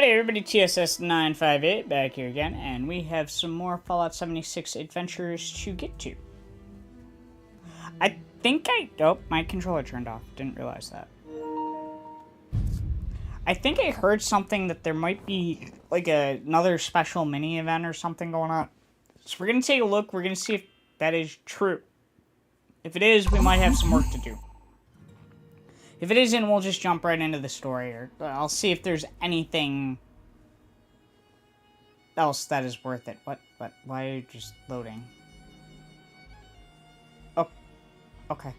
Howdy everybody, TSS958 back here again, and we have some more Fallout 76 adventures to get to. Oh, my controller turned off. Didn't realize that. I think I heard something that there might be, like, another special mini event or something going on. So we're going to take a look. We're going to see if that is true. If it is, we might have some work to do. If it isn't, we'll just jump right into the story, or I'll see if there's anything else that is worth it. What? Why are you just loading? Oh, okay.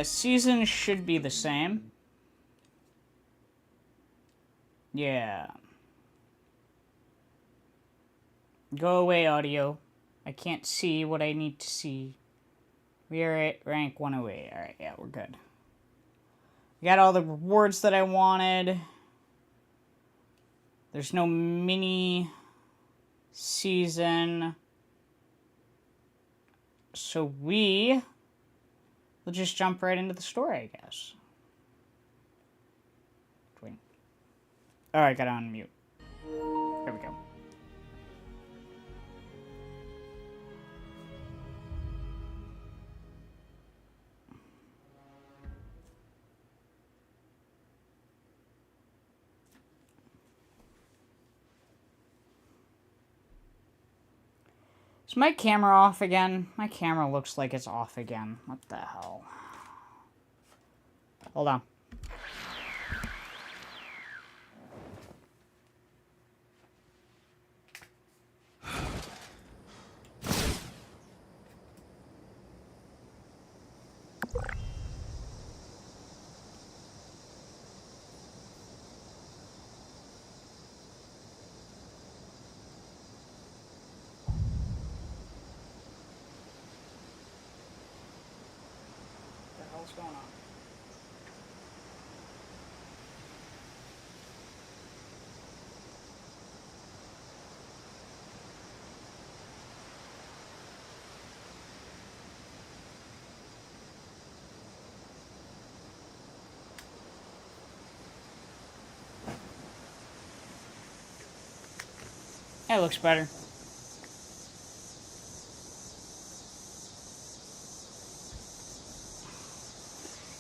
Seasons should be the same. Yeah. Go away, audio. I can't see what I need to see. We are at rank 108. Alright, yeah, we're good. We got all the rewards that I wanted. There's no mini season. So we'll just jump right into the story, I guess. Wait. Alright, got it on mute. There we go. Is my camera off again? My camera looks like it's off again. What the hell? Hold on. What's going on? That looks better.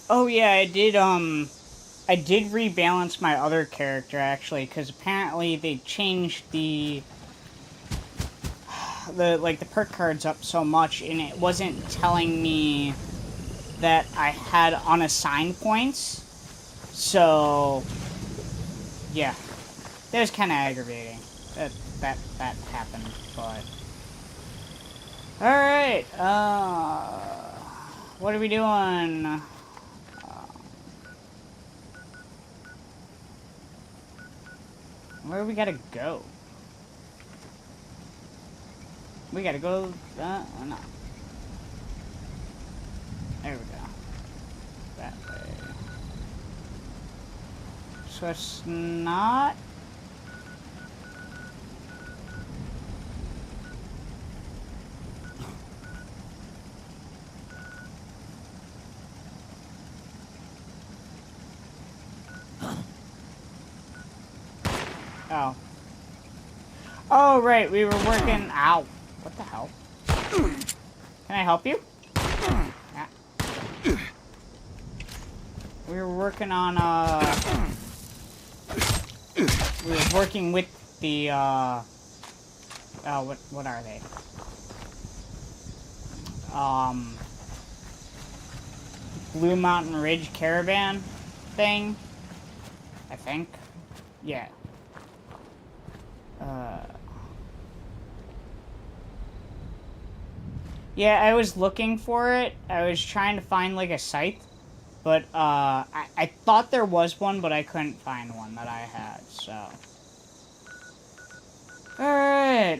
Oh yeah, I did rebalance my other character, actually, because apparently they changed the perk cards up so much, and it wasn't telling me that I had unassigned points. So, yeah. That was kind of aggravating. That happened, but... Alright, what are we doing? Where do we gotta go? We gotta go, no. There we go. That way. So it's not... Oh. Oh, right, we were working... Ow. What the hell? Can I help you? Yeah. We were working on, we were working with the, oh, what are they? Blue Mountain Ridge Caravan thing? I think. Yeah. Yeah, I was looking for it. I was trying to find, like, a scythe. But, I thought there was one, but I couldn't find one that I had, so. Alright,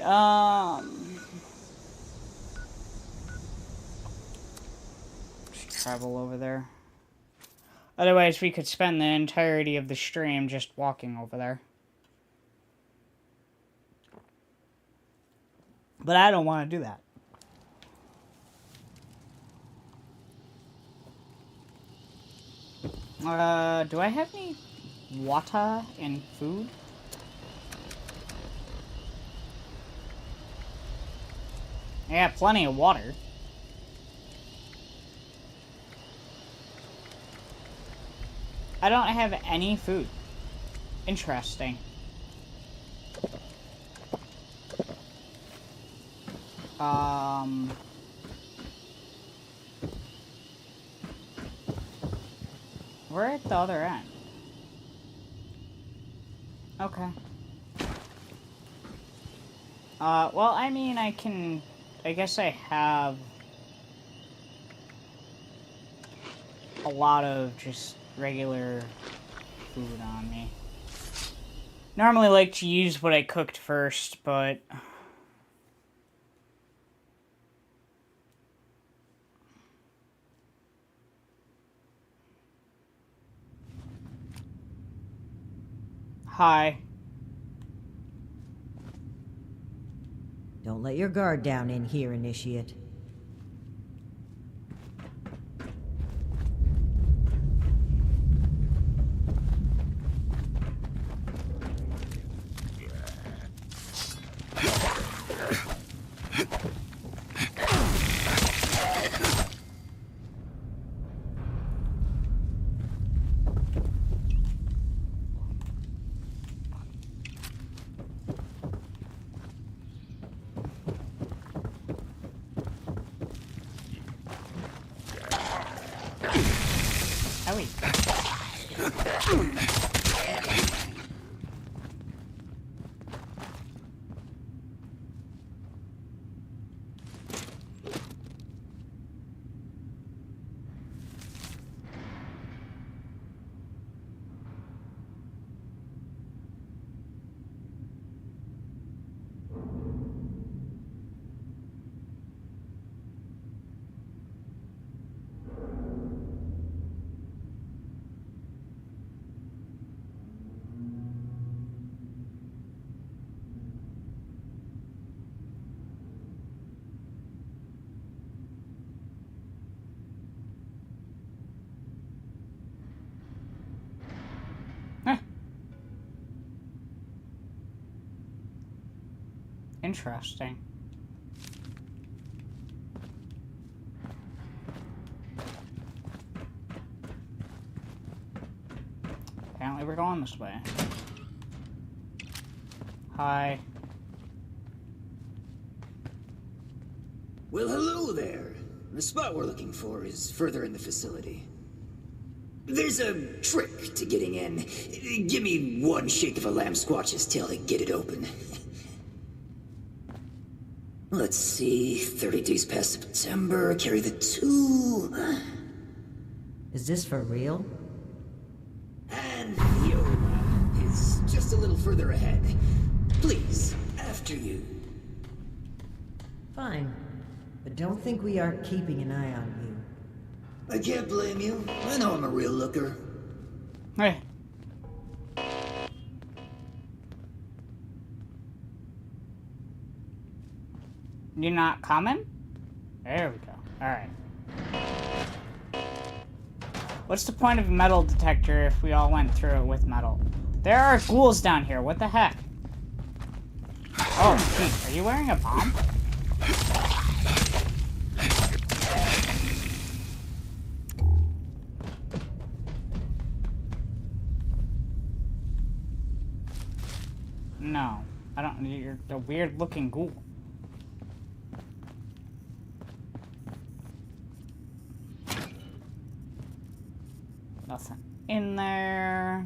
let's travel over there. Otherwise, we could spend the entirety of the stream just walking over there. But I don't want to do that. Do I have any water and food? Yeah, plenty of water. I don't have any food. Interesting. We're at the other end. Okay. Well, I mean, I guess I have a lot of just regular food on me. Normally like to use what I cooked first, but... Hi. Don't let your guard down in here, Initiate. Owie. Huh. Interesting. Apparently we're going this way. Hi. Well, hello there. The spot we're looking for is further in the facility. There's a trick to getting in. Give me one shake of a lamb squatch's tail to get it open. Let's see, 30 days past September, carry the 2. Is this for real? And Yola is just a little further ahead. Please, after you. Fine. But don't think we aren't keeping an eye on you. I can't blame you. I know I'm a real looker. Hey. You not coming? There we go. Alright. What's the point of a metal detector if we all went through it with metal? There are ghouls down here. What the heck? Oh, Pete, are you wearing a bomb? No. I don't... You're a weird-looking ghoul. Nothing in there.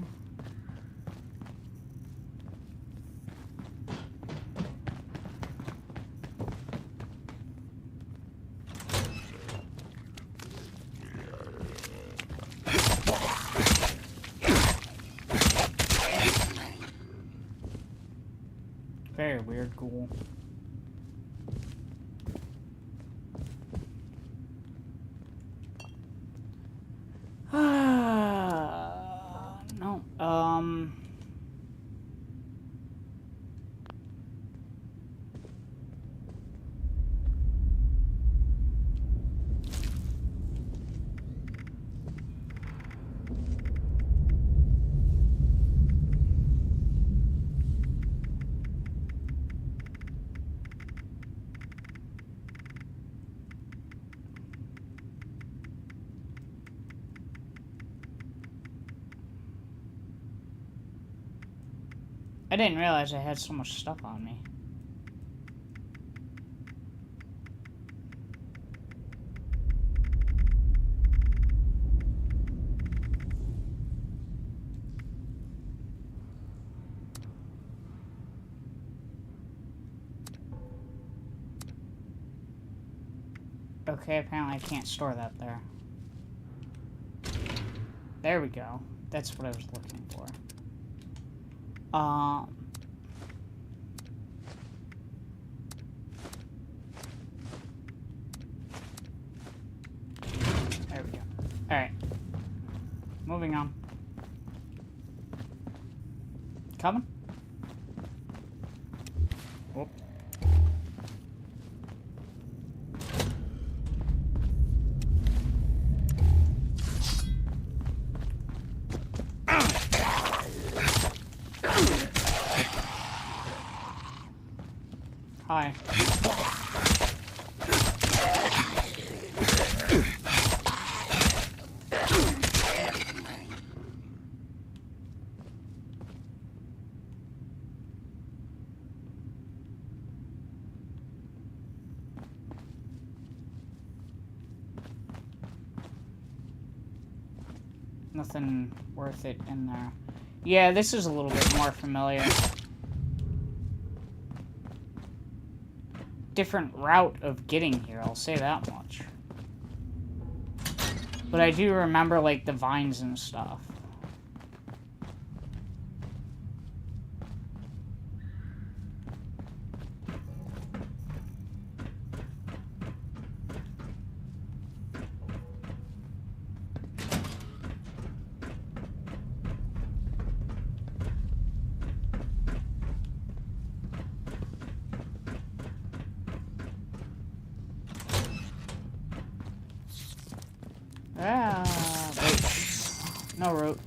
Very weird ghoul. No. I didn't realize I had so much stuff on me. Okay, apparently I can't store that there. There we go. That's what I was looking for. There we go. Alright. Moving on. Coming? Whoop. Hi. Nothing worth it in there. Yeah, this is a little bit more familiar. Different route of getting here, I'll say that much. But I do remember, like, the vines and stuff. Ah, roach. No roach.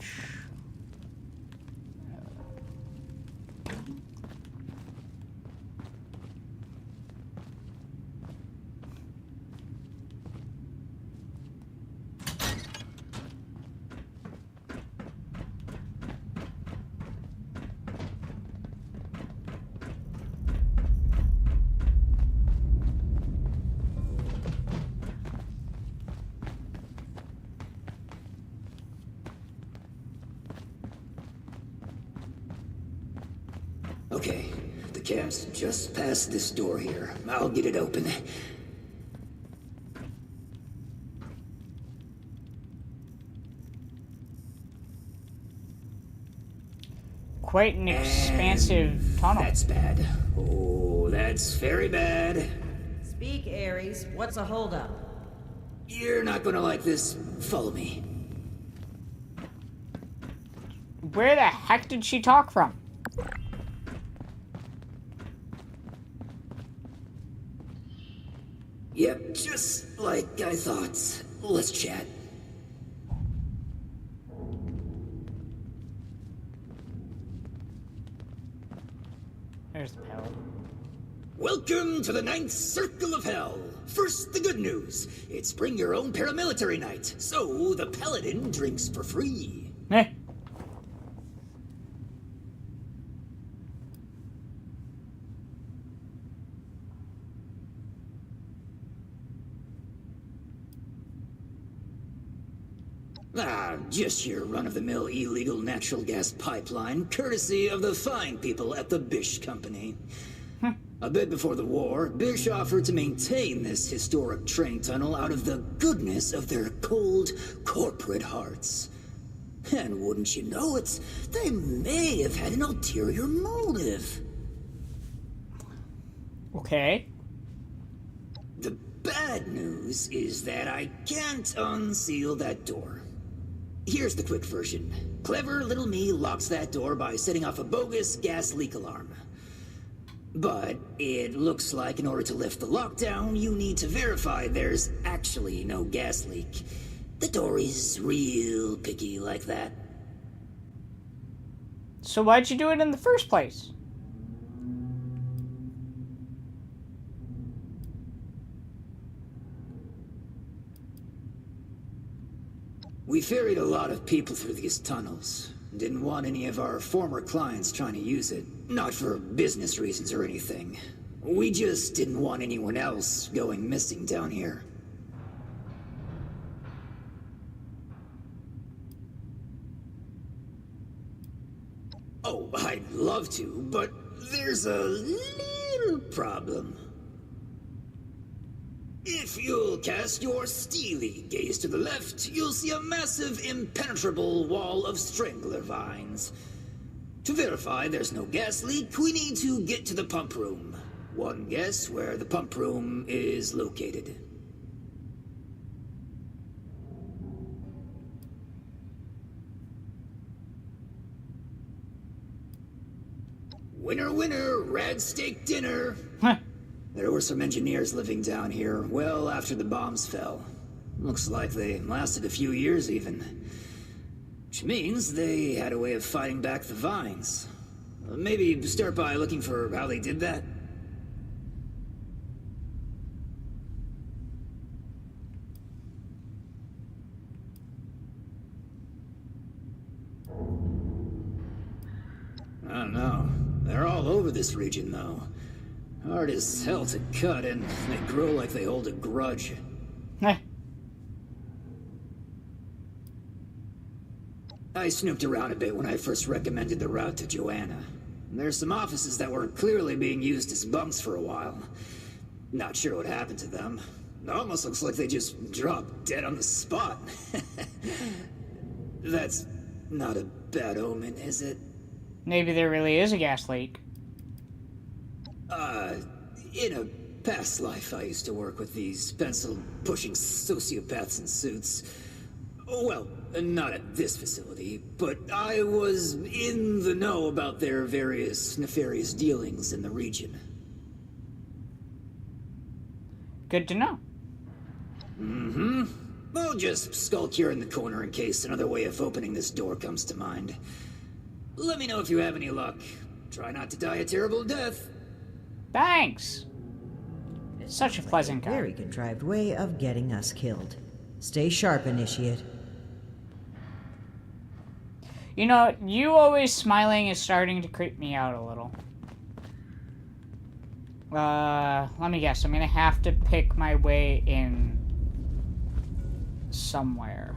Okay, the cab's just past this door here. I'll get it open. Quite an expansive tunnel. That's bad. Oh, that's very bad. Speak, Ares. What's a holdup? You're not gonna like this. Follow me. Where the heck did she talk from? Yep, just like I thought. Let's chat. There's the pedal. Welcome to the 9th Circle of Hell. First, the good news. It's bring your own paramilitary night, so the paladin drinks for free. Eh. Just your run-of-the-mill illegal natural gas pipeline, courtesy of the fine people at the Bish Company. A bit before the war, Bish offered to maintain this historic train tunnel out of the goodness of their cold, corporate hearts. And wouldn't you know it, they may have had an ulterior motive. Okay. The bad news is that I can't unseal that door. Here's the quick version. Clever little me locks that door by setting off a bogus gas leak alarm. But it looks like in order to lift the lockdown, you need to verify there's actually no gas leak. The door is real picky like that. So why'd you do it in the first place? We ferried a lot of people through these tunnels. Didn't want any of our former clients trying to use it. Not for business reasons or anything. We just didn't want anyone else going missing down here. Oh, I'd love to, but there's a little problem. If you'll cast your steely gaze to the left, you'll see a massive, impenetrable wall of strangler vines. To verify there's no gas leak, we need to get to the pump room. One guess where the pump room is located. Winner, winner, rad steak dinner. Huh. There were some engineers living down here well after the bombs fell. Looks like they lasted a few years even. Which means they had a way of fighting back the vines. Maybe start by looking for how they did that. I don't know. They're all over this region, though. Hard as hell to cut, and they grow like they hold a grudge. Heh. I snooped around a bit when I first recommended the route to Joanna. There's some offices that were clearly being used as bunks for a while. Not sure what happened to them. It almost looks like they just dropped dead on the spot. That's not a bad omen, is it? Maybe there really is a gas leak. In a past life, I used to work with these pencil-pushing sociopaths in suits. Well, not at this facility, but I was in the know about their various nefarious dealings in the region. Good to know. Mm-hmm. I'll just skulk here in the corner in case another way of opening this door comes to mind. Let me know if you have any luck. Try not to die a terrible death. Thanks. Such a pleasant guy. Very contrived way of getting us killed. Stay sharp, Initiate. You know, you always smiling is starting to creep me out a little. Let me guess. I'm gonna have to pick my way in somewhere.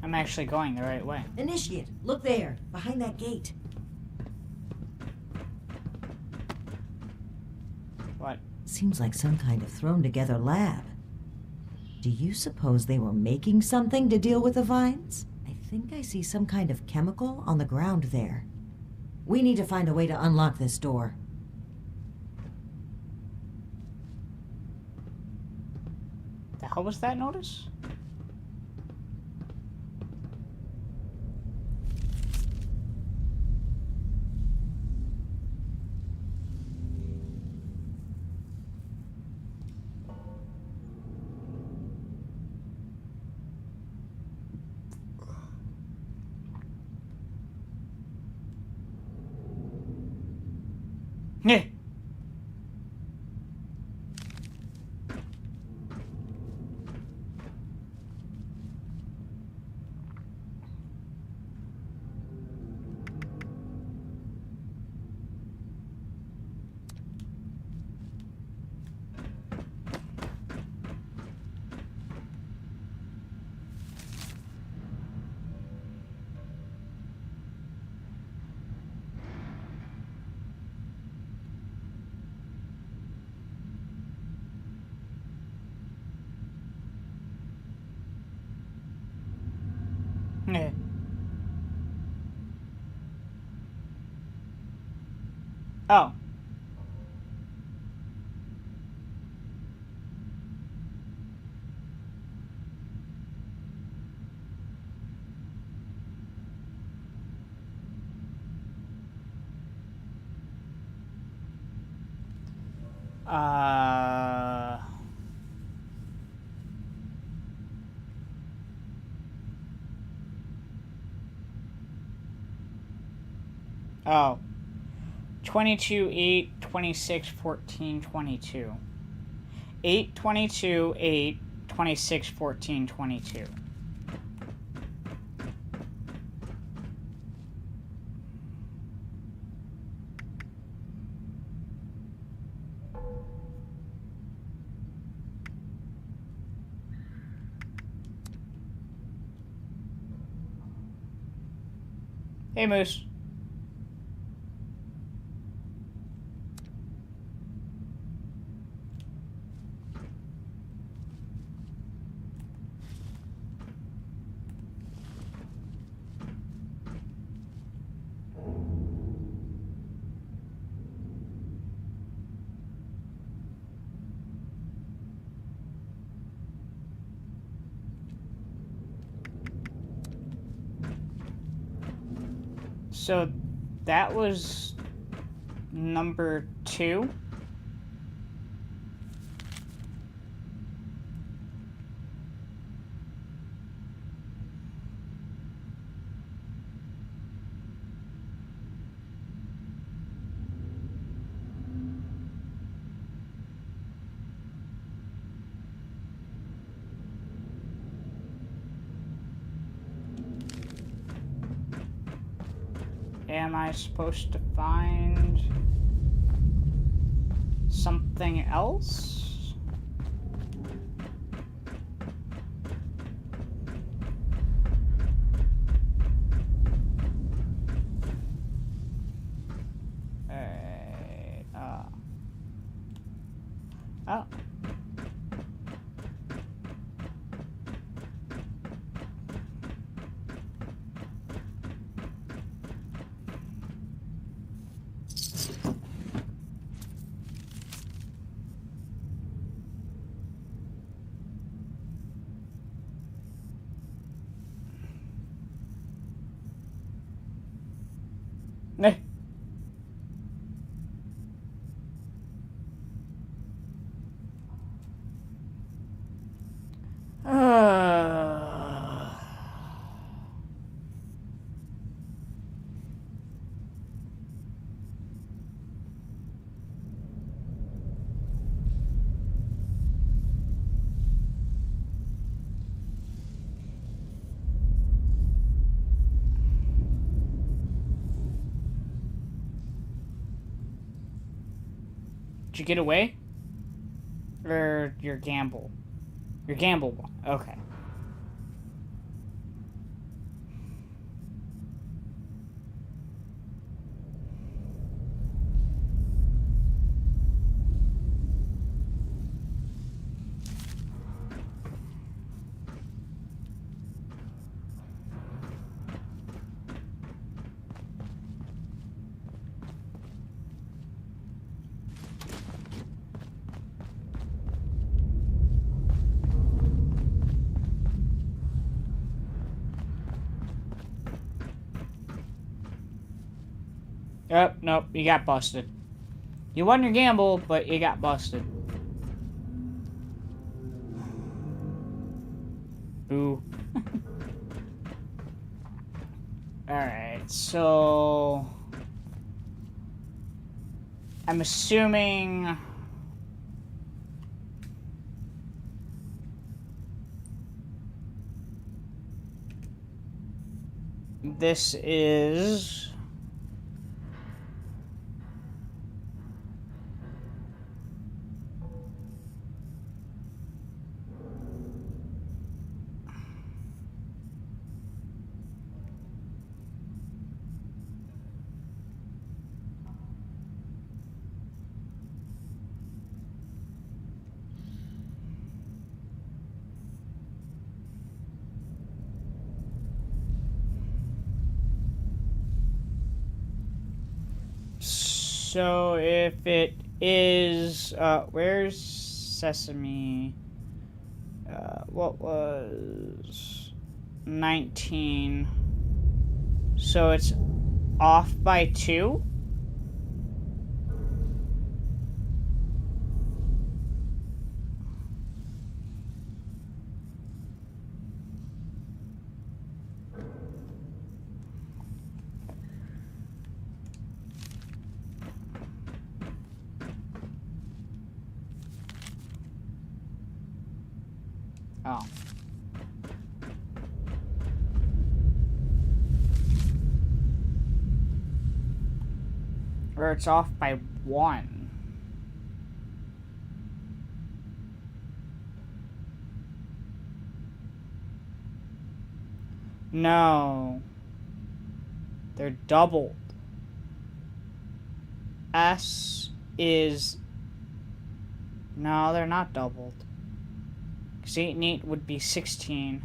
I'm actually going the right way. Initiate, look there, behind that gate. What? Seems like some kind of thrown-together lab. Do you suppose they were making something to deal with the vines? I think I see some kind of chemical on the ground there. We need to find a way to unlock this door. The hell was that notice? Yeah. Yeah. Oh. Uh... Oh. 22, 8, 26, 14, 22. 8, 22, 8, 26, 14, 22. Hey, Moose. So that was number 2. Am I supposed to find something else? Oh. Eh. Did you get away? Or your gamble? Your gamble one. Okay. Yep, nope, you got busted. You won your gamble, but you got busted. Ooh. Alright, so... I'm assuming... this is... So if it is, where's Sesame? What was 19? So it's off by 2? Oh. Or it's off by 1. No. They're doubled. S is... No, they're not doubled. Because 8 and 8 would be 16.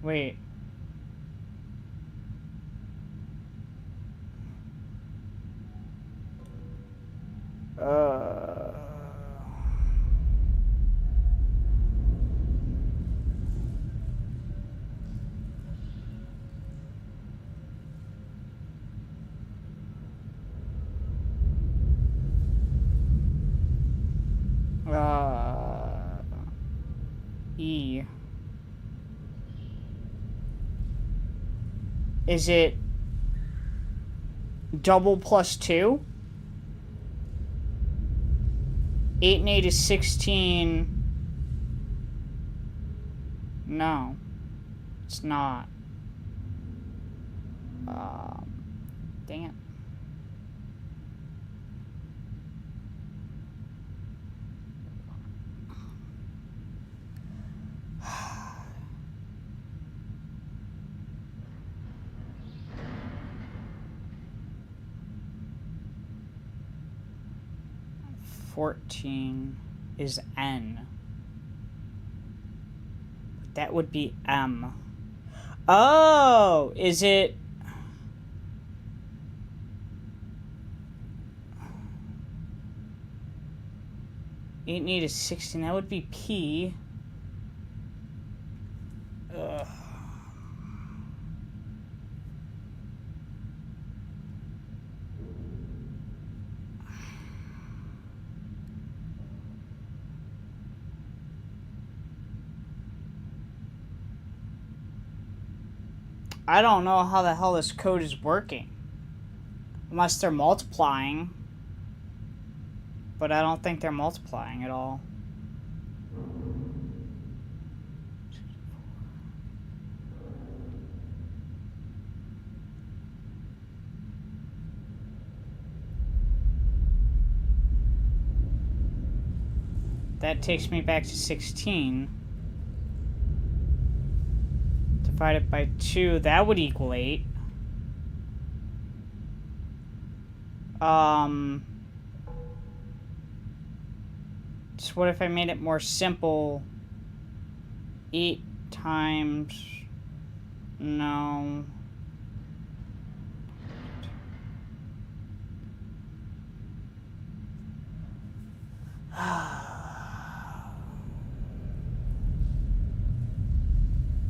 Wait. Uh... 'E'. Is it double plus 2? 8 and 8 is 16. No, it's not. Dang it. $14 is N. That would be M. Oh, is it... Eight and 8 is 16. That would be P. Ugh. I don't know how the hell this code is working. Unless they're multiplying. But I don't think they're multiplying at all. That takes me back to 16. Divided by 2, that would equal 8. So what if I made it more simple? 8 times... No.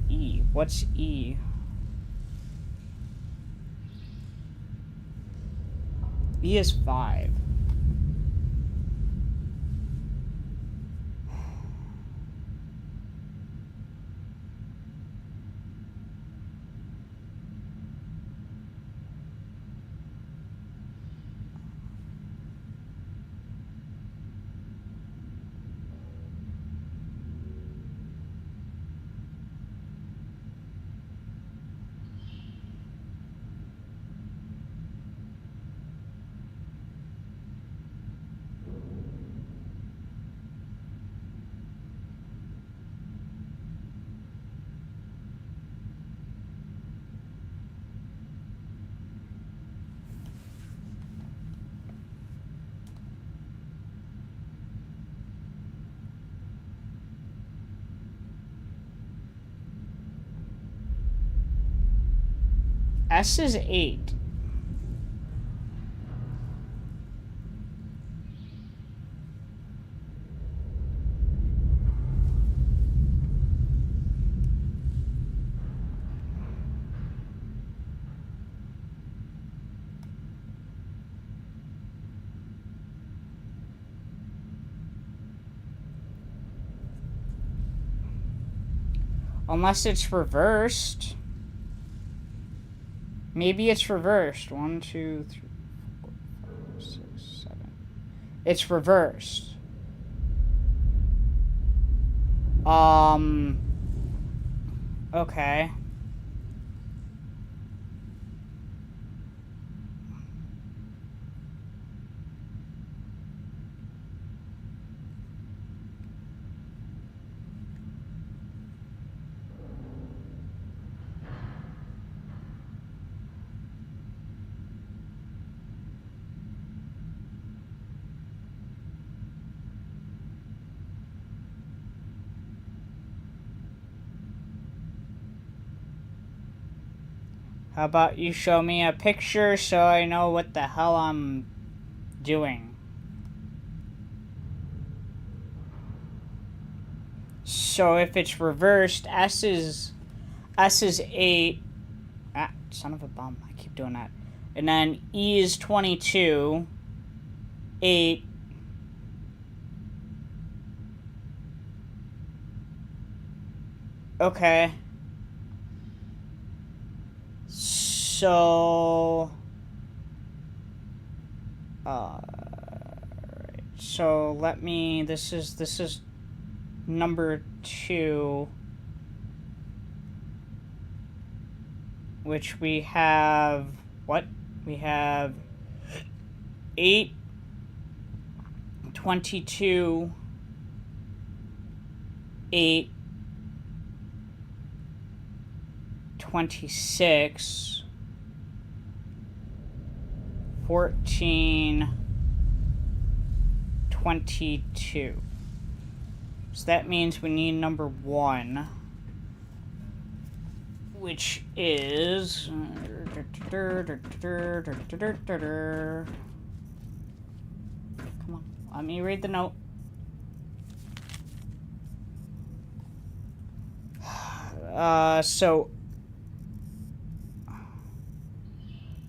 E. What's E? E is 5. S is 8. Unless it's reversed. Maybe it's reversed. 1, 2, 3, 4, 5, 6, 7, It's reversed. Okay. How about you show me a picture so I know what the hell I'm doing? So if it's reversed, S is 8. Ah, son of a bum. I keep doing that. And then E is 22. 8. Okay. So... right. So let me... This is number 2. Which we have... What? We have 8, 22, 8, 26, 14, 22. So that means we need number 1, which is... Come on, let me read the note. So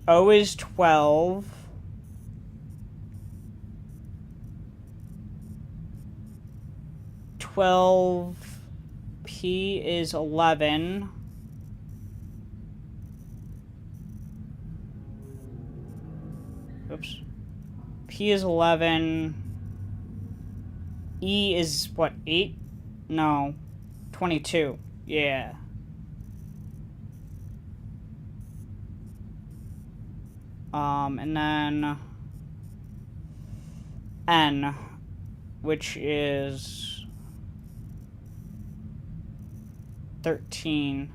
O is 12. P is 11. Oops. P is 11. E is what, 8? No. 22. Yeah. And then N, which is 13.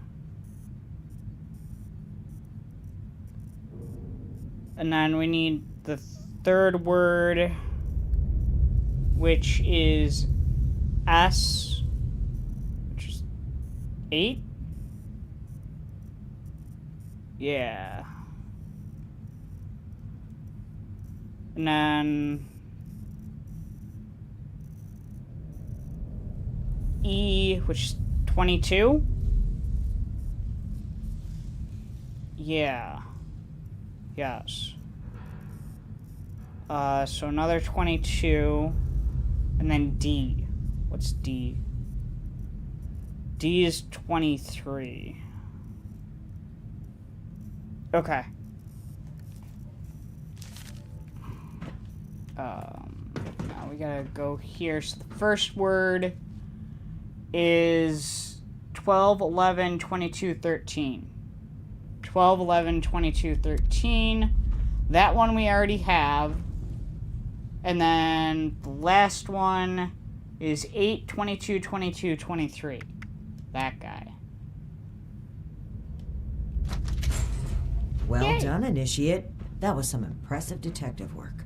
And then we need the third word, which is S, which is 8. Yeah. And then E, which is 22. Yeah. Yes. So another 22. And then D. What's D? D is 23. Okay. Now we gotta go here. So the first word is 12, 11, 22, 13. 12, 11, 22, 13. That one we already have. And then the last one is 8, 22, 22, 23. That guy. Well Yay. done, Initiate. That was some impressive detective work.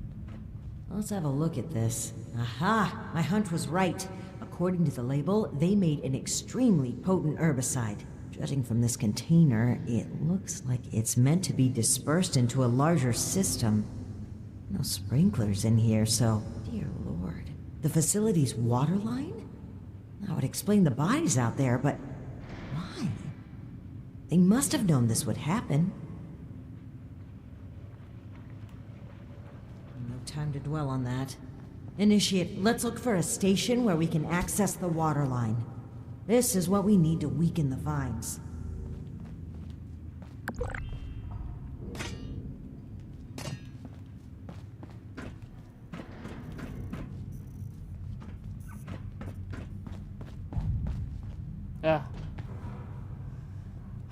Let's have a look at this. Aha! My hunch was right. According to the label, they made an extremely potent herbicide. Judging from this container, it looks like it's meant to be dispersed into a larger system. No sprinklers in here, so... Dear Lord. The facility's water line? That would explain the bodies out there, but... why? They must have known this would happen. No time to dwell on that. Initiate, let's look for a station where we can access the water line. This is what we need to weaken the vines.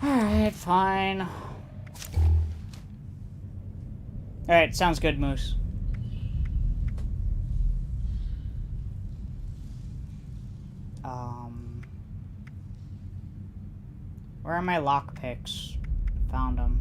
Alright, fine. Alright, sounds good, Moose. Where are my lockpicks? Found them.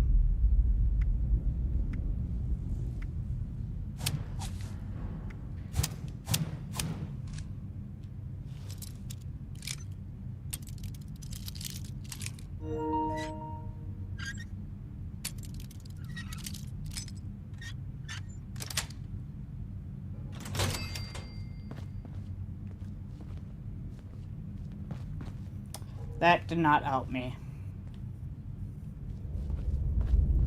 That did not help me.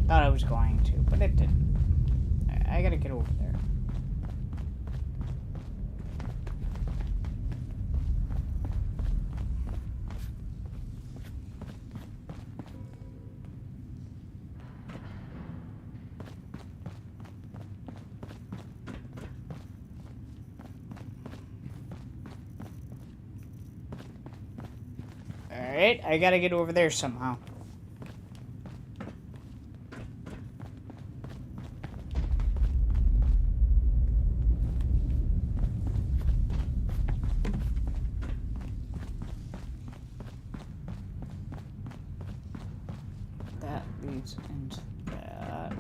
Thought I was going to, but it didn't. I gotta get over there. Alright, I gotta get over there somehow. That leads into that.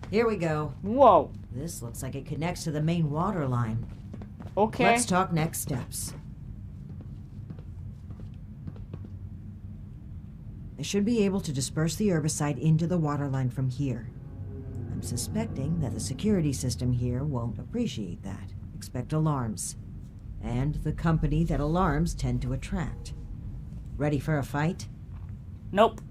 Here we go. Whoa. This looks like it connects to the main water line. Okay. Let's talk next steps. I should be able to disperse the herbicide into the water line from here. I'm suspecting that the security system here won't appreciate that. Expect alarms. And the company that alarms tend to attract. Ready for a fight? Nope.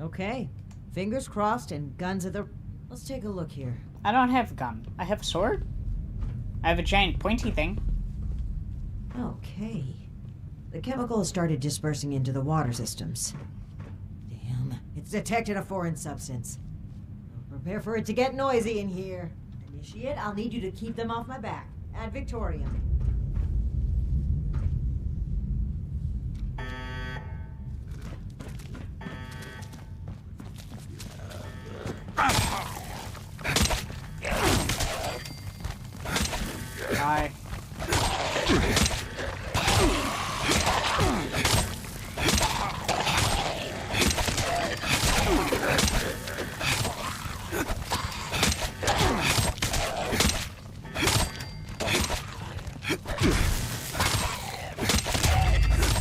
Okay. Fingers crossed and guns at the... Let's take a look here. I don't have a gun. I have a sword. I have a giant pointy thing. Okay. The chemical has started dispersing into the water systems. Damn. It's detected a foreign substance. Prepare for it to get noisy in here. Initiate, I'll need you to keep them off my back. Ad Victoriam. Hi.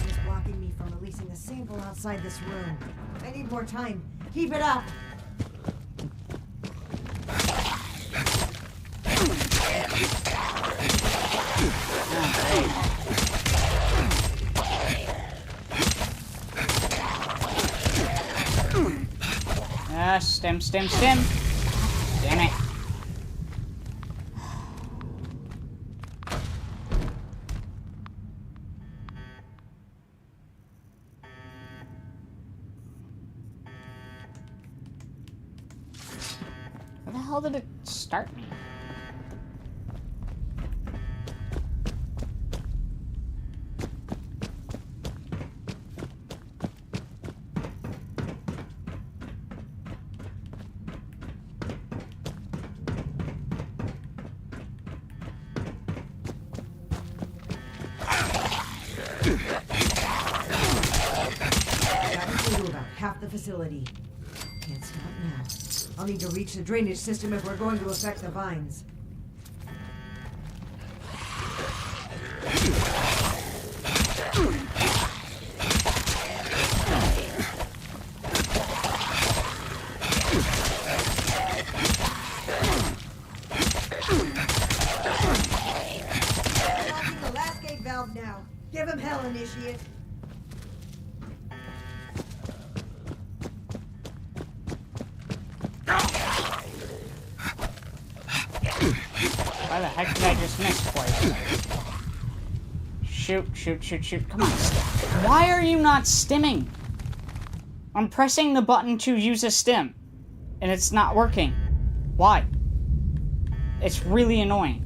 It's blocking me from releasing a sample outside this room. I need more time. Keep it up. Ah, stem. Damn it. Where the hell did it start me? Gotten through to about half the facility. Can't stop now. I'll need to reach the drainage system if we're going to affect the vines. Unlocking the last gate valve now. Give him hell, Initiate. Why the heck did I just miss twice? Shoot, shoot, shoot, shoot. Come on. Why are you not stimming? I'm pressing the button to use a stim, and it's not working. Why? It's really annoying.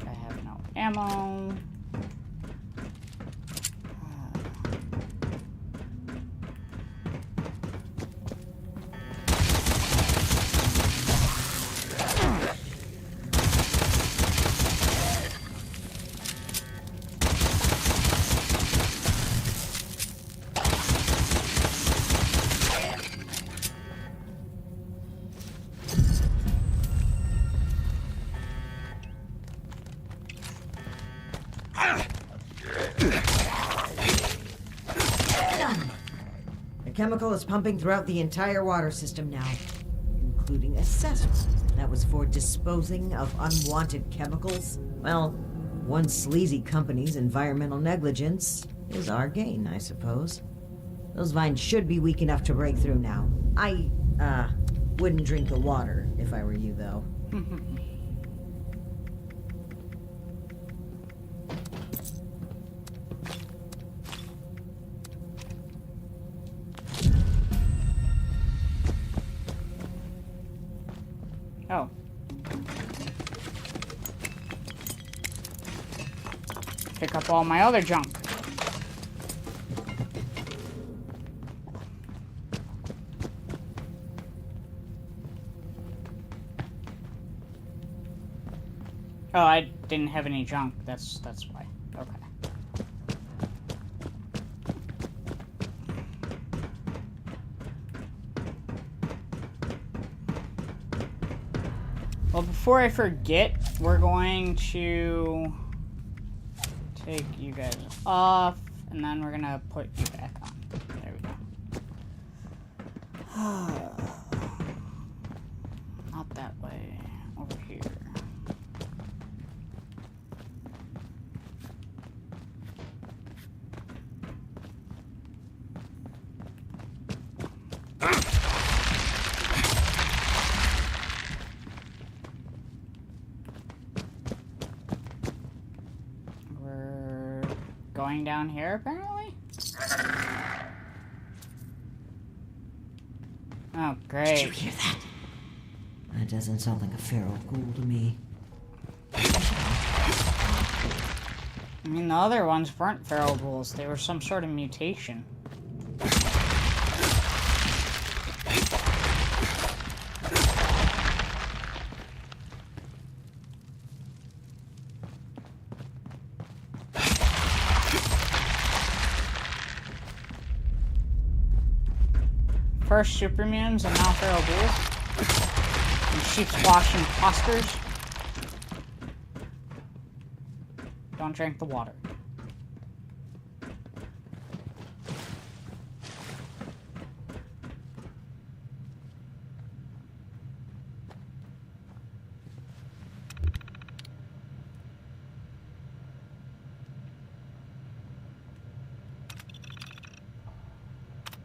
I have no ammo. The chemical is pumping throughout the entire water system now, including a cesspool that was for disposing of unwanted chemicals. Well, one sleazy company's environmental negligence is our gain, I suppose. Those vines should be weak enough to break through now. I, wouldn't drink the water if I were you, though. Oh. Pick up all my other junk. Oh, I didn't have any junk. That's why. Okay. Well, before I forget, we're going to take you guys off, and then we're gonna put you back on. There we go. Not that way. Over here. Going down here, apparently? Oh, great. Did you hear that? That doesn't sound like a feral ghoul to me. I mean, the other ones weren't feral ghouls. They were some sort of mutation. First supermutants and now feral ghouls. And sheepsquash imposters. Don't drink the water.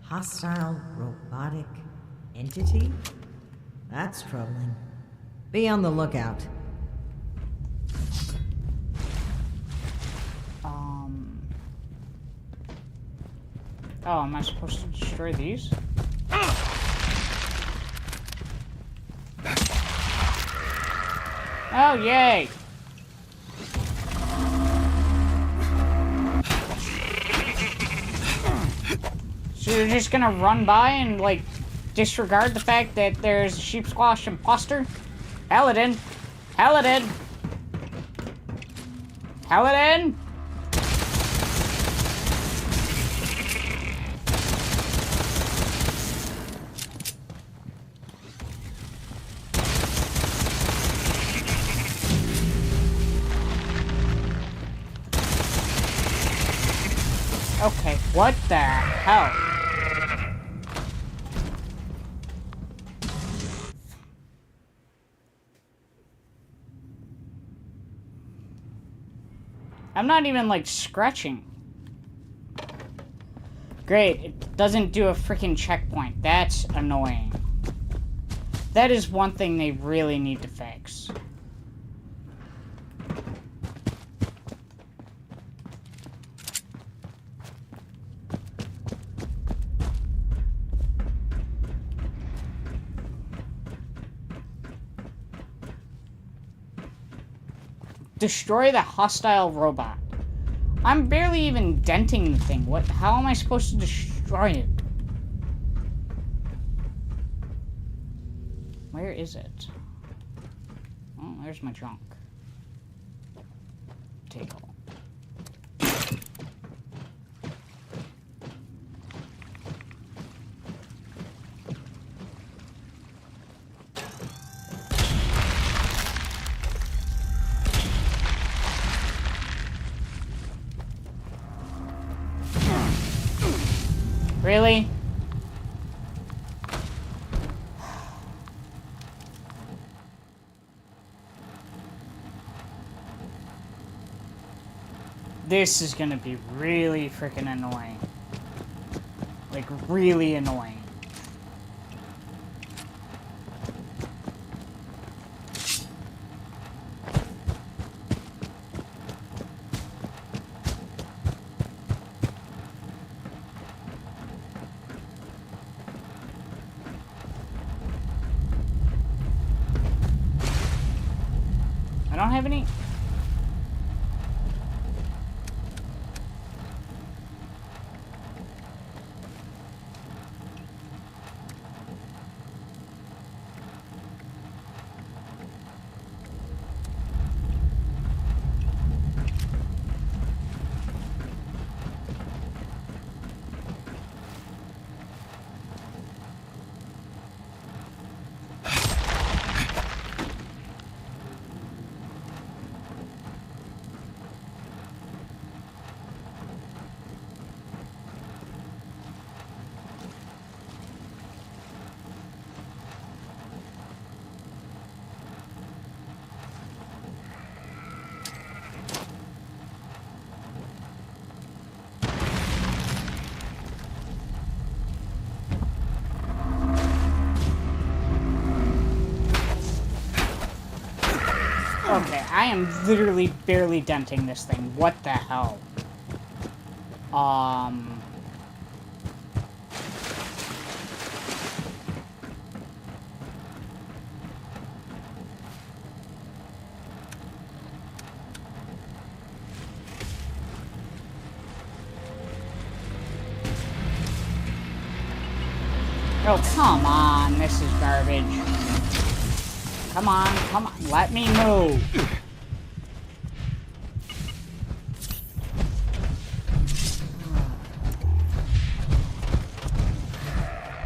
Hostile robotic entity? That's troubling. Be on the lookout. Oh, am I supposed to destroy these? Oh, yay! So you're just gonna run by and, like, disregard the fact that there's a sheepsquash imposter? Paladin! Paladin! Paladin! Okay, what the hell? I'm not even, like, scratching. Great, it doesn't do a freaking checkpoint. That's annoying. That is one thing they really need to fix. Destroy the hostile robot. I'm barely even denting the thing. What? How am I supposed to destroy it? Where is it? Oh, there's my junk. Take all. Really? This is gonna be really freaking annoying. Like, really annoying. I don't have any... Okay, I am literally barely denting this thing. What the hell? Oh, come on. This is garbage. Come on, let me move.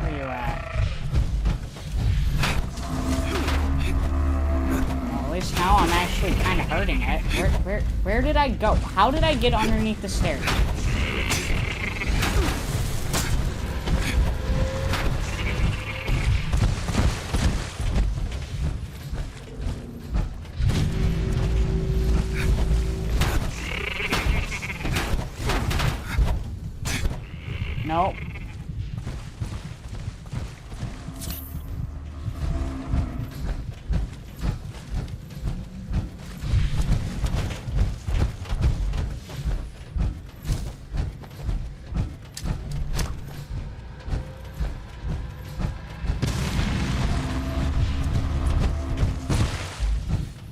Where you at? Well, at least now I'm actually kind of hurting it. Where did I go? How did I get underneath the stairs? Nope.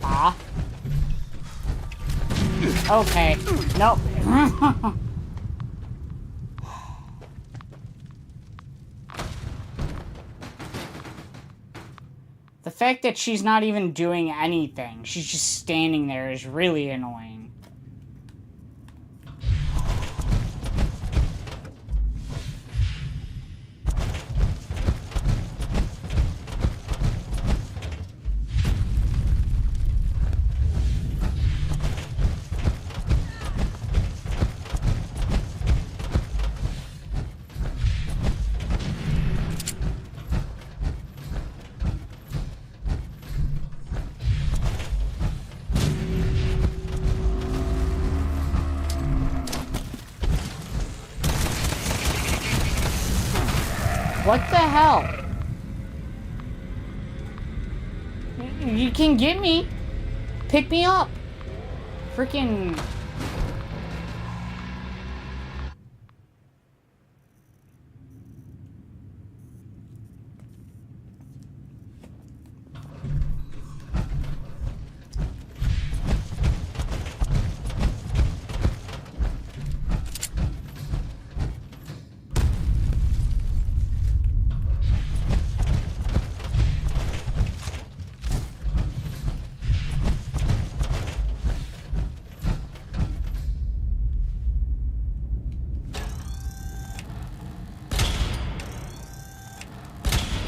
Ah. Okay. Nope. The fact that she's not even doing anything, she's just standing there, is really annoying. What the hell? You can get me. Pick me up. Freaking...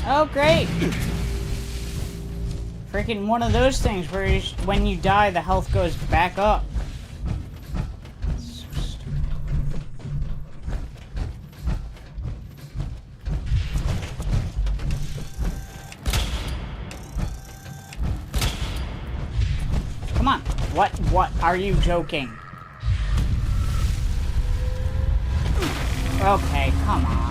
Oh, great! Freaking one of those things where when you die, the health goes back up. So stupid. Come on. What? Are you joking? Okay, come on.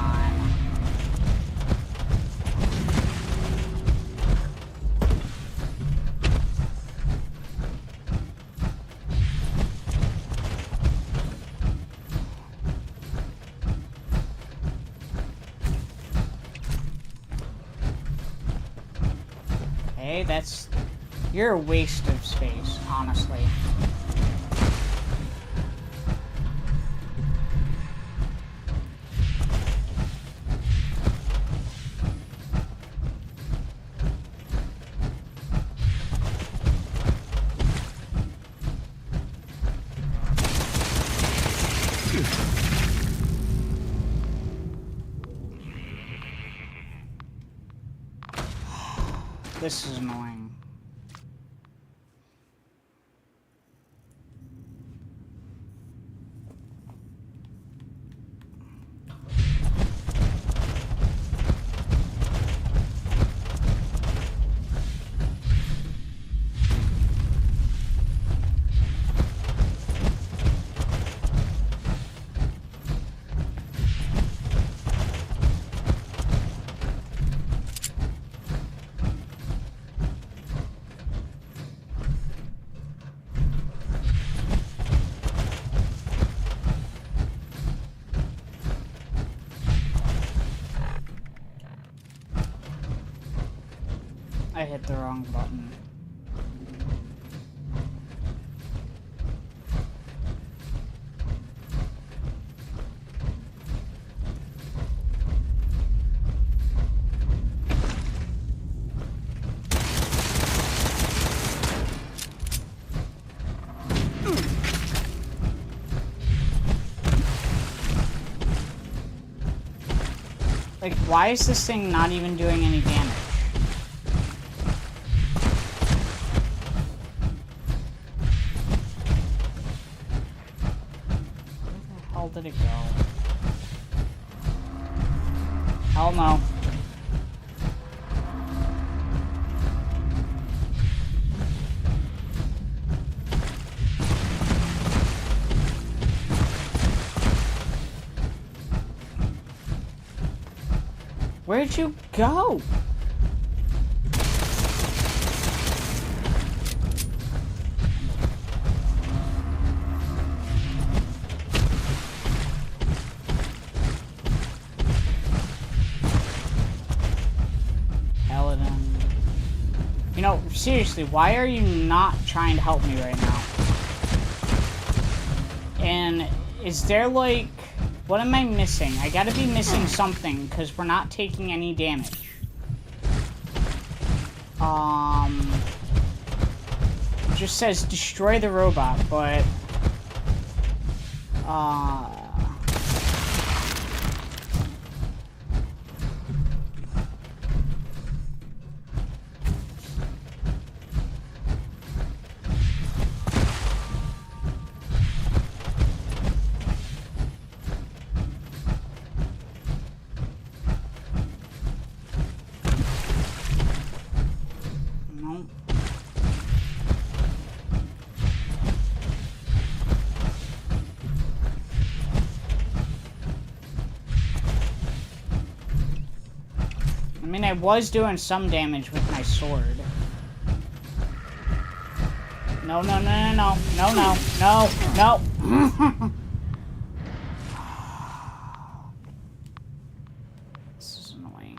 Hey, that's... You're a waste of space, honestly. This is annoying. I hit the wrong button. Like, why is this thing not even doing any damage? Where did it go? Hell no. Where'd you go? You know, seriously, why are you not trying to help me right now? And is there like... What am I missing? I gotta be missing something, because we're not taking any damage. It just says destroy the robot, but... mean, I was doing some damage with my sword. No, no, no, no, no, no, no, no, no. This is annoying.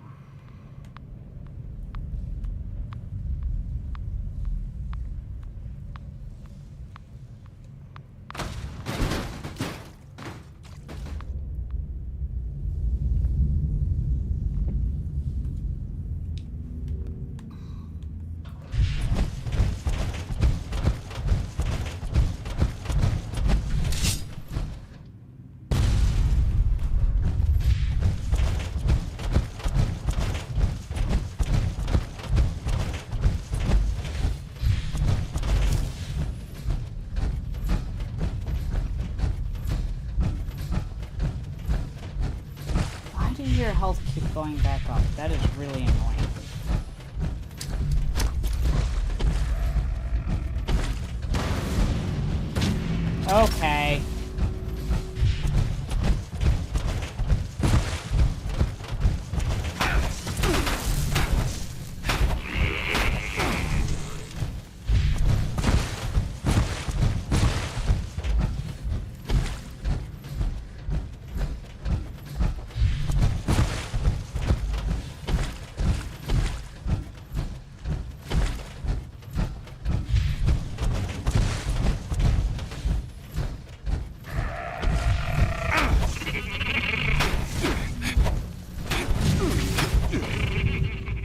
Why does your health keep going back up? That is really annoying. Okay.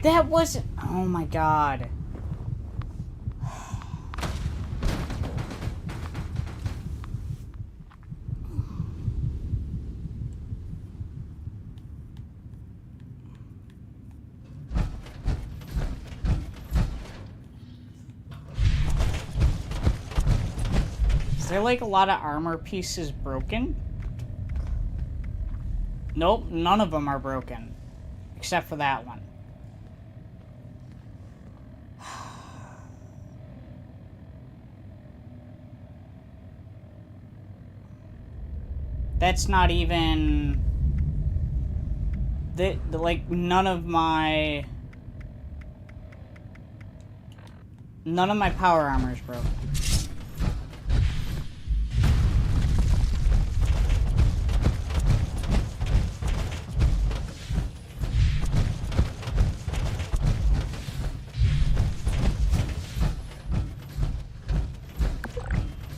That wasn't... Oh my god. Is there like a lot of armor pieces broken? Nope, none of them are broken. Except for that one. That's not even... like, none of my power armor is broken.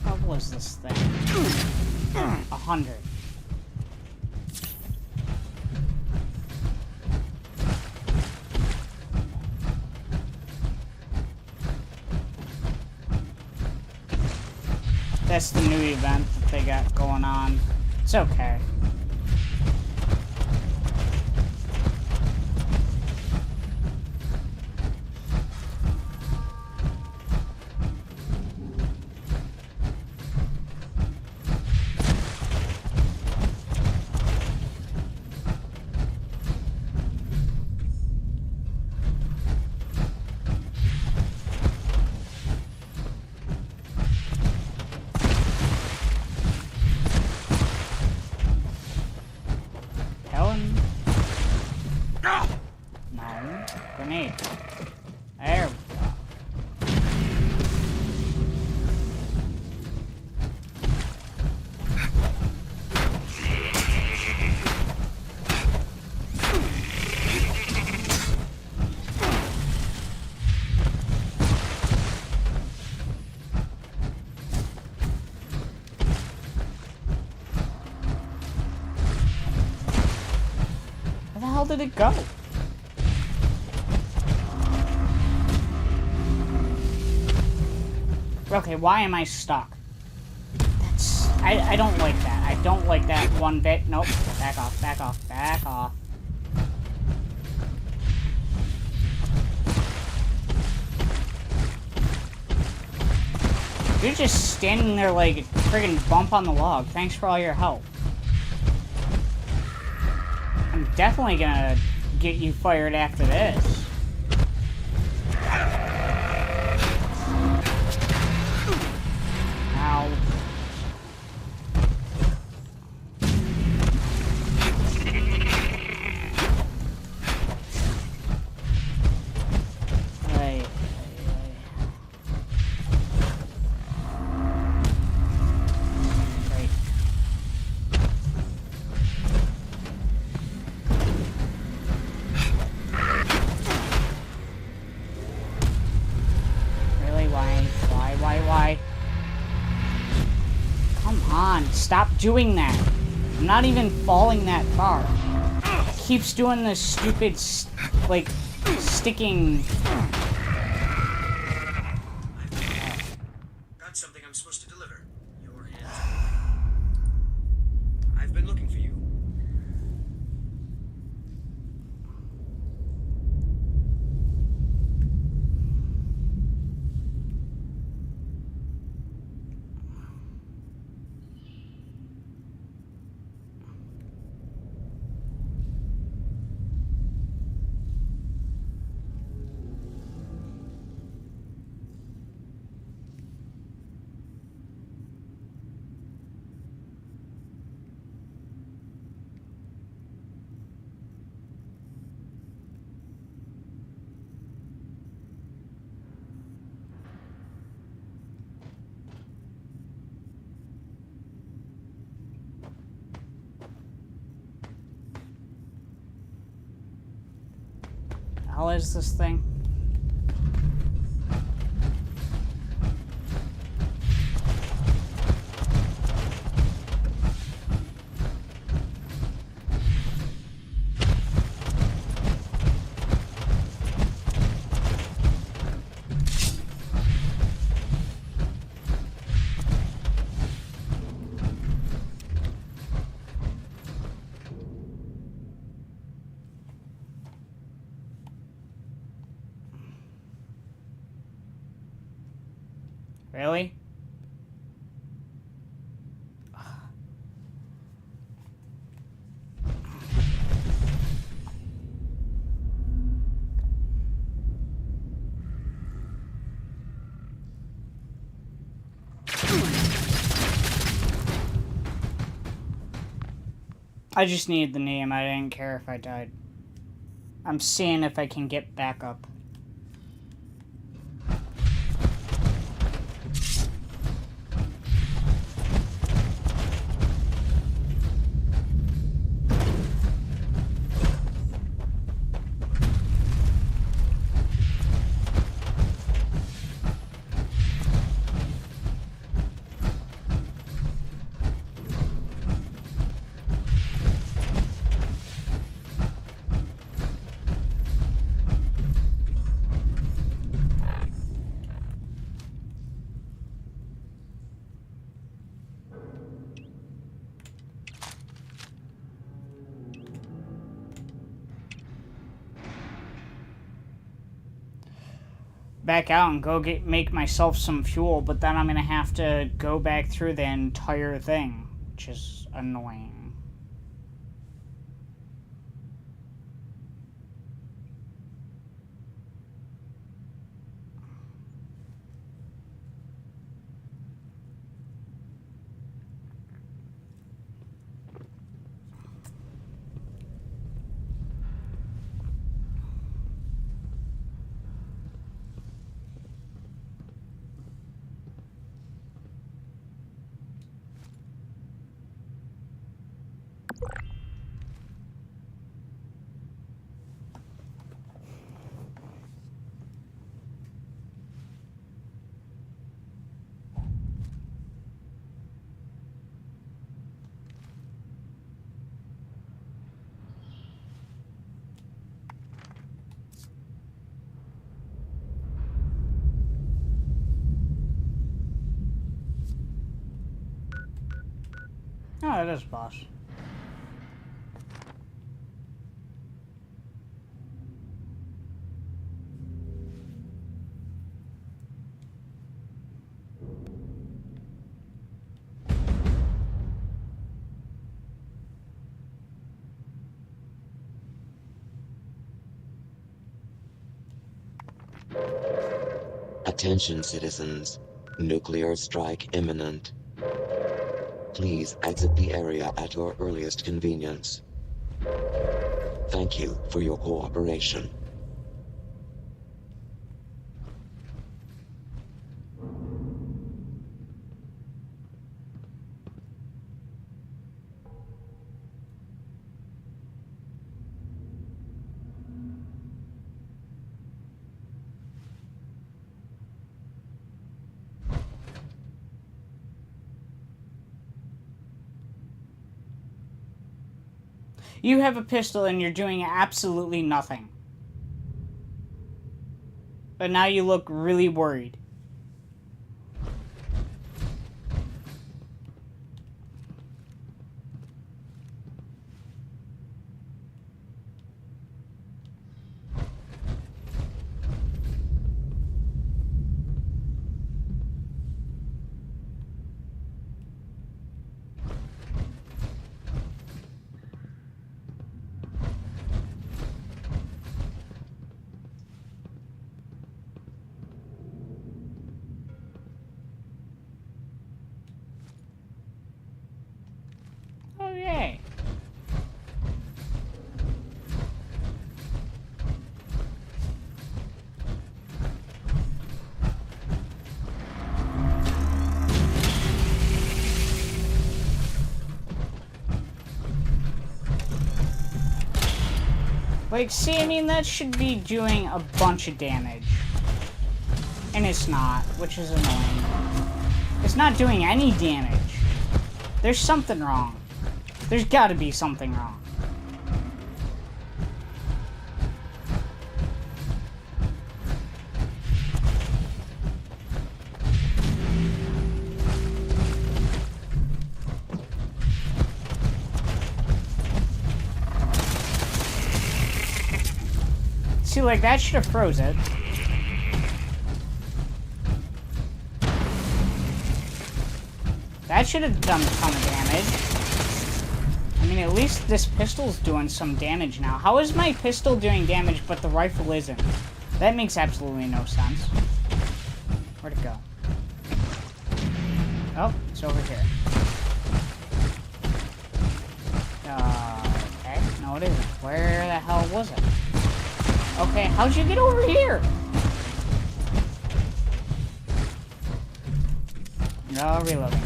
How was this thing? 100. That's the new event that they got going on. It's okay. Helen? No. Grenade. There we go. Where the hell did it go? Okay, why am I stuck? That's... I don't like that. I don't like that one bit. Nope. Back off, back off, back off. You're just standing there like a friggin' bump on the log. Thanks for all your help. I'm definitely gonna get you fired after this. Ow. why. Come on, stop doing that. I'm not even falling that far. It keeps doing this stupid, like, sticking. Got something I'm supposed to deliver. Your hands. I've been looking for you. How is this thing? Really? I just needed the name. I didn't care if I died. I'm seeing if I can get back up. Back out and go make myself some fuel, but then I'm gonna have to go back through the entire thing, which is annoying. Oh, it is boss. Attention, citizens. Nuclear strike imminent. Please exit the area at your earliest convenience. Thank you for your cooperation. You have a pistol and you're doing absolutely nothing. But now you look really worried. Oh, yay. Like, see, I mean, that should be doing a bunch of damage. And it's not, which is annoying. It's not doing any damage. There's something wrong. There's gotta be something wrong. See, like, that should have froze it. That should have done a ton of damage. I mean, at least this pistol's doing some damage now. How is my pistol doing damage, but the rifle isn't? That makes absolutely no sense. Where'd it go? Oh, it's over here. Okay. No, it isn't. Where the hell was it? Okay, how'd you get over here? No, reloading.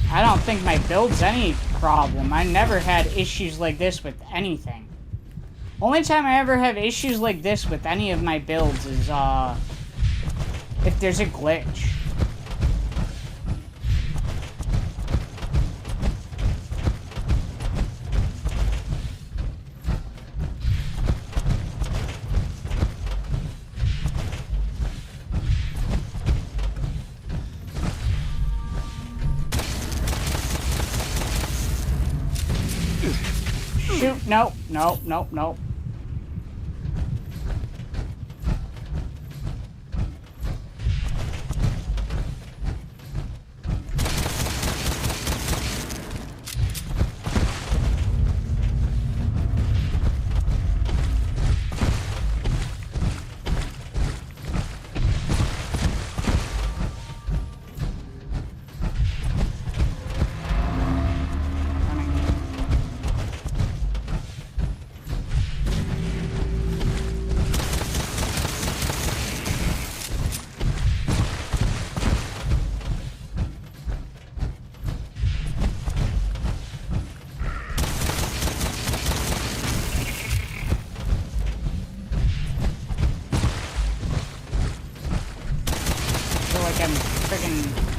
I don't think my build's any problem. I never had issues like this with anything. Only time I ever have issues like this with any of my builds is, if there's a glitch. Shoot, no, no, no, no.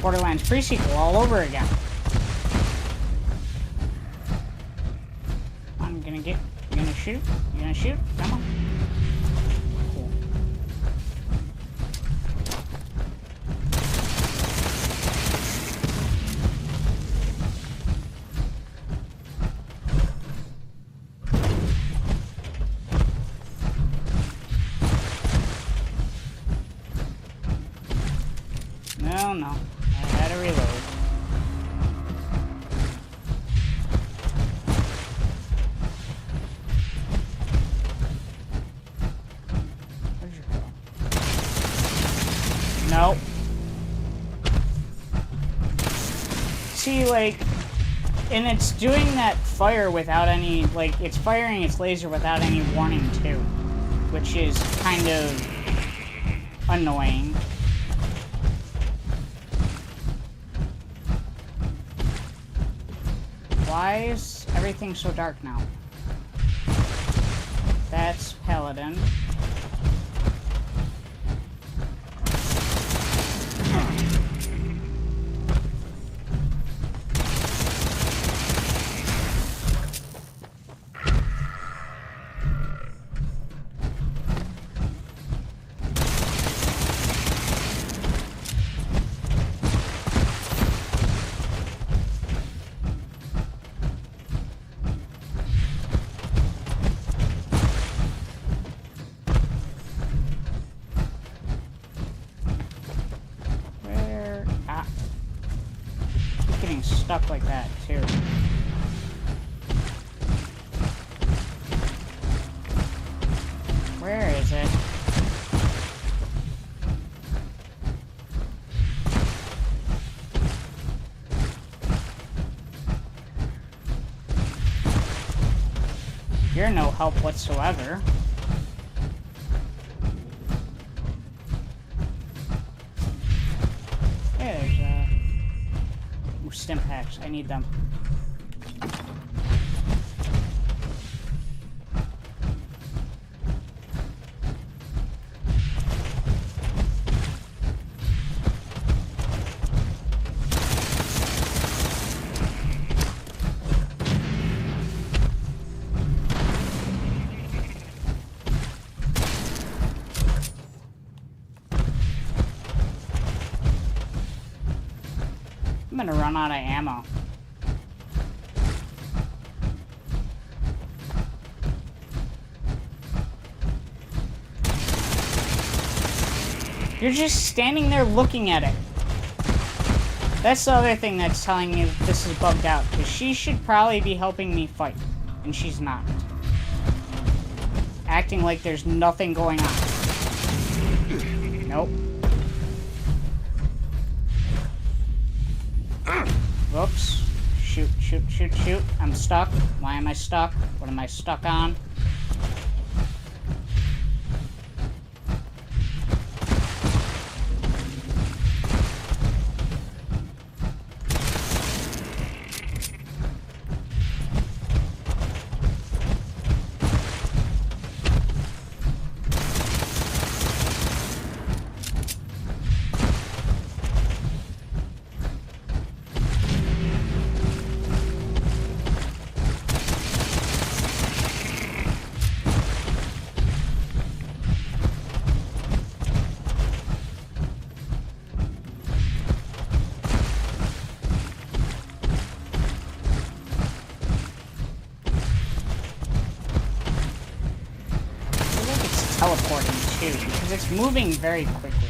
Borderlands pre-sequel all over again. I'm gonna get... You gonna shoot? You gonna shoot? Come on. Cool. No. I had to reload. Where'd you go? Nope. See, like, and it's doing that fire without any, like, it's firing its laser without any warning, too. Which is kind of annoying. Why is everything so dark now? That's Paladin. stuck like that, too. Where is it? You're no help whatsoever. Hey, there's, ooh, stim packs. I need them. I'm gonna run out of ammo. You're just standing there looking at it. That's the other thing that's telling me that this is bugged out, because she should probably be helping me fight, and she's not. Acting like there's nothing going on. Nope. Whoops. Shoot, shoot, shoot, shoot. I'm stuck. Why am I stuck? What am I stuck on? Teleporting too, because it's moving very quickly.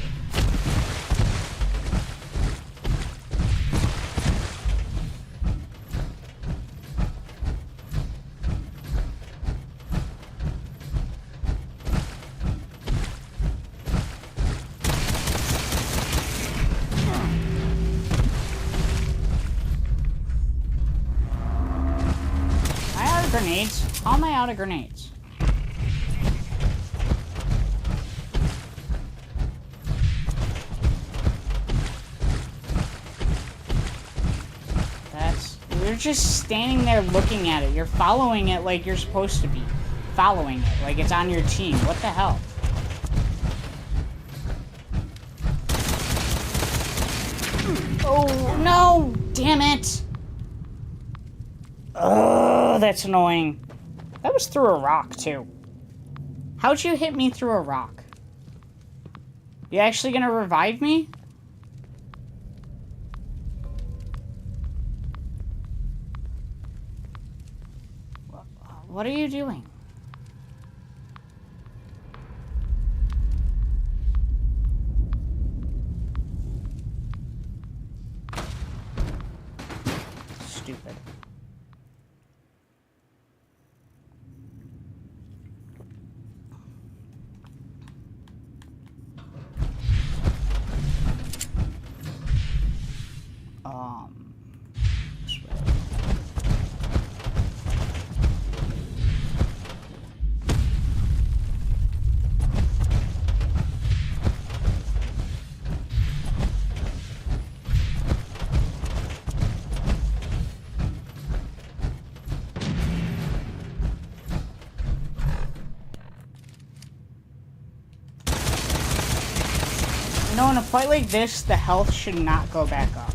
Am I out of grenades? How am I out of grenades? You're just standing there looking at it. You're following it like you're supposed to be. Following it like it's on your team. What the hell? Oh, no! Damn it! Oh, that's annoying. That was through a rock, too. How'd you hit me through a rock? You actually gonna revive me? What are you doing? Stupid. You know, in a fight like this, the health should not go back up.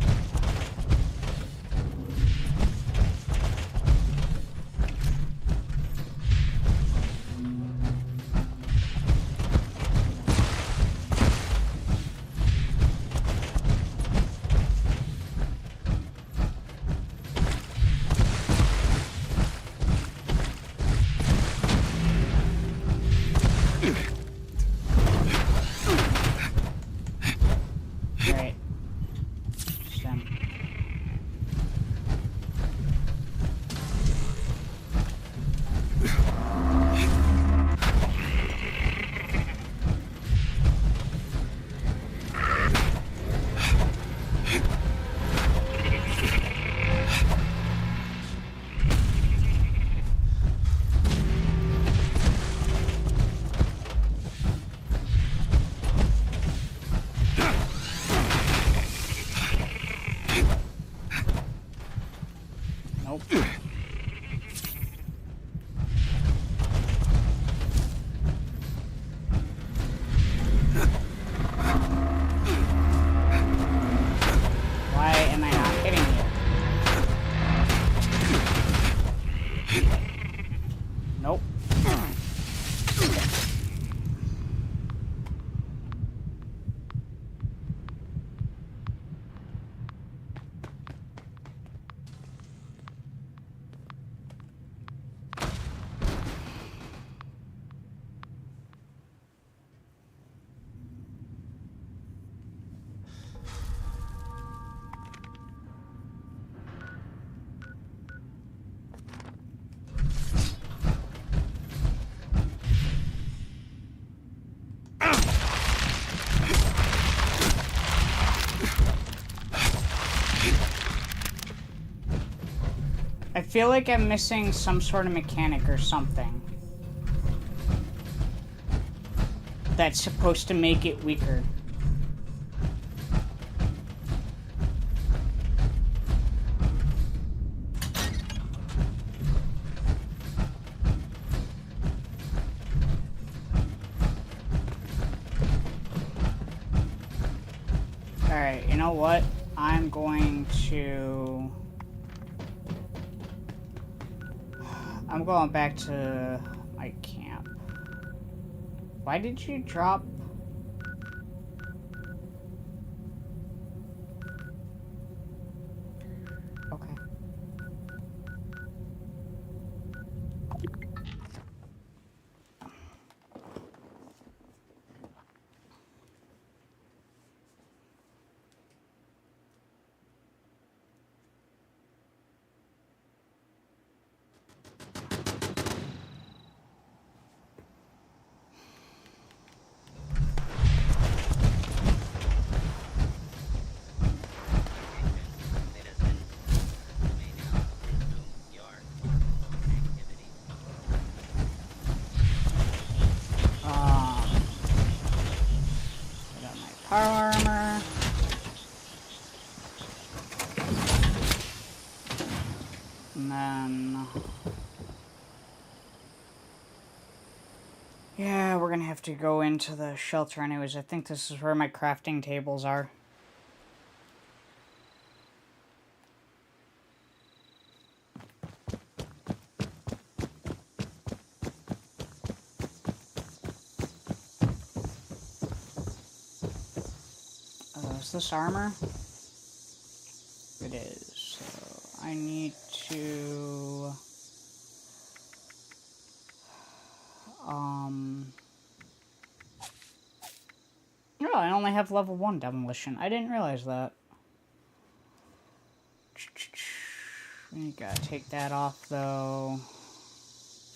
Nope. Why am I not hitting you? Nope. I feel like I'm missing some sort of mechanic or something that's supposed to make it weaker. Alright, you know what? I'm going back to my camp. Why did you drop? Okay. I got my power armor. And then... yeah, we're gonna have to go into the shelter anyways. I think this is where my crafting tables are. Is this armor? It is. So I need to... Oh, I only have level 1 demolition. I didn't realize that. We gotta take that off, though.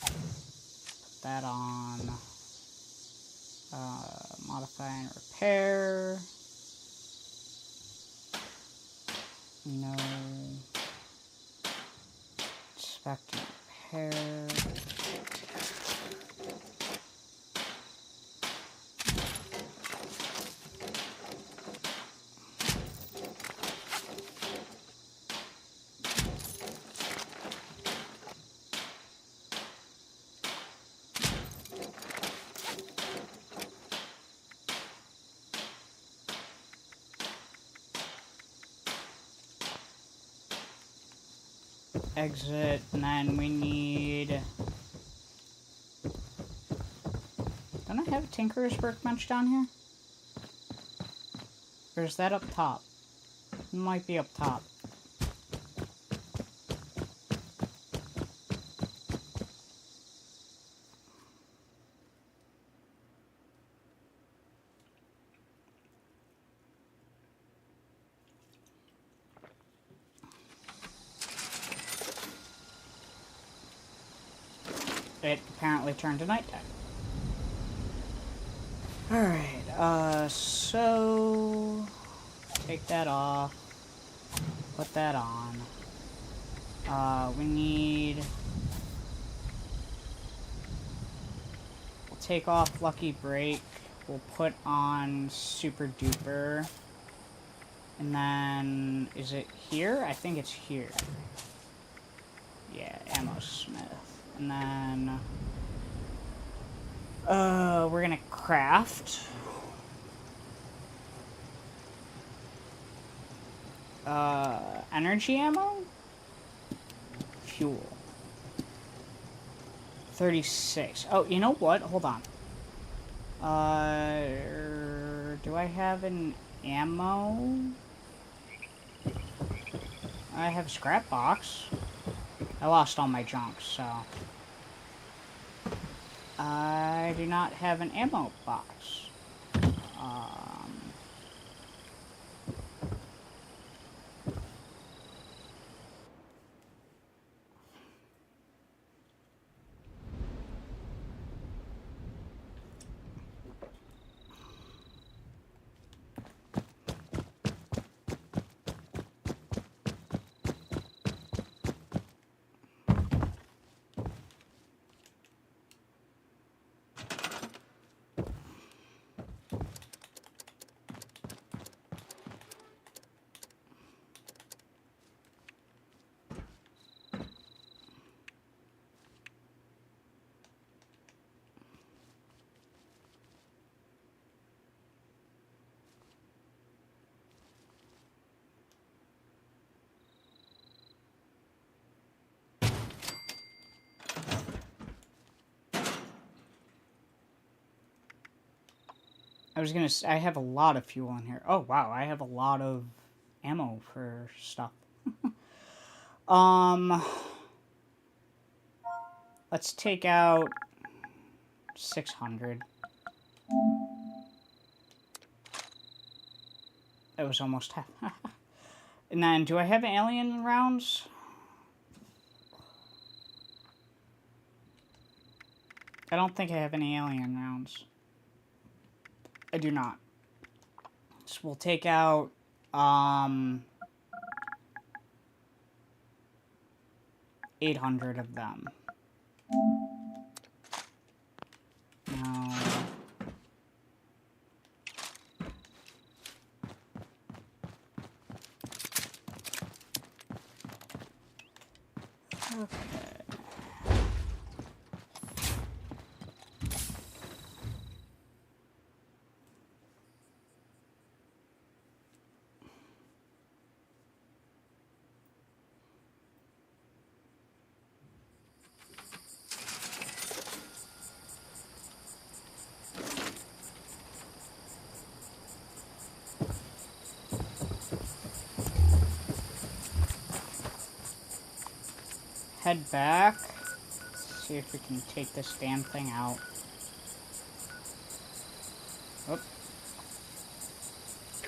Put that on. Modify and repair. No. Inspect and repair. Exit, and then we need... don't I have a Tinkerer's Workbench down here? Or is that up top? It might be up top. It apparently turned to nighttime. Alright, so... take that off. Put that on. We need... we'll take off Lucky Break. We'll put on Super Duper. And then... is it here? I think it's here. Yeah, ammo smith. And then we're gonna craft energy ammo? Fuel. 36. Oh, you know what? Hold on. Do I have an ammo? I have a scrap box. I lost all my junk, so I do not have an ammo box. I was gonna say, I have a lot of fuel in here. Oh, wow, I have a lot of ammo for stuff. Let's take out 600. It was almost half. And then, do I have alien rounds? I don't think I have any alien rounds. I do not. So we'll take out, 800 of them. Now, okay. Head back. See if we can take this damn thing out. Oop.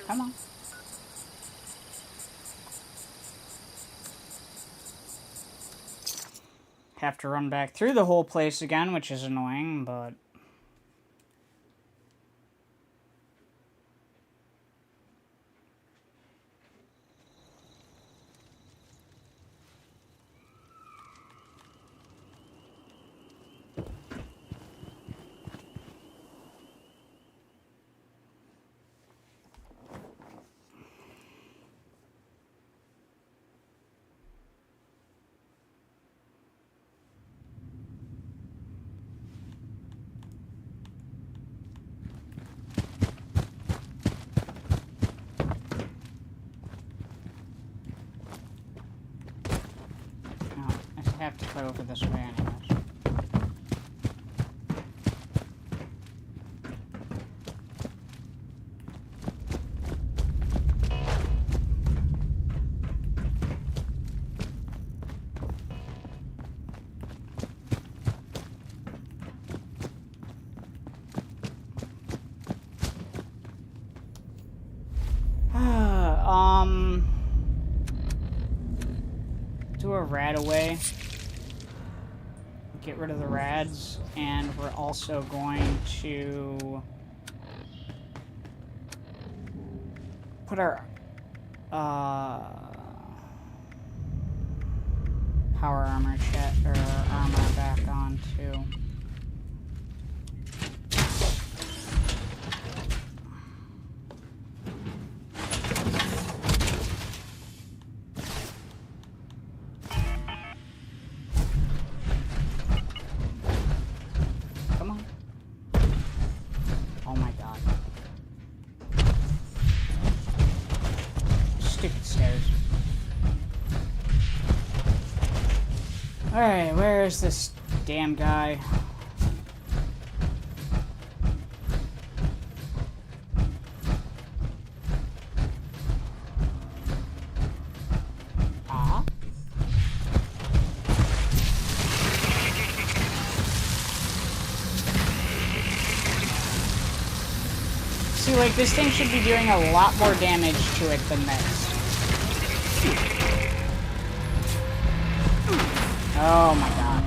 Come on. Have to run back through the whole place again, which is annoying, but... I have to go over this way anyways. Do a rad away. Get rid of the rads, and we're also going to put our power armor or armor back on too. Alright, where is this damn guy? Ah? See, like, this thing should be doing a lot more damage to it than this. Oh my god.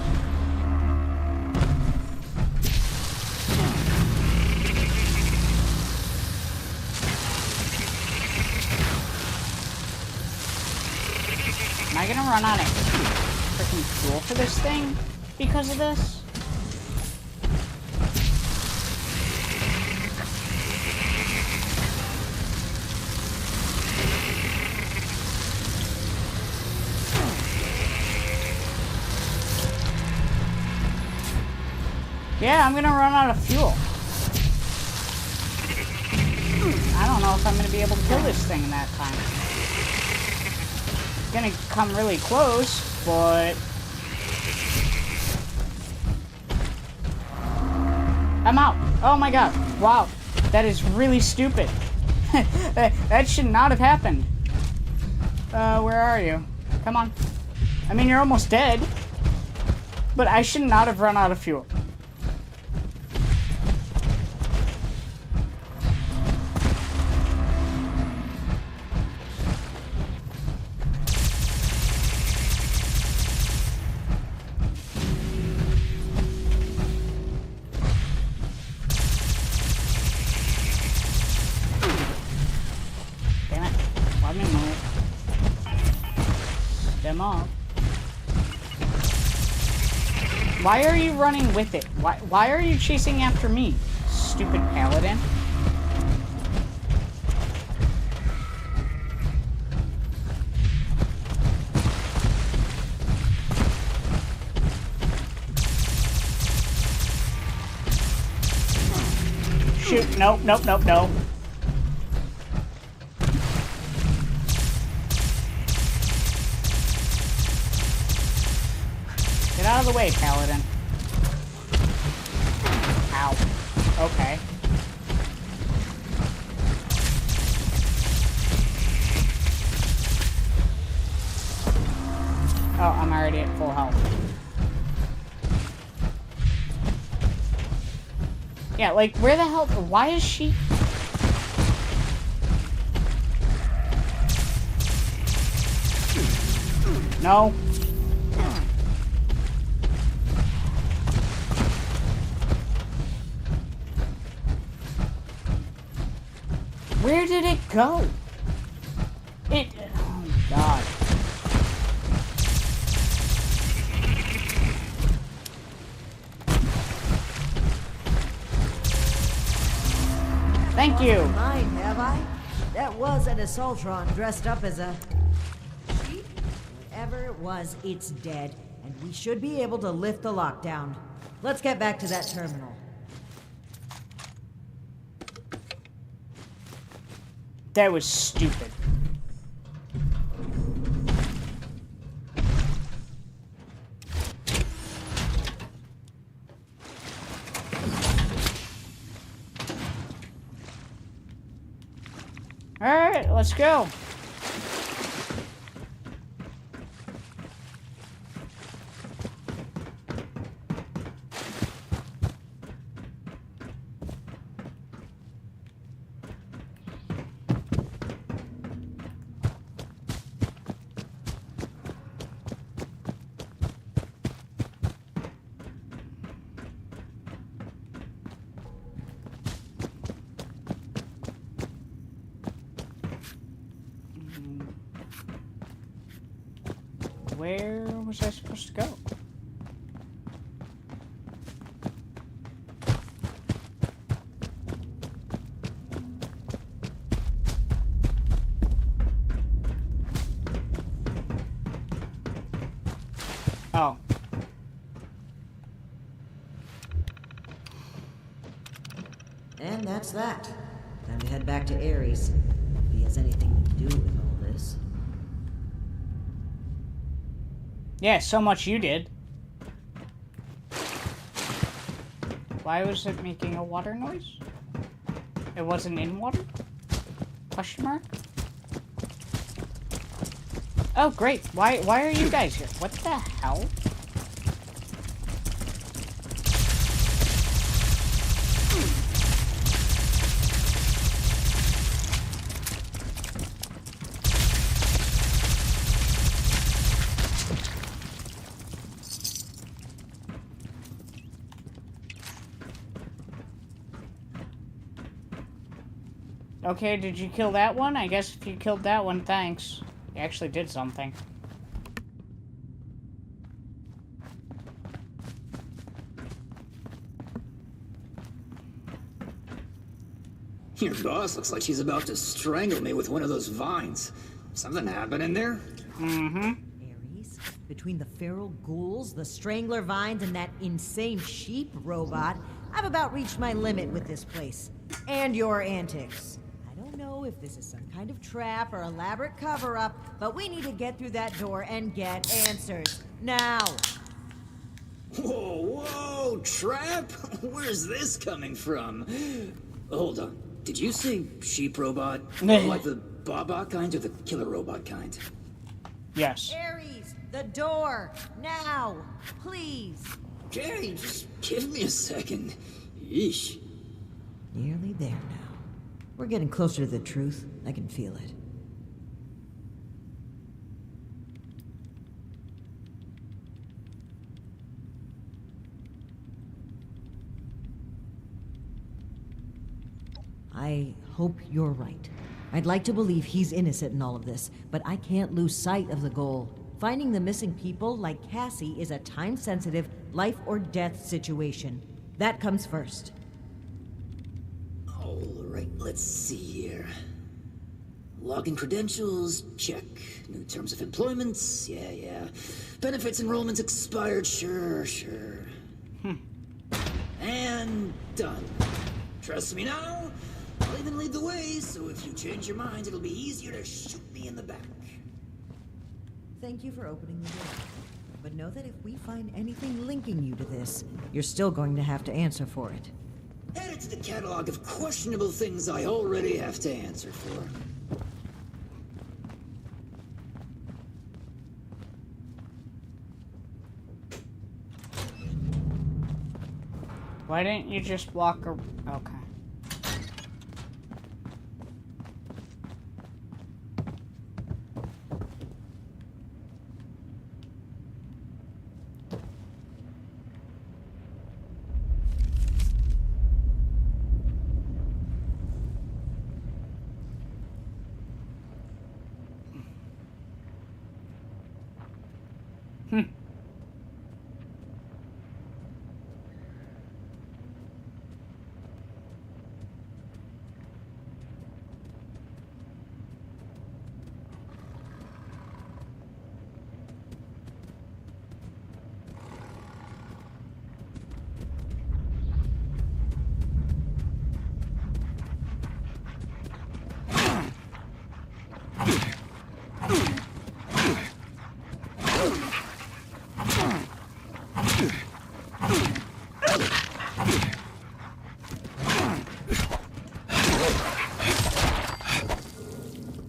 Am I gonna run out of freaking fuel for this thing because of this? Yeah, I'm gonna run out of fuel. I don't know if I'm gonna be able to kill this thing in that time. It's gonna come really close, but... I'm out. Oh my god. Wow. That is really stupid. That should not have happened. Where are you? Come on. I mean, you're almost dead. But I should not have run out of fuel. Them up. Why are you running with it? Why are you chasing after me, stupid paladin? Shoot, nope, nope, nope, no. Get out of the way, paladin. Ow. Okay. Oh, I'm already at full health. Yeah, like, where the hell... Why is she... No. Where did it go? Oh my god. Thank you. Mine, have I? That was an Assaultron dressed up as a sheep. Whatever it was, it's dead, and we should be able to lift the lockdown. Let's get back to that terminal. That was stupid. All right, let's go. Where was I supposed to go? Oh. And that's that. Time to head back to Ares. If he has anything to do with all this. Yeah, so much you did. Why was it making a water noise? It wasn't in water? Question mark? Oh, great. Why are you guys here? What the hell? Okay, did you kill that one? I guess if you killed that one, thanks. You actually did something. Your boss looks like she's about to strangle me with one of those vines. Something happened in there? Mm-hmm. Ares, between the feral ghouls, the strangler vines, and that insane sheep robot, I've about reached my limit with this place. And your antics. I don't know if this is some kind of trap or elaborate cover-up, but we need to get through that door and get answers. Now! Whoa, whoa, trap? Where's this coming from? Hold on. Did you say sheep robot? Like the Baba kind or the killer robot kind? Yes. Ares, the door! Now! Please! Okay, just give me a second. Yeesh. Nearly there now. We're getting closer to the truth. I can feel it. I hope you're right. I'd like to believe he's innocent in all of this, but I can't lose sight of the goal. Finding the missing people like Cassie is a time-sensitive, life-or-death situation. That comes first. All right, let's see here. Login credentials, check. New terms of employment, yeah. Benefits enrollments expired, sure. And done. Trust me now? I'll even lead the way, so if you change your mind, it'll be easier to shoot me in the back. Thank you for opening the door. But know that if we find anything linking you to this, you're still going to have to answer for it. Add it to the catalog of questionable things I already have to answer for. Why didn't you just walk a... Okay.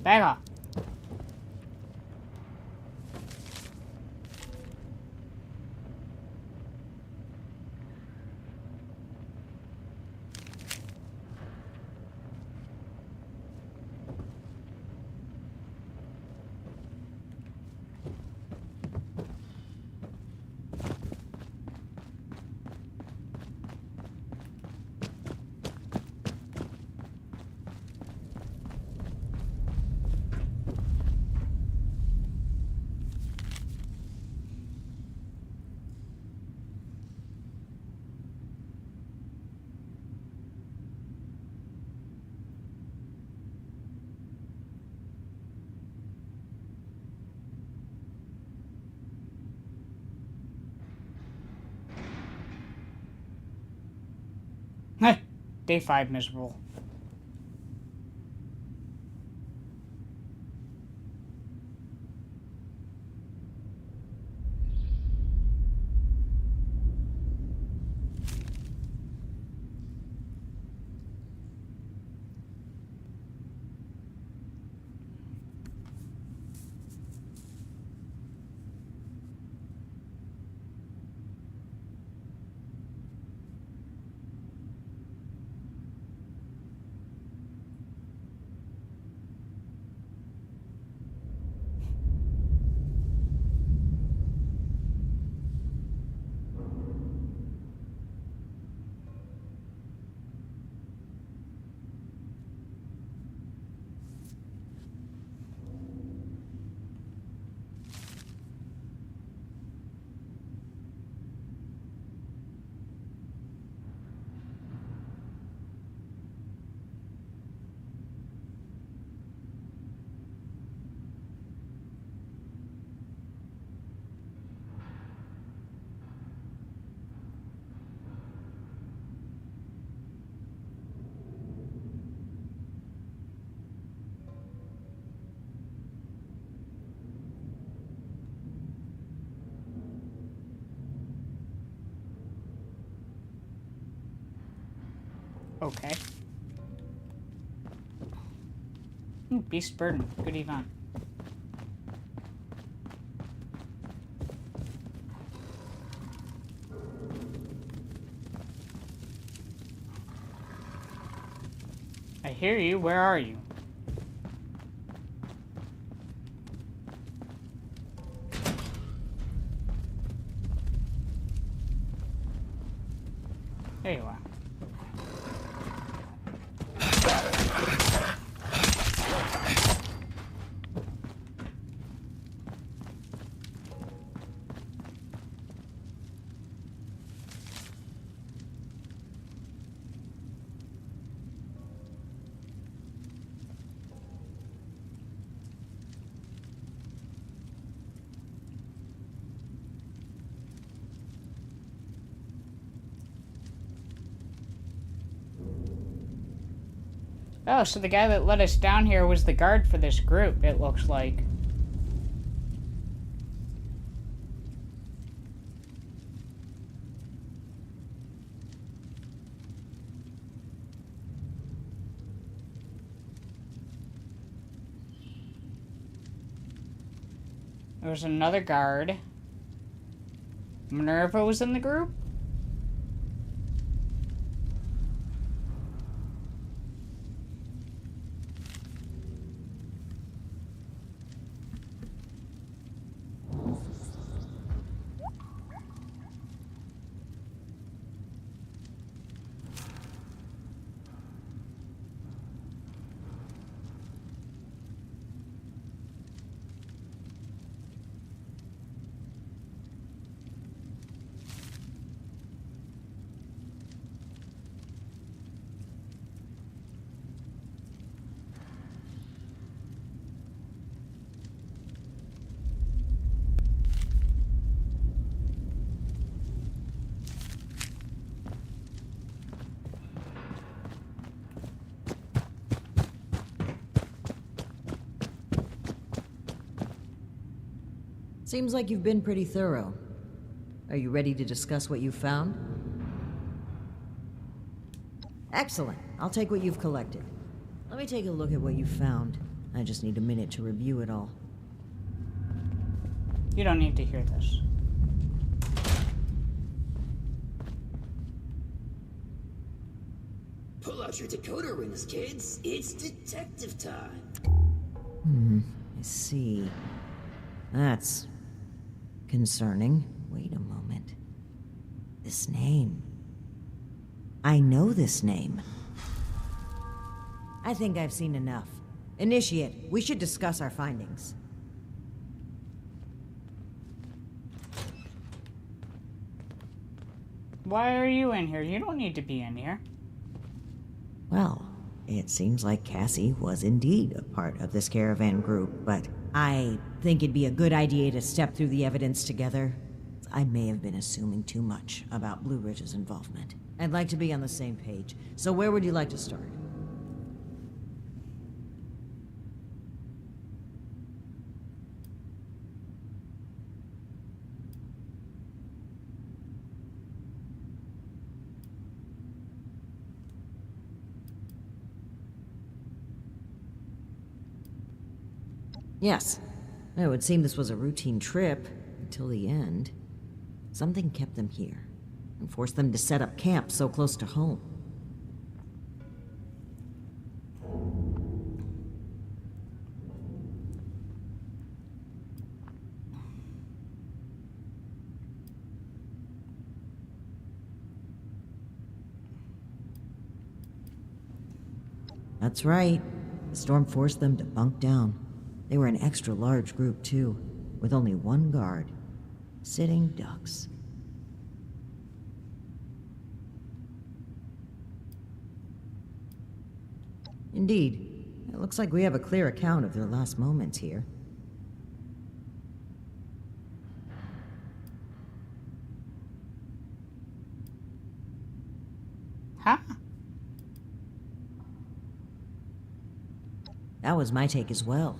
Back off. Day 5 miserable. Okay. Ooh, Beast Burden. Good event. I hear you. Where are you? There you are. Oh, so the guy that let us down here was the guard for this group, it looks like. There was another guard. Minerva was in the group? Seems like you've been pretty thorough. Are you ready to discuss what you've found? Excellent. I'll take what you've collected. Let me take a look at what you found. I just need a minute to review it all. You don't need to hear this. Pull out your decoder rings, kids. It's detective time. I see. That's concerning. Wait a moment. This name. I know this name. I think I've seen enough. Initiate, we should discuss our findings. Why are you in here? You don't need to be in here. Well, it seems like Cassie was indeed a part of this caravan group, but I think it'd be a good idea to step through the evidence together. I may have been assuming too much about Blue Ridge's involvement. I'd like to be on the same page, so where would you like to start? Yes. It would seem this was a routine trip until the end. Something kept them here and forced them to set up camp so close to home. That's right. The storm forced them to bunk down. They were an extra large group, too, with only one guard. Sitting ducks. Indeed. It looks like we have a clear account of their last moments here. Huh? That was my take as well.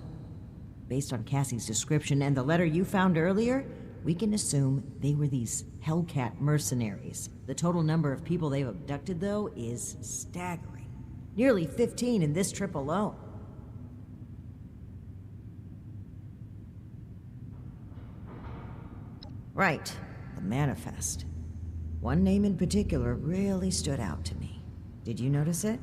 Based on Cassie's description and the letter you found earlier, we can assume they were these Hellcat mercenaries. The total number of people they've abducted, though, is staggering. Nearly 15 in this trip alone. Right, the manifest. One name in particular really stood out to me. Did you notice it?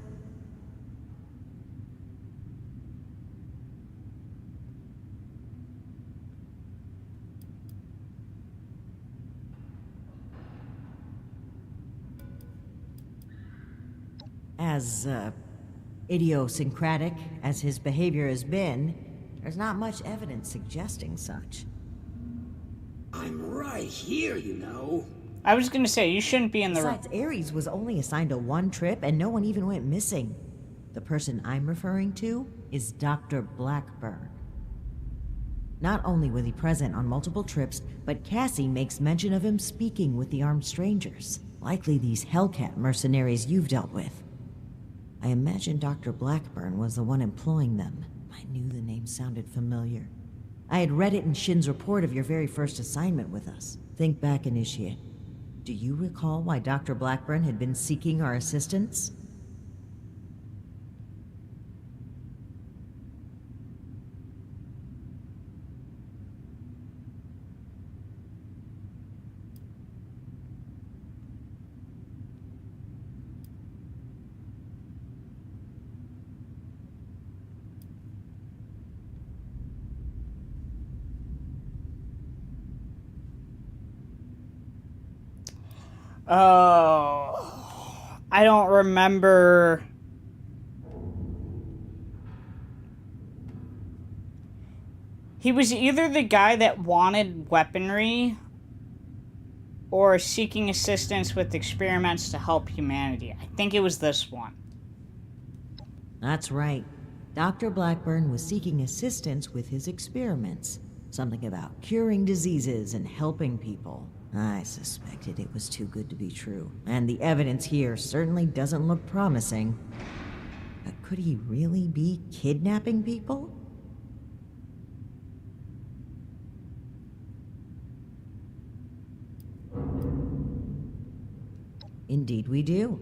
As, idiosyncratic as his behavior has been, there's not much evidence suggesting such. I'm right here, you know. I was gonna say, you shouldn't be in the room. Besides, Ares was only assigned to one trip, and no one even went missing. The person I'm referring to is Dr. Blackburn. Not only was he present on multiple trips, but Cassie makes mention of him speaking with the armed strangers. Likely these Hellcat mercenaries you've dealt with. I imagine Dr. Blackburn was the one employing them. I knew the name sounded familiar. I had read it in Shin's report of your very first assignment with us. Think back, Initiate. Do you recall why Dr. Blackburn had been seeking our assistance? Oh, I don't remember. He was either the guy that wanted weaponry or seeking assistance with experiments to help humanity. I think it was this one. That's right. Dr. Blackburn was seeking assistance with his experiments. Something about curing diseases and helping people. I suspected it was too good to be true. And the evidence here certainly doesn't look promising. But could he really be kidnapping people? Indeed we do.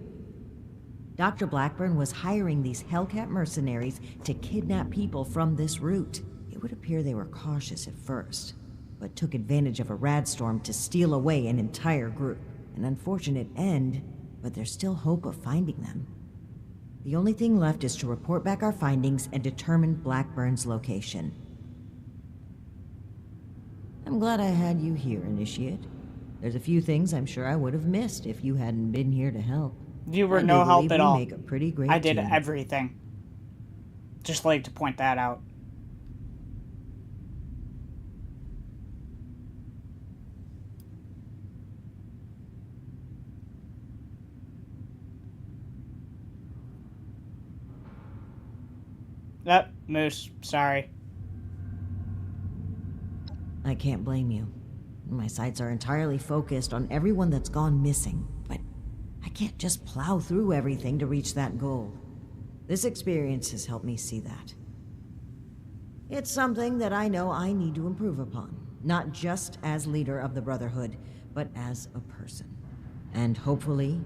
Dr. Blackburn was hiring these Hellcat mercenaries to kidnap people from this route. It would appear they were cautious at first, but took advantage of a radstorm to steal away an entire group. An unfortunate end, but there's still hope of finding them. The only thing left is to report back our findings and determine Blackburn's location. I'm glad I had you here, Initiate. There's a few things I'm sure I would have missed if you hadn't been here to help. You were I no do help believe at we all. make a pretty great I did team. everything. Just like to point that out. Yep, Moose, sorry. I can't blame you. My sights are entirely focused on everyone that's gone missing, but I can't just plow through everything to reach that goal. This experience has helped me see that. It's something that I know I need to improve upon, not just as leader of the Brotherhood, but as a person. And hopefully,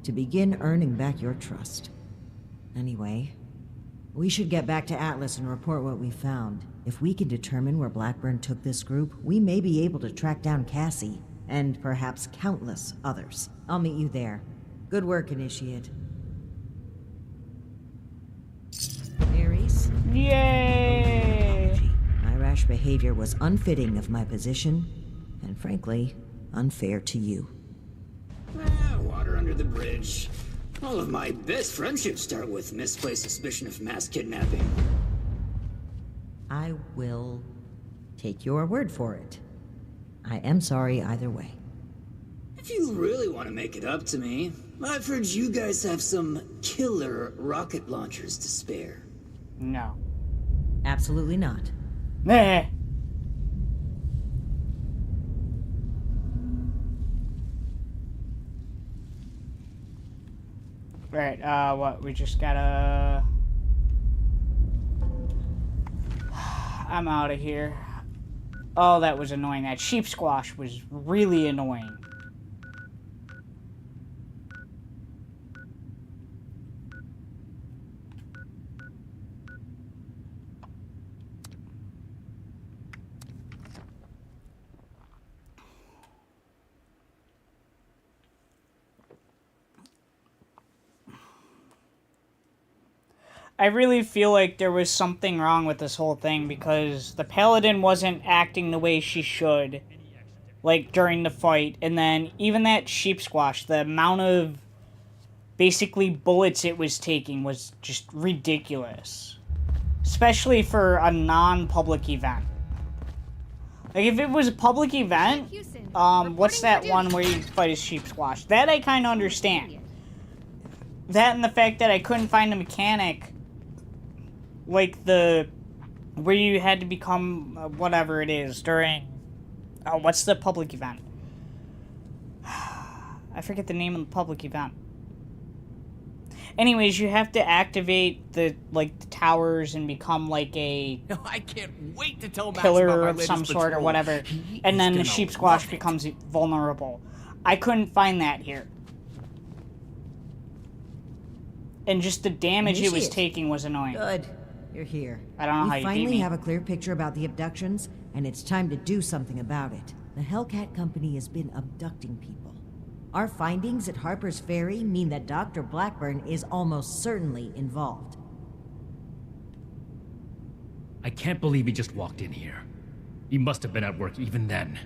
to begin earning back your trust. Anyway, we should get back to Atlas and report what we found. If we can determine where Blackburn took this group, we may be able to track down Cassie, and perhaps countless others. I'll meet you there. Good work, Initiate. Ares? Yay! My rash behavior was unfitting of my position, and frankly, unfair to you. Water under the bridge. All of my best friendships start with misplaced suspicion of mass kidnapping. I will take your word for it. I am sorry either way. If you really want to make it up to me, I've heard you guys have some killer rocket launchers to spare. No. Absolutely not. Nah. Right, what, we just gotta... I'm out of here. Oh, that was annoying. That sheep squash was really annoying. I really feel like there was something wrong with this whole thing because the paladin wasn't acting the way she should, like, during the fight. And then even that sheep squash, the amount of basically bullets it was taking was just ridiculous. Especially for a non-public event. Like, if it was a public event, what's that one where you fight a sheep squash? That I kind of understand. That and the fact that I couldn't find a mechanic like the where you had to become whatever it is during what's the public event? I forget the name of the public event. Anyways, you have to activate the towers and become like a I can't wait to tell Max pillar about my of some latest sort or patrol. whatever, He and is then the gonna sheep squash love it. becomes vulnerable. I couldn't find that here. And just the damage it was Initiate. taking was annoying. Good. You're here. I don't know how We you beat finally me. have a clear picture about the abductions, and it's time to do something about it. The Hellcat Company has been abducting people. Our findings at Harper's Ferry mean that Dr. Blackburn is almost certainly involved. I can't believe he just walked in here. He must have been at work even then.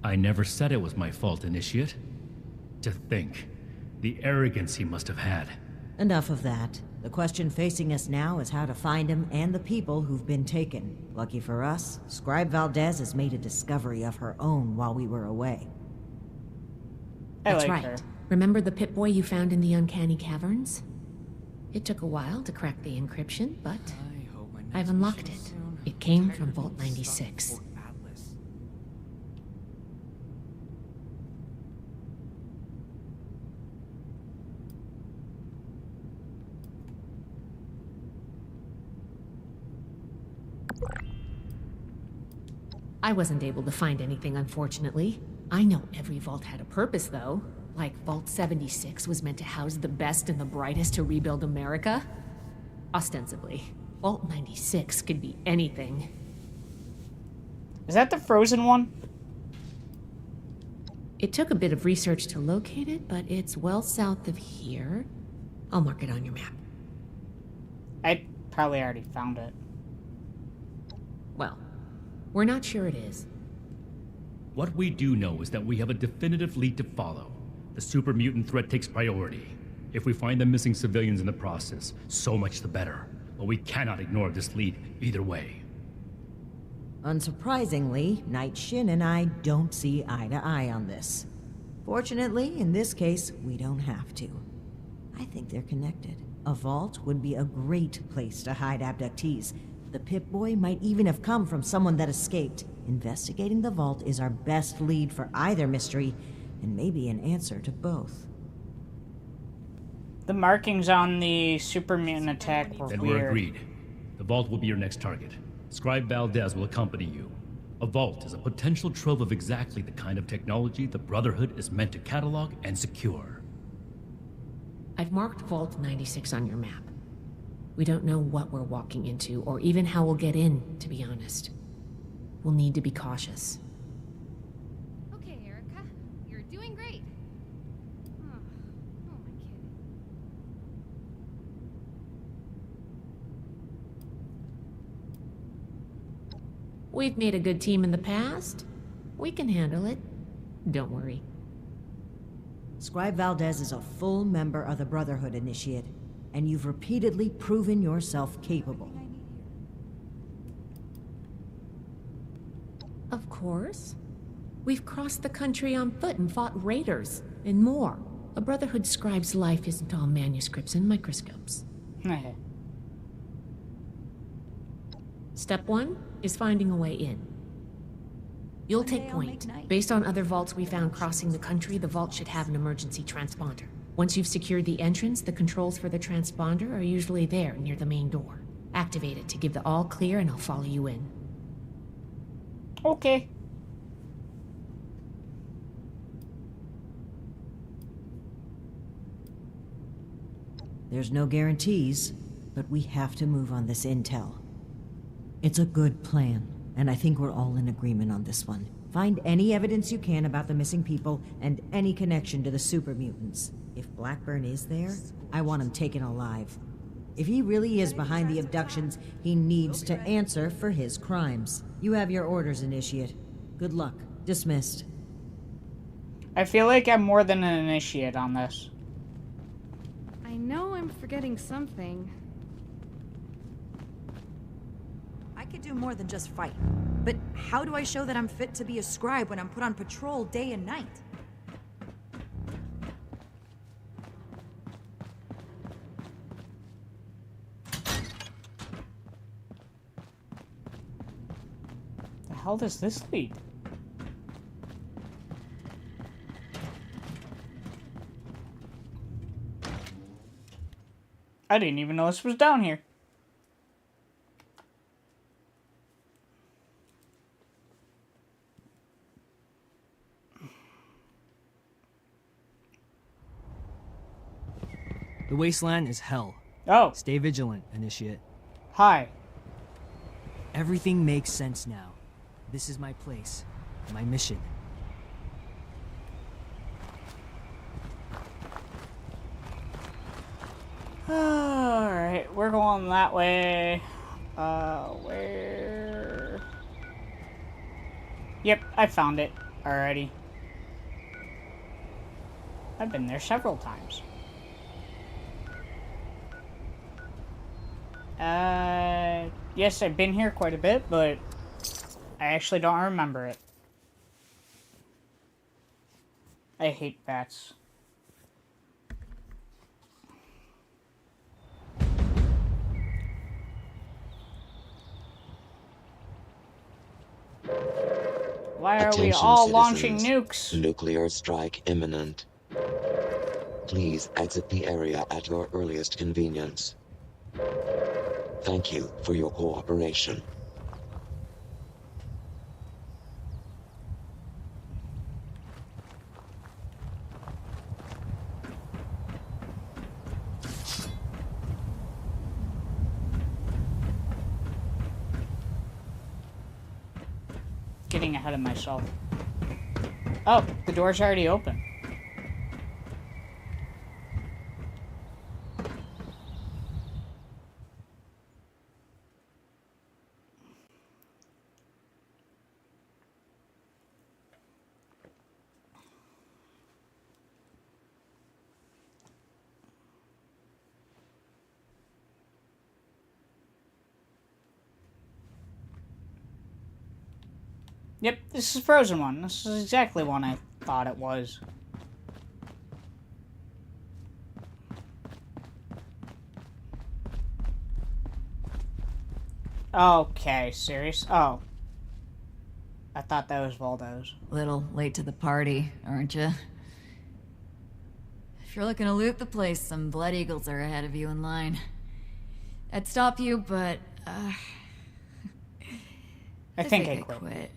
I never said it was my fault, Initiate. To think, the arrogance he must have had. Enough of that. The question facing us now is how to find him and the people who've been taken. Lucky for us, Scribe Valdez has made a discovery of her own while we were away. I That's like right. her. Remember the Pip-Boy you found in the Uncanny Caverns? It took a while to crack the encryption, but I've unlocked it. It came from Vault 96. I wasn't able to find anything, unfortunately. I know every vault had a purpose, though. Like Vault 76 was meant to house the best and the brightest to rebuild America. Ostensibly. Vault 96 could be anything. Is that the frozen one? It took a bit of research to locate it, but it's well south of here. I'll mark it on your map. I probably already found it. Well, we're not sure it is. What we do know is that we have a definitive lead to follow. The super mutant threat takes priority. If we find the missing civilians in the process, so much the better. But we cannot ignore this lead either way. Unsurprisingly, Knight Shin and I don't see eye to eye on this. Fortunately, in this case, we don't have to. I think they're connected. A vault would be a great place to hide abductees. The Pip-Boy might even have come from someone that escaped. Investigating the vault is our best lead for either mystery, and maybe an answer to both. The markings on the super mutant attack were Then weird. we're agreed. The vault will be your next target. Scribe Valdez will accompany you. A vault is a potential trove of exactly the kind of technology the Brotherhood is meant to catalog and secure. I've marked Vault 96 on your map. We don't know what we're walking into, or even how we'll get in, to be honest. We'll need to be cautious. Okay, Erica. You're doing great. Oh, who am I kidding? We've made a good team in the past. We can handle it. Don't worry. Scribe Valdez is a full member of the Brotherhood, Initiate, and you've repeatedly proven yourself capable. Of course. We've crossed the country on foot and fought raiders, and more. A Brotherhood scribe's life isn't all manuscripts and microscopes. Step 1 is finding a way in. You'll take point. Based on other vaults we found crossing the country, the vault should have an emergency transponder. Once you've secured the entrance, the controls for the transponder are usually there near the main door. Activate it to give the all clear and I'll follow you in. Okay. There's no guarantees, but we have to move on this intel. It's a good plan, and I think we're all in agreement on this one. Find any evidence you can about the missing people and any connection to the super mutants. If Blackburn is there, I want him taken alive. If he really is behind the abductions, he needs to answer for his crimes. You have your orders, Initiate. Good luck. Dismissed. I feel like I'm more than an initiate on this. I know I'm forgetting something. I could do more than just fight. But how do I show that I'm fit to be a scribe when I'm put on patrol day and night? The hell does this lead? I didn't even know this was down here. The wasteland is hell. Oh, Stay vigilant, Initiate. hi. Everything makes sense now. This is my place, my mission. Alright, we're going that way. Where? Yep, I found it already. I've been there several times. Yes, I've been here quite a bit, but I actually don't remember it. I hate bats. Why are we Attention, all launching citizens. nukes? Nuclear strike imminent. Please exit the area at your earliest convenience. Thank you for your cooperation. Getting ahead of myself. Oh, the door's already open. Yep, this is Frozen one. This is exactly one I thought it was. Okay, serious? Oh. I thought that was Voldo's. Little late to the party, aren't you? If you're looking to loot the place, some Blood Eagles are ahead of you in line. I'd stop you, but, I think I quit.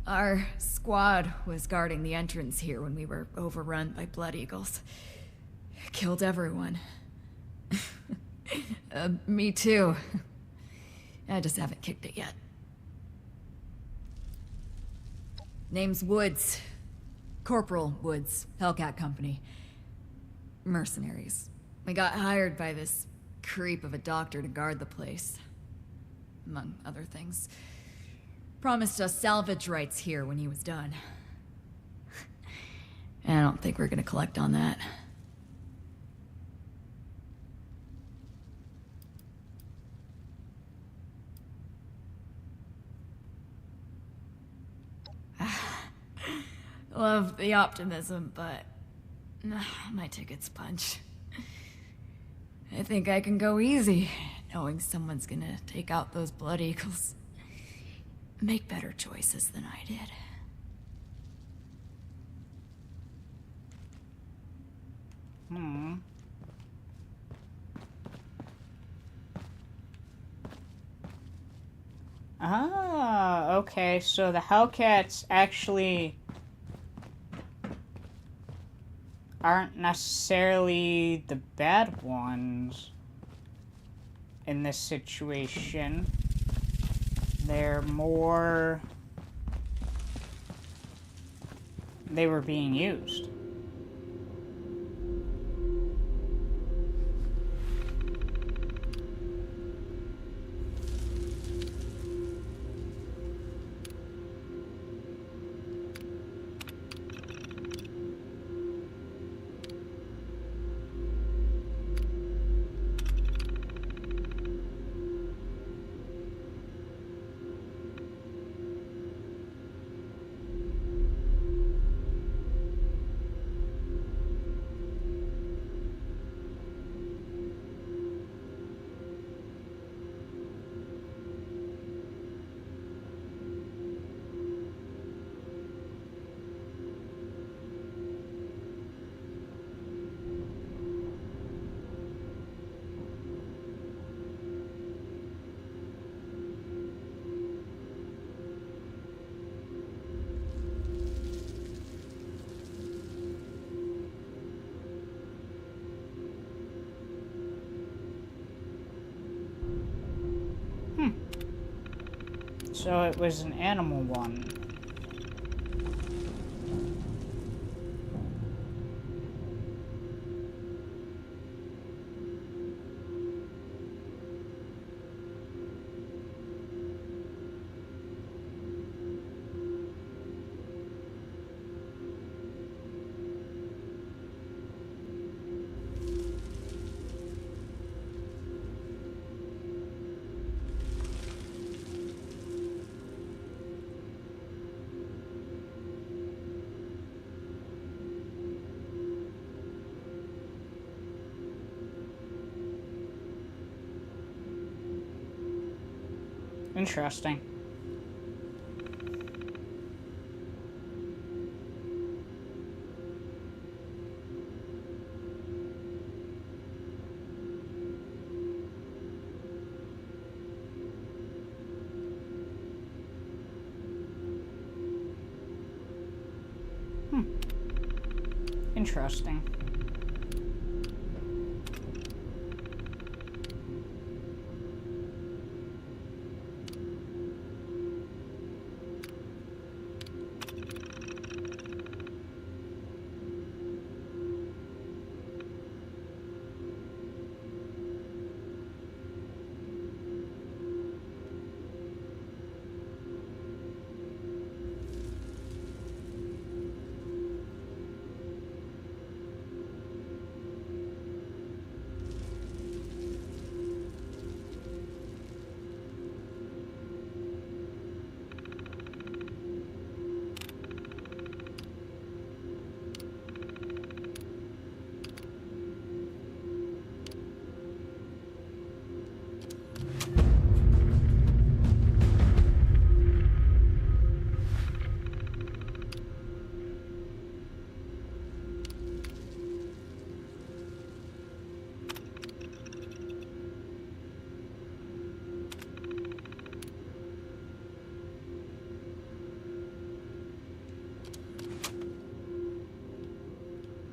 Our squad was guarding the entrance here when we were overrun by Blood Eagles. Killed everyone. Me too. I just haven't kicked it yet. Name's Woods. Corporal Woods, Hellcat Company. Mercenaries. We got hired by this creep of a doctor to guard the place. Among other things. Promised us salvage rights here when he was done. I don't think we're gonna collect on that. Love the optimism, but My ticket's punch. I think I can go easy, knowing someone's gonna take out those Blood Eagles. Make better choices than I did. Ah, okay, so the Hellcats actually aren't necessarily the bad ones in this situation. They're more... they were being used. So it was an animal one. Interesting. Interesting.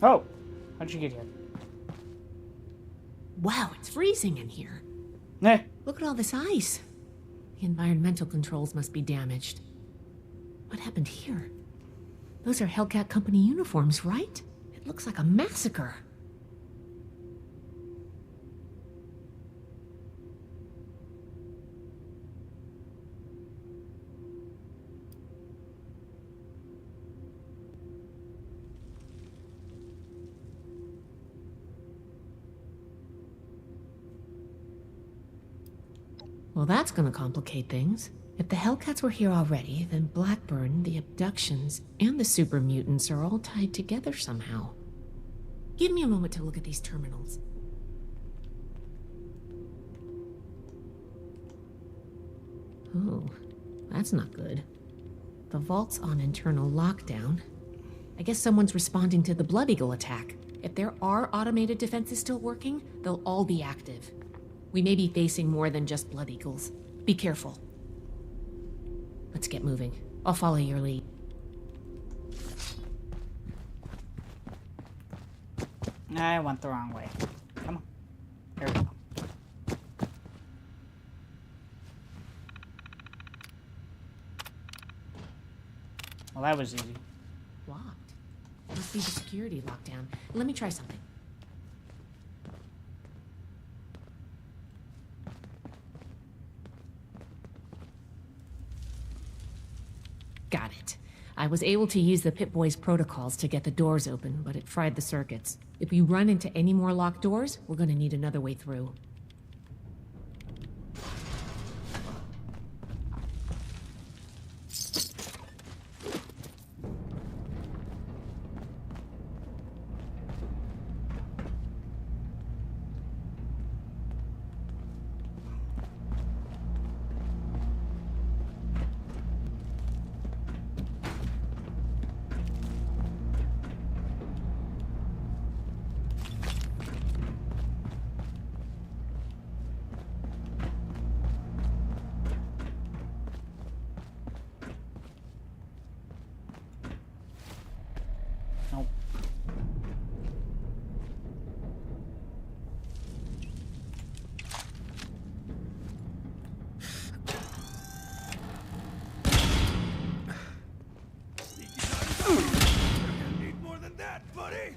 Oh, how'd you get here? Wow, it's freezing in here. Eh. Look at all this ice. The environmental controls must be damaged. What happened here? Those are Hellcat Company uniforms, right? It looks like a massacre. Well, that's gonna complicate things. If the Hellcats were here already, then Blackburn, the abductions, and the super mutants are all tied together somehow. Give me a moment to look at these terminals. Oh, that's not good. The vault's on internal lockdown. I guess someone's responding to the Blood Eagle attack. If there are automated defenses still working, they'll all be active. We may be facing more than just Blood Eagles. Be careful. Let's get moving. I'll follow your lead. I went the wrong way. Come on. Here we go. Well, that was easy. Locked. Must be the security lockdown. Let me try something. Got it. I was able to use the Pip-Boy's protocols to get the doors open, but it fried the circuits. If we run into any more locked doors, we're gonna need another way through. Nope. Need more than that, buddy.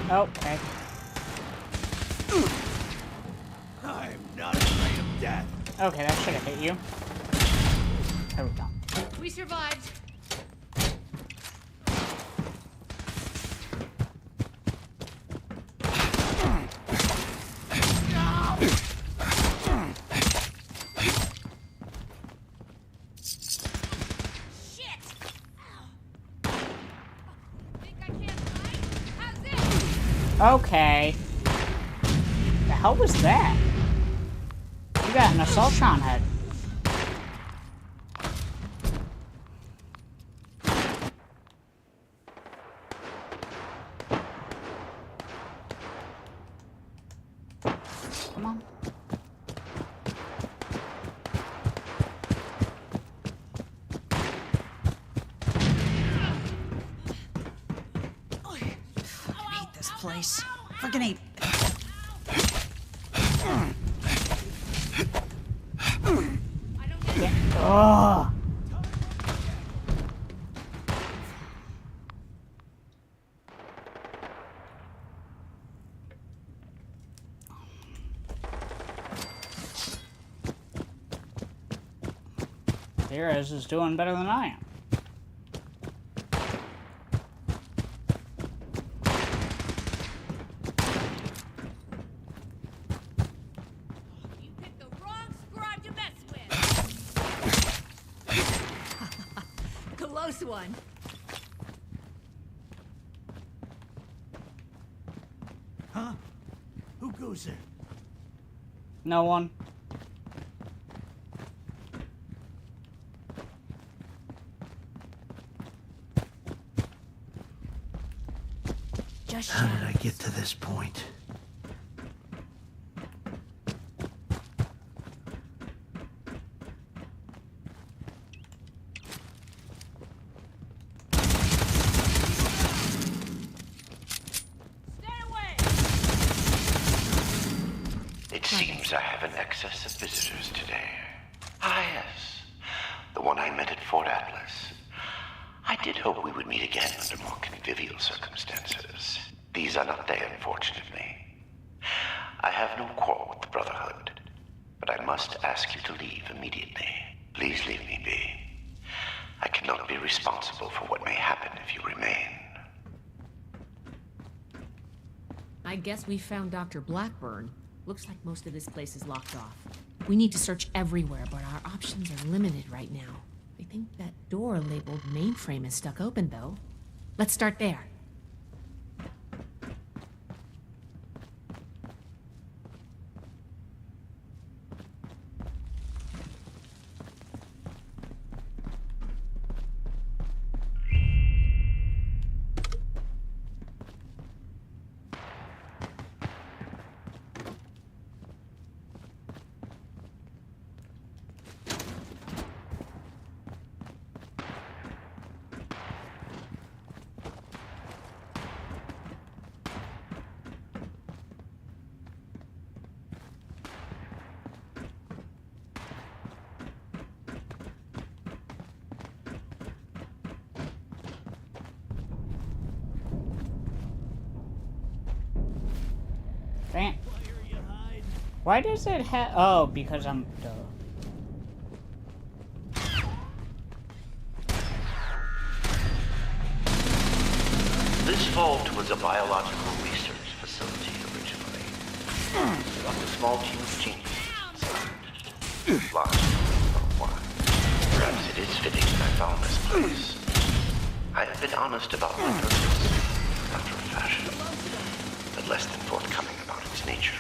Okay. I'm not afraid of death. Okay, that should have hit you. There we go. We survived. Okay. The hell was that? You got an assaultron head. Come on. Place. Freaking ape. Oh. Theres is doing better than I am. Close one. Huh? Who goes there? No one. Just How did I get to this point? It seems I have an excess of visitors today. Ah, yes. The one I met at Fort Atlas. I did hope we would meet again under more convivial circumstances. These are not they, unfortunately. I have no quarrel with the Brotherhood, but I must ask you to leave immediately. Please leave me be. I cannot be responsible for what may happen if you remain. I guess we found Dr. Blackburn. Looks like most of this place is locked off. We need to search everywhere, but our options are limited right now. I think that door labeled mainframe is stuck open, though. Let's start there. Dang. Why does it have... Oh, because I'm... Duh. This vault was a biological research facility originally. There was a small team of geniuses inside. Lost for a while. Perhaps it is fitting that I found this place. I have been honest about my purpose, after a fashion, but less than forthcoming about its nature.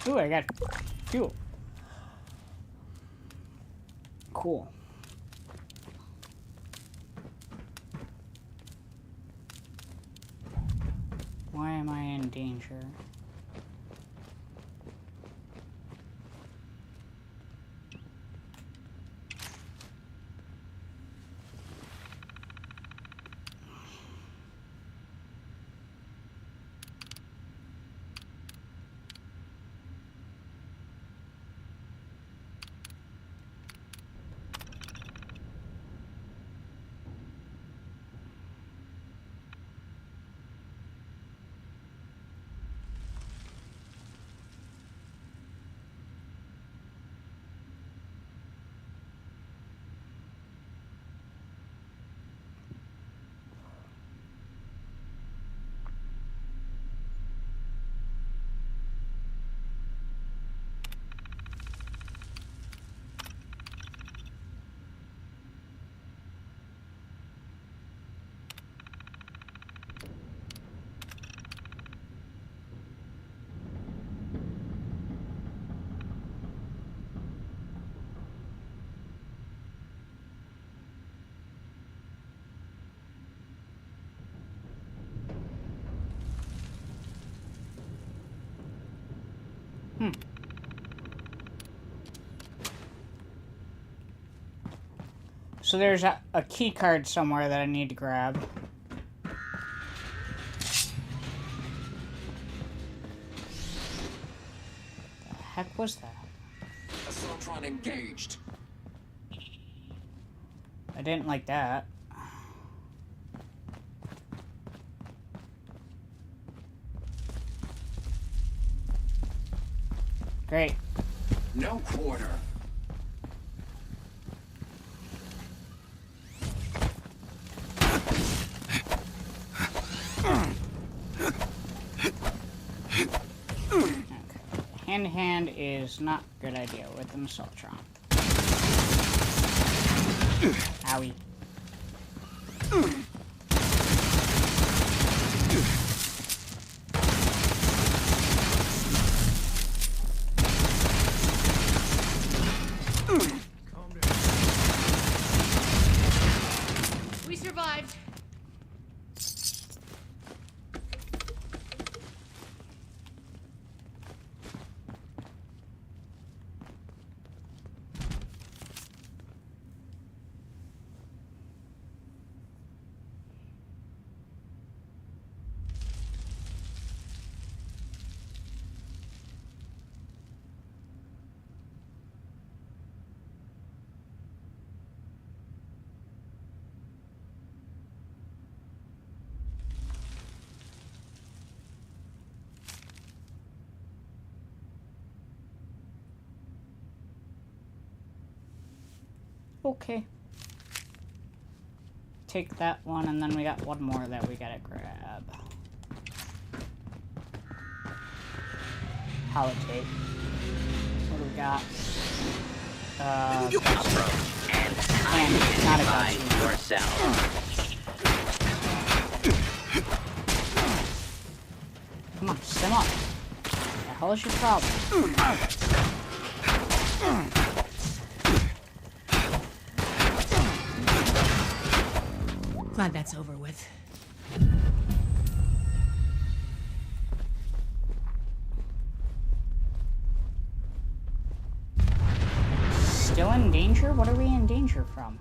Ooh, I got fuel. Cool. Why am I in danger? So there's a key card somewhere that I need to grab. The heck was that? Assaultron engaged. I didn't like that. Great. No quarter. Hand-to-hand is not a good idea with an Assaultron. Owie. We survived. Okay. Take that one, and then we got one more that we gotta grab. Holotape. What do we got? And it's not a cutscene. Come on, sim up. What the hell is your problem? Glad that's over with. Still in danger? What are we in danger from?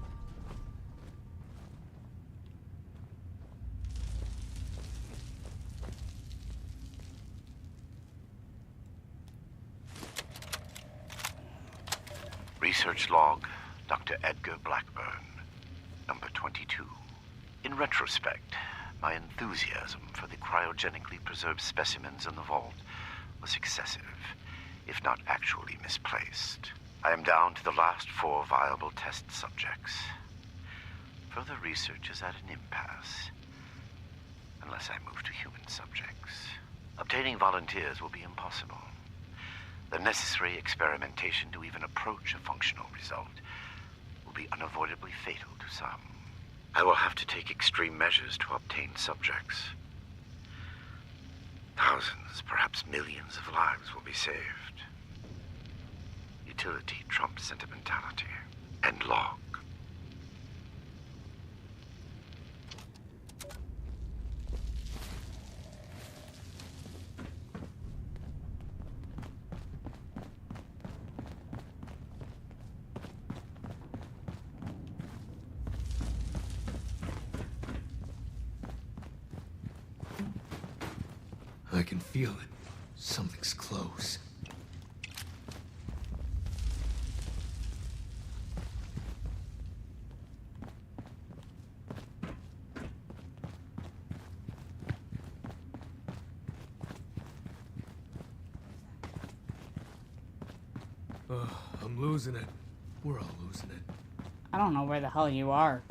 Research log, Dr. Edgar Blackburn, number 22. In retrospect, my enthusiasm for the cryogenically preserved specimens in the vault was excessive, if not actually misplaced. I am down to the last 4 viable test subjects. Further research is at an impasse, unless I move to human subjects. Obtaining volunteers will be impossible. The necessary experimentation to even approach a functional result will be unavoidably fatal to some. I will have to take extreme measures to obtain subjects. Thousands, perhaps millions of lives will be saved. Utility trumps sentimentality. End log. I can feel it. Something's close. I'm losing it. We're all losing it. I don't know where the hell you are.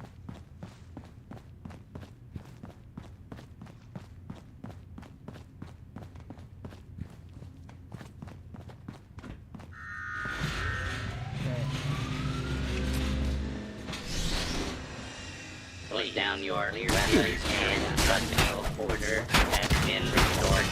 Lay down your weapons and trust order has been restored.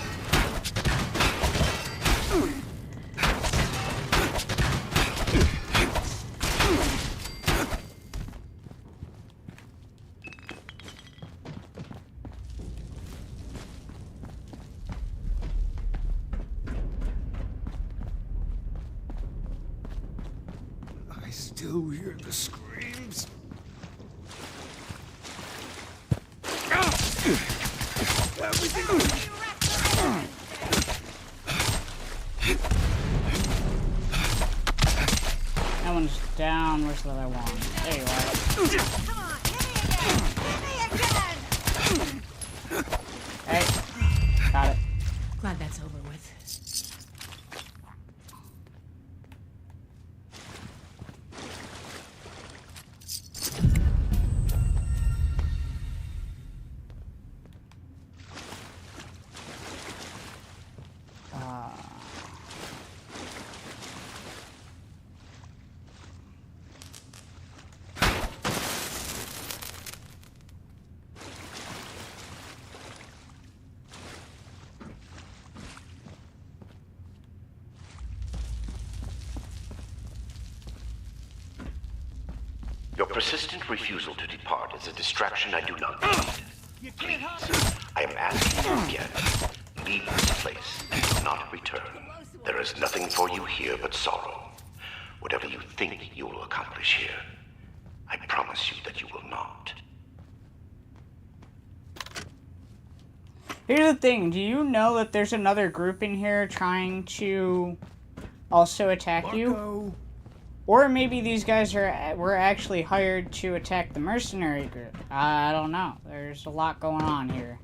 I still hear the screams. That one's down. Where's the other one? There you are. Hey, got it. Glad that's over with. Your persistent refusal to depart is a distraction I do not need. Please, I am asking you again. Leave this place and do not return. There is nothing for you here but sorrow. Whatever you think you will accomplish here, I promise you that you will not. Here's the thing. Do you know that there's another group in here trying to also attack you? Or maybe these guys were actually hired to attack the mercenary group. I don't know. There's a lot going on here.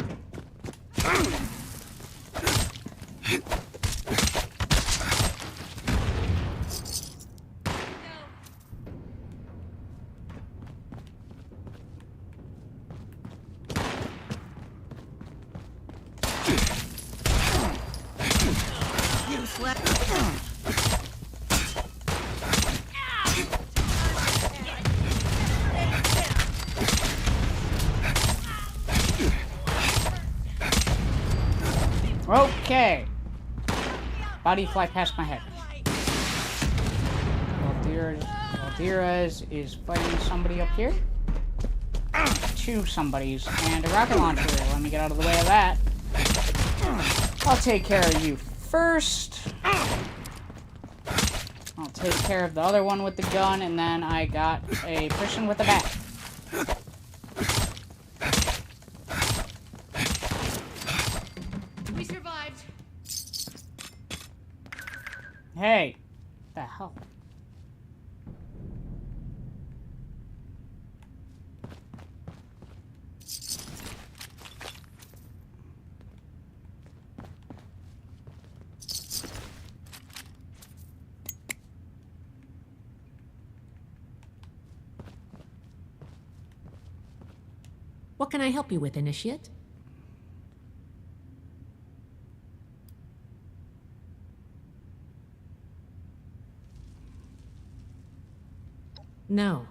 Okay. Body fly past my head. Valdira is fighting somebody up here. Two somebodies. And a rocket launcher. Let me get out of the way of that. I'll take care of you first. I'll take care of the other one with the gun, and then I got a person with a bat. We survived. Hey, what the hell? What can I help you with, Initiate? No.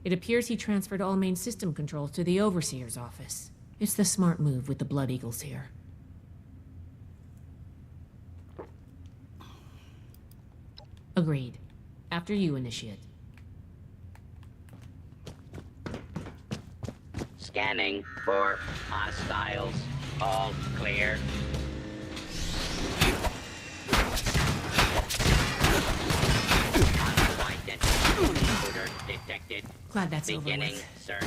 It appears he transferred all main system controls to the Overseer's office. It's the smart move with the Blood Eagles here. Agreed. After you, Initiate. Scanning for hostiles. All clear. Intruder detected. Glad that's over Beginning with. search.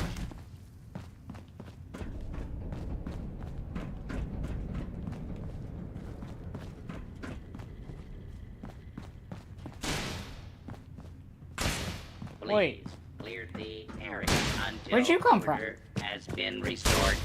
Wait. Clear the area until Where'd you come from? order has been restored.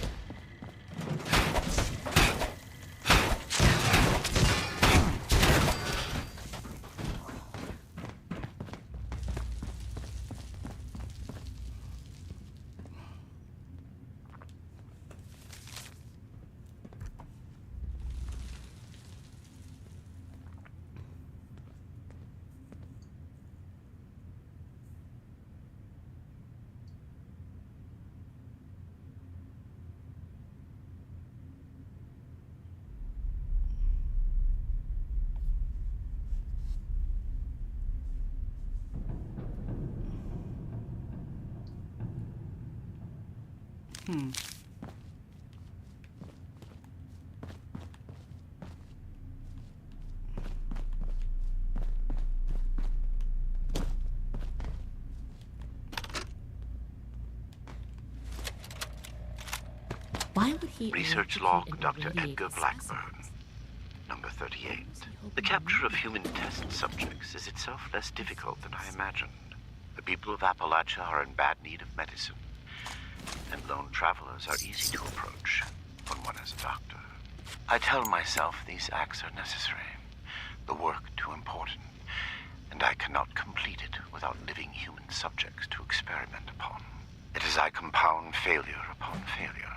Why would he... Research log, Dr. Edgar Blackburn. Number 38. The capture of human test subjects is itself less difficult than I imagined. The people of Appalachia are in bad need of medicine, and lone travelers are easy to approach when one is a doctor. I tell myself these acts are necessary, the work too important, and I cannot complete it without living human subjects to experiment upon. It is I compound failure upon failure.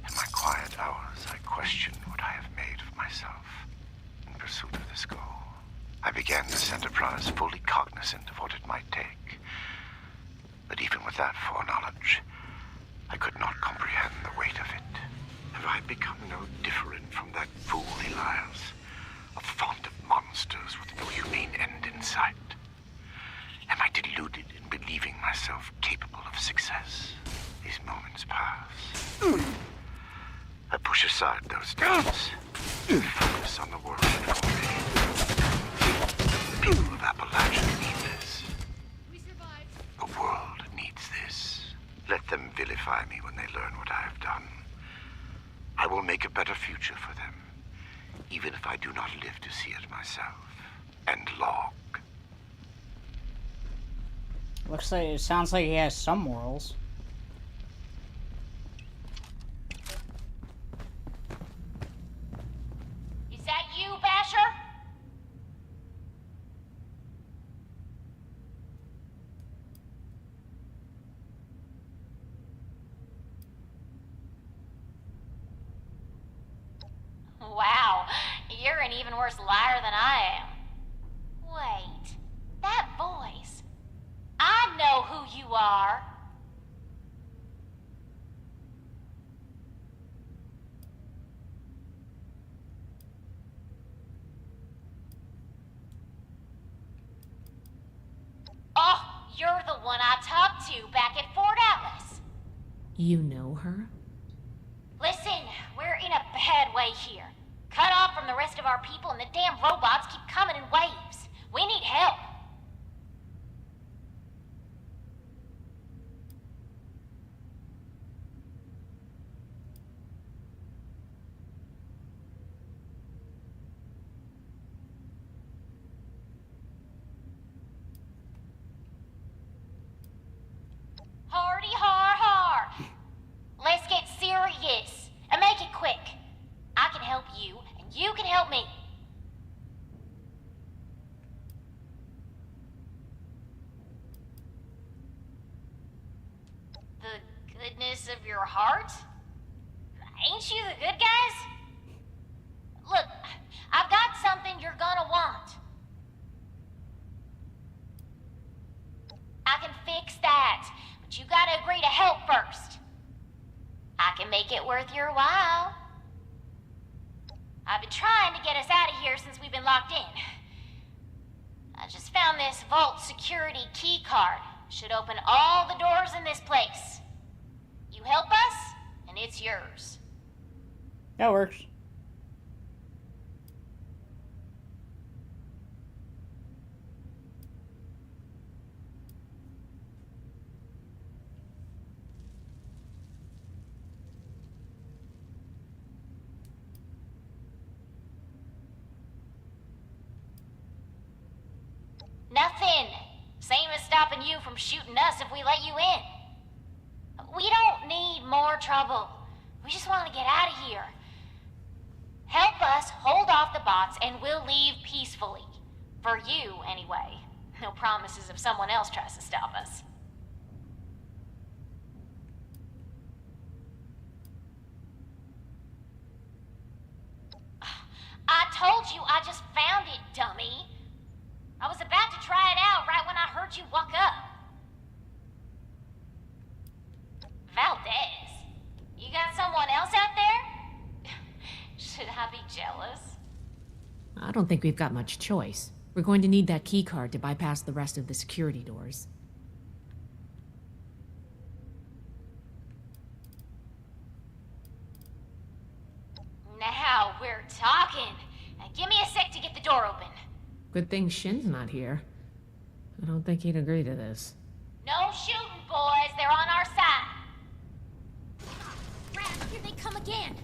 In my quiet hours, I question what I have made of myself in pursuit of this goal. I began this enterprise fully cognizant of what it might take. But even with that foreknowledge, I could not comprehend the weight of it. Have I become no different from that fool Elias, a font of monsters with no humane end in sight? Am I deluded in believing myself capable of success? These moments pass. I push aside those doubts and focus on the world before me. The people of Appalachia need this. We survived. The world needs this. Let them vilify me when they learn what I have done. I will make a better future for them, even if I do not live to see it myself. And log. Looks like it sounds like he has some morals. Is that you, Basher? Wow, you're in even worse worse liar than I am. Wait, that voice. I know who you are. Oh, you're the one I talked to back at Fort Atlas. You know her? Listen, we're in a bad way here. Cut off from the rest of our people and the damn robots keep coming in waves. We need help. Hardy har har. Let's get serious and make it quick. I can help you and you can help me. The goodness of your heart? Ain't you the good guys? Look, I've got something you're gonna want. I can fix that, but you gotta agree to help first. I can make it worth your while. I've been trying to get us out of here since we've been locked in. I just found this vault security key card. Should open all the doors in this place. You help us, and it's yours. That works. Nothing. Same as stopping you from shooting us if we let you in. We don't need more trouble. We just want to get out of here. Help us hold off the bots and we'll leave peacefully. For you, anyway. No promises if someone else tries to stop us. I told you I just found it, dummy. I was about to try it out right when I heard you walk up. Valdez, you got someone else out there? Should I be jealous? I don't think we've got much choice. We're going to need that key card to bypass the rest of the security doors. Now we're talking. Now give me a sec to get the door open. Good thing Shin's not here. I don't think he'd agree to this. No shooting, boys. They're on our side. Rat, here they come again.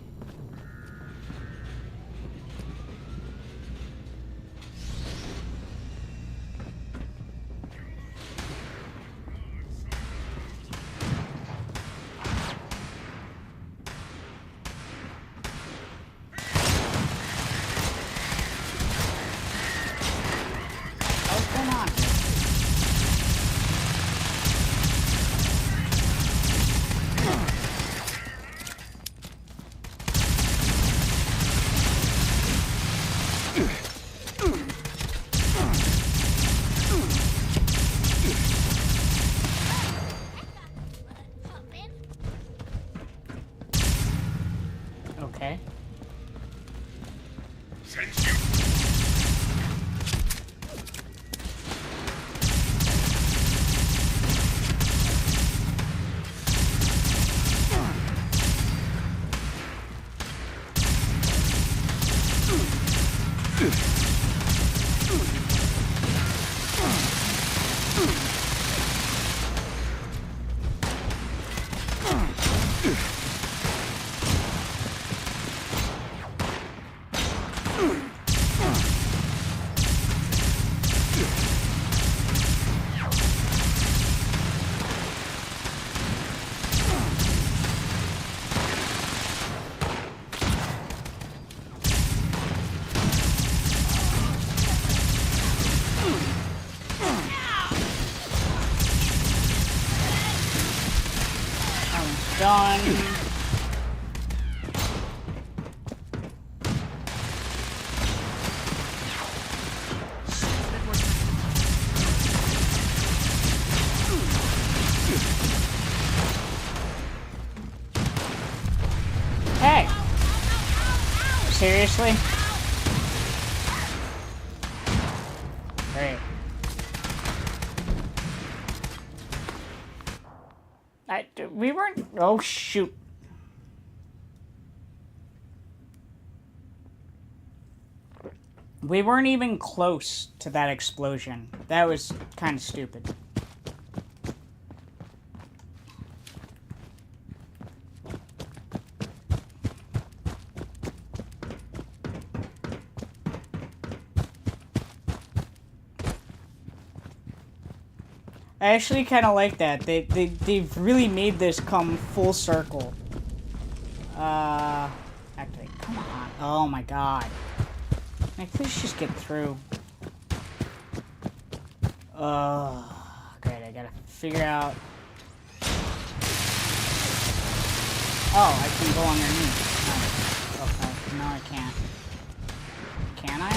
Okay. Done. Seriously? Great. We weren't... Oh, shoot. We weren't even close to that explosion. That was kind of stupid. I actually kind of like that. They've really made this come full circle. Actually, come on. Oh my god. Can I please just get through? Great, I gotta figure out... Oh, I can go underneath. Oh, okay. No, I can't. Can I?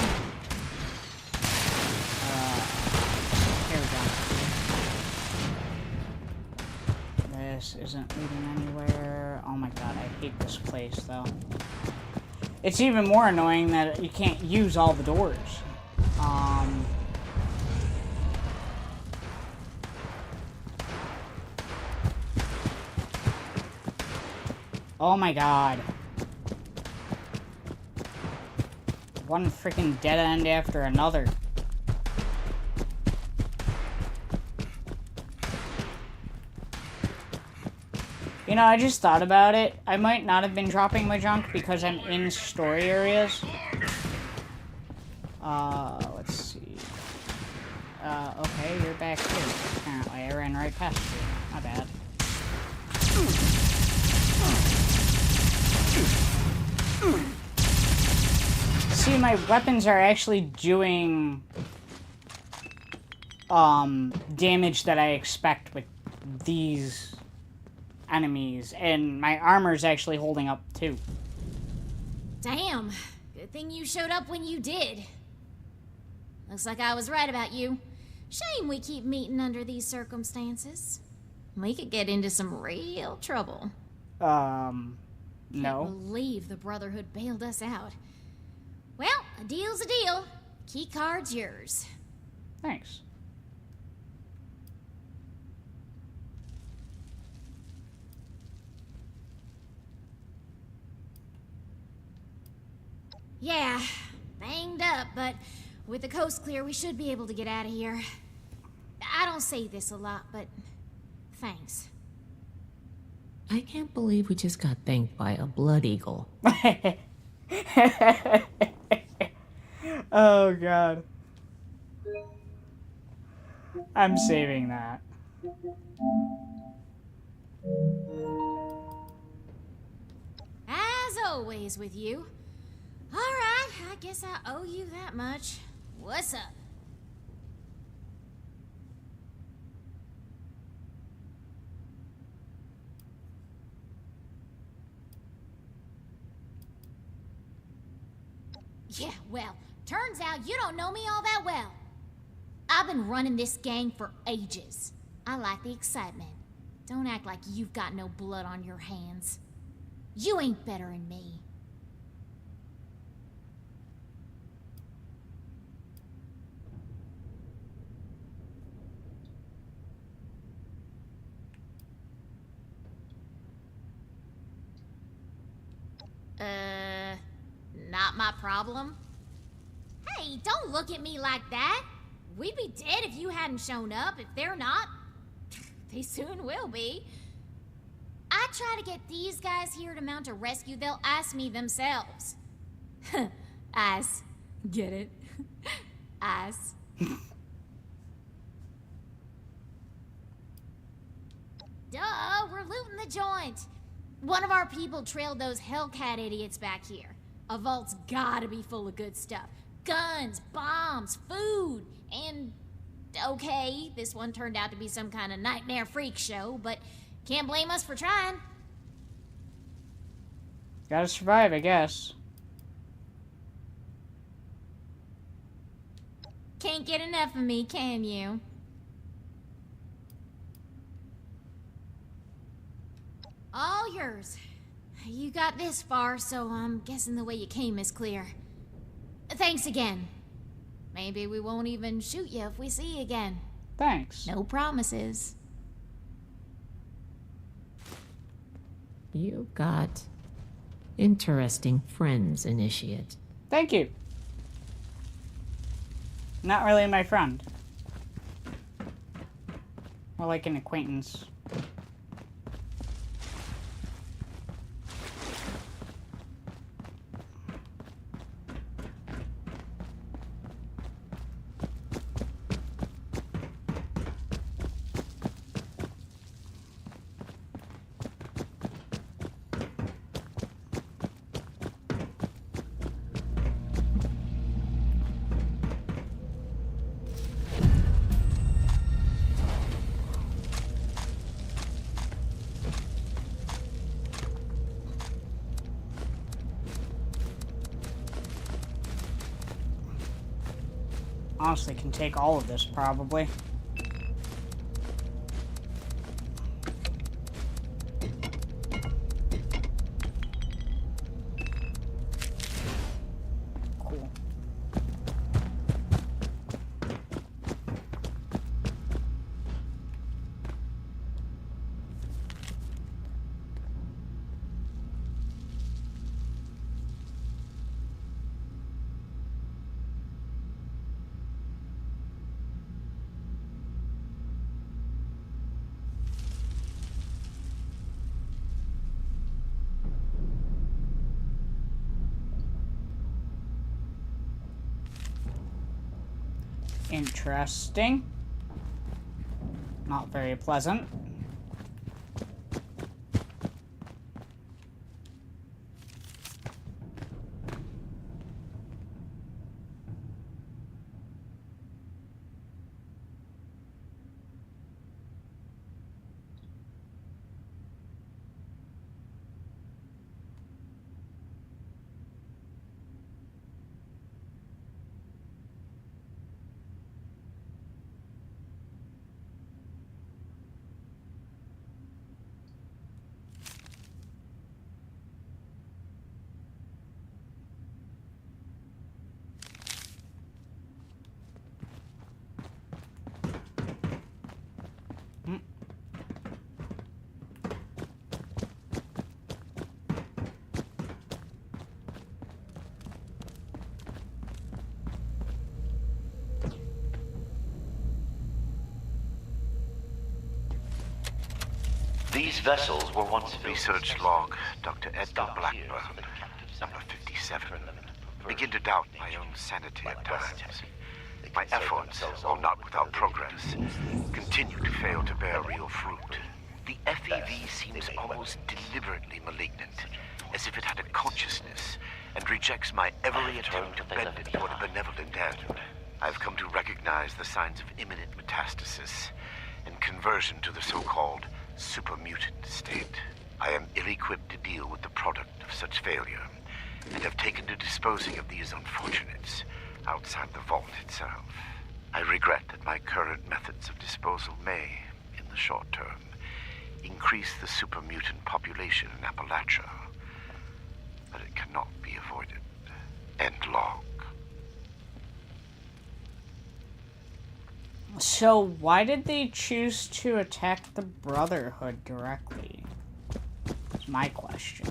Here we go. This isn't leading anywhere. Oh my god, I hate this place, though. It's even more annoying that you can't use all the doors. Oh my god. One freaking dead end after another. You know, I just thought about it. I might not have been dropping my junk because I'm in story areas. Let's see. Okay, you're back here. Apparently, I ran right past you. My bad. See, my weapons are actually doing damage that I expect with these enemies, and my armor's actually holding up too. Damn. Good thing you showed up when you did. Looks like I was right about you. Shame we keep meeting under these circumstances. We could get into some real trouble. No. Can't believe the Brotherhood bailed us out. Well, a deal's a deal. Key card's yours. Thanks. Yeah, banged up, but with the coast clear, we should be able to get out of here. I don't say this a lot, but thanks. I can't believe we just got thanked by a blood eagle. Oh, God. I'm saving that. As always with you. All right, I guess I owe you that much. What's up? Yeah, well, turns out you don't know me all that well. I've been running this gang for ages. I like the excitement. Don't act like you've got no blood on your hands. You ain't better than me. Not my problem. Hey, don't look at me like that. We'd be dead if you hadn't shown up. If they're not, they soon will be. I try to get these guys here to mount a rescue, they'll ask me themselves. Ass. Get it? Ass. Duh, we're looting the joint. One of our people trailed those Hellcat idiots back here. A vault's gotta be full of good stuff. Guns, bombs, food, and... Okay, this one turned out to be some kind of nightmare freak show, but can't blame us for trying. Gotta survive, I guess. Can't get enough of me, can you? All yours. You got this far, so I'm guessing the way you came is clear. Thanks again. Maybe we won't even shoot you if we see you again. Thanks. No promises. You got interesting friends, Initiate. Thank you. Not really my friend. More like an acquaintance. Honestly, can take all of this, probably. Cool. Interesting. Not very pleasant. These vessels were once research log, Dr. Edgar Blackburn, number 57. Begin to doubt my own sanity at times. My efforts, though not without progress, continue to fail to bear real fruit. The FEV seems almost deliberately malignant, as if it had a consciousness, and rejects my every attempt to bend it toward a benevolent end. I've come to recognize the signs of imminent metastasis and conversion to the so-called super-mutant state. I am ill-equipped to deal with the product of such failure, and have taken to disposing of these unfortunates outside the vault itself. I regret that my current methods of disposal may, in the short term, increase the super-mutant population in Appalachia, but it cannot be avoided. End log. So, why did they choose to attack the Brotherhood directly? That's my question.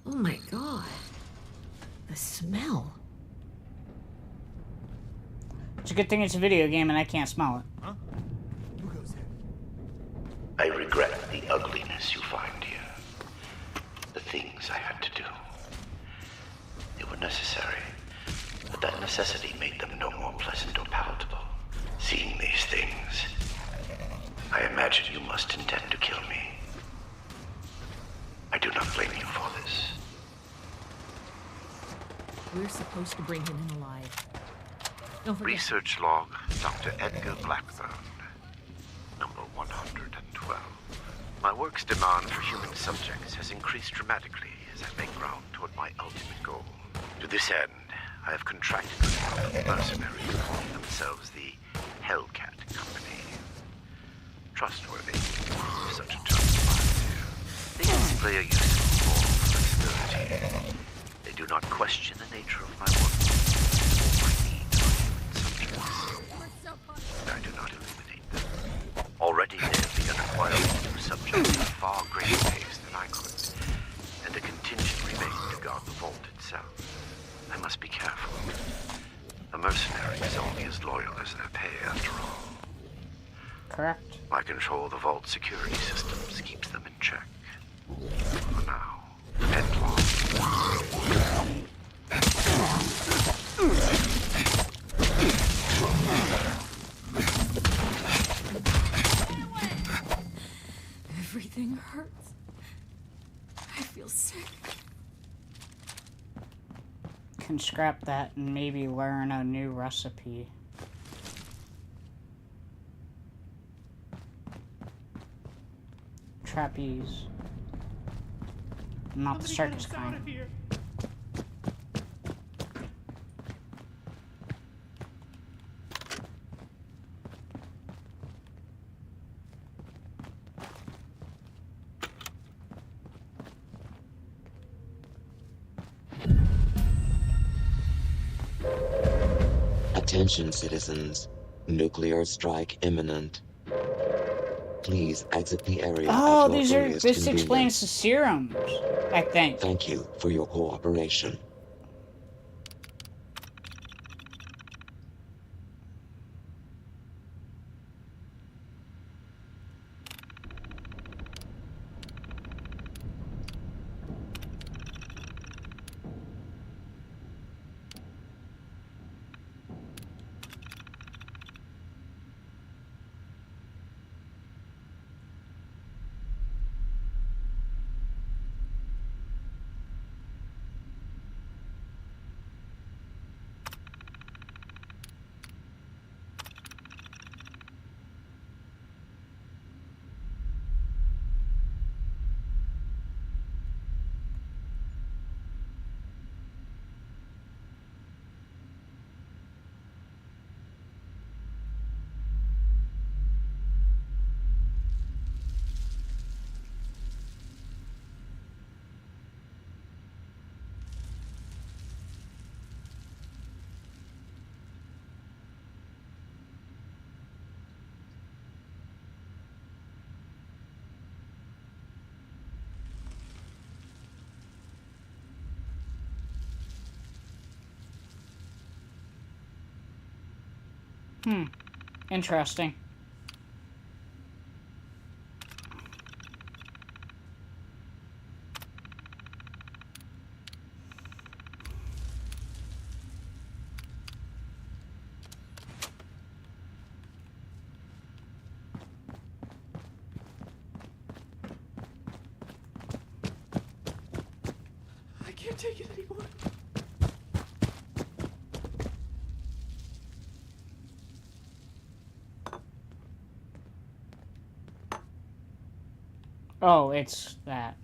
Oh my god. The smell. It's a good thing it's a video game and I can't smell it. Huh? Who goes there? I regret the ugliness you find here. The things I had to do. They were necessary, but that necessity made them no more pleasant or palatable. Seeing these things, I imagine you must intend to kill me. I do not blame you for this. We're supposed to bring him in alive. Don't forget. Research log, Dr. Edgar Blackburn, number 112. My work's demand for human subjects has increased dramatically as I make ground toward my ultimate goal. To this end, I have contracted with mercenaries calling themselves the Hellcat Company. Trustworthy, if such a term applies here. They display a useful moral flexibility. They do not question the nature of my work or my need for human subjects. I do not eliminate them. Already they have begun acquiring new subjects at a far greater pace than I could, and a contingent remains to guard the vault itself. I must be careful. A mercenary is only as loyal as their pay, after all. Correct. My control of the vault security systems keeps them in check. For now. Headlong. Everything hurts. I feel sick. Can scrap that and maybe learn a new recipe. Trapeze. Not the circus kind. Attention, citizens. Nuclear strike imminent. Please exit the area Oh, at your these are. earliest This convenience. explains the serums, I think. Thank you for your cooperation. Interesting. I can't take it anymore. Oh, it's that.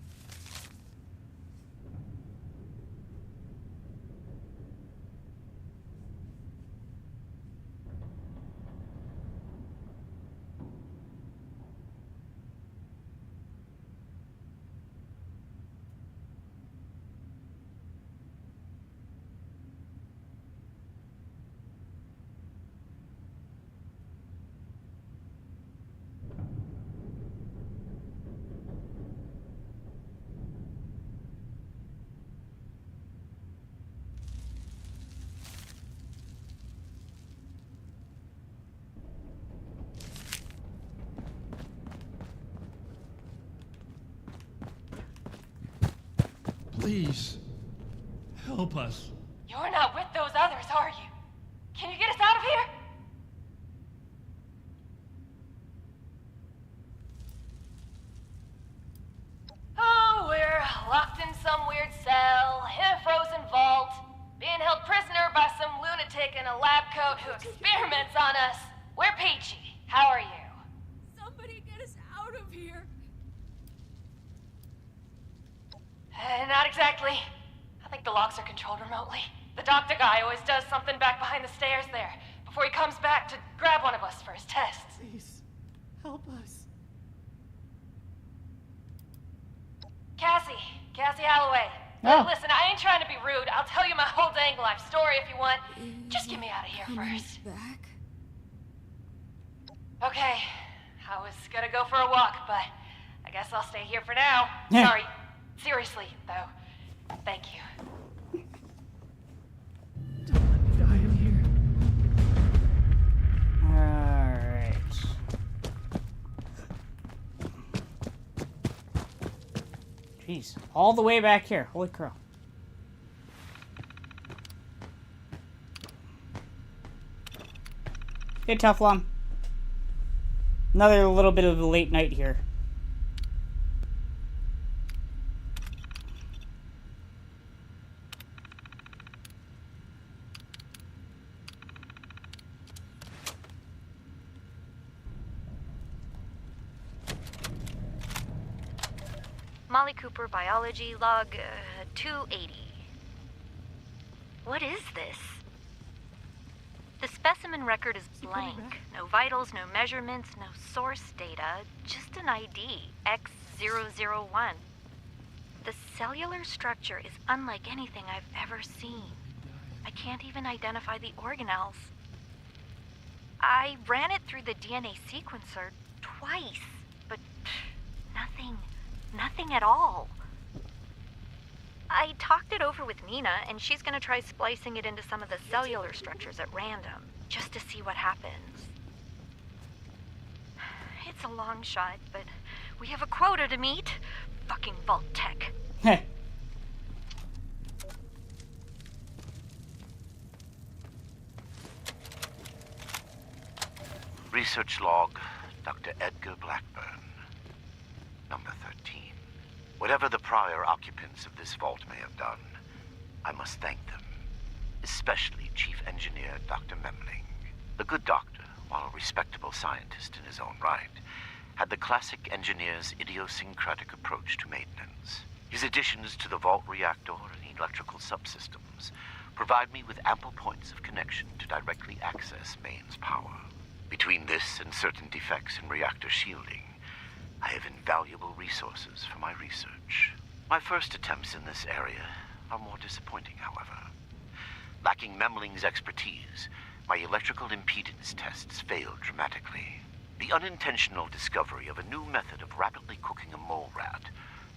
Please, help us. You're not with those others, are you? Can you get us out of here? Oh, we're locked in some weird cell, in a frozen vault, being held prisoner by some lunatic in a lab coat who experiments on us. We're Peachy. How are you? Somebody get us out of here. Not exactly. I think the locks are controlled remotely. The doctor guy always does something back behind the stairs there, before he comes back to grab one of us for his tests. Please, help us. Cassie Holloway. Oh. Listen, I ain't trying to be rude. I'll tell you my whole dang life story if you want. Just get me out of here first. Back? Okay, I was gonna go for a walk, but I guess I'll stay here for now. Yeah. Sorry. Seriously, though. Thank you. Don't let me die in here. Alright. Jeez. All the way back here. Holy crow. Hey, Teflon. Another little bit of a late night here. Molly Cooper, biology, log 280. What is this? The specimen record is blank. No vitals, no measurements, no source data. Just an ID, X001. The cellular structure is unlike anything I've ever seen. I can't even identify the organelles. I ran it through the DNA sequencer twice, but nothing at all. I talked it over with Nina, and she's gonna try splicing it into some of the cellular structures at random, just to see what happens. It's a long shot, but we have a quota to meet. Fucking Vault Tech. Research log, Dr. Edgar Blackburn. Number 13. Whatever the prior occupants of this vault may have done, I must thank them. Especially Chief Engineer Dr. Memling. The good doctor, while a respectable scientist in his own right, had the classic engineer's idiosyncratic approach to maintenance. His additions to the vault reactor and electrical subsystems provide me with ample points of connection to directly access mains power. Between this and certain defects in reactor shielding, I have invaluable resources for my research. My first attempts in this area are more disappointing, however. Lacking Memling's expertise, my electrical impedance tests failed dramatically. The unintentional discovery of a new method of rapidly cooking a mole rat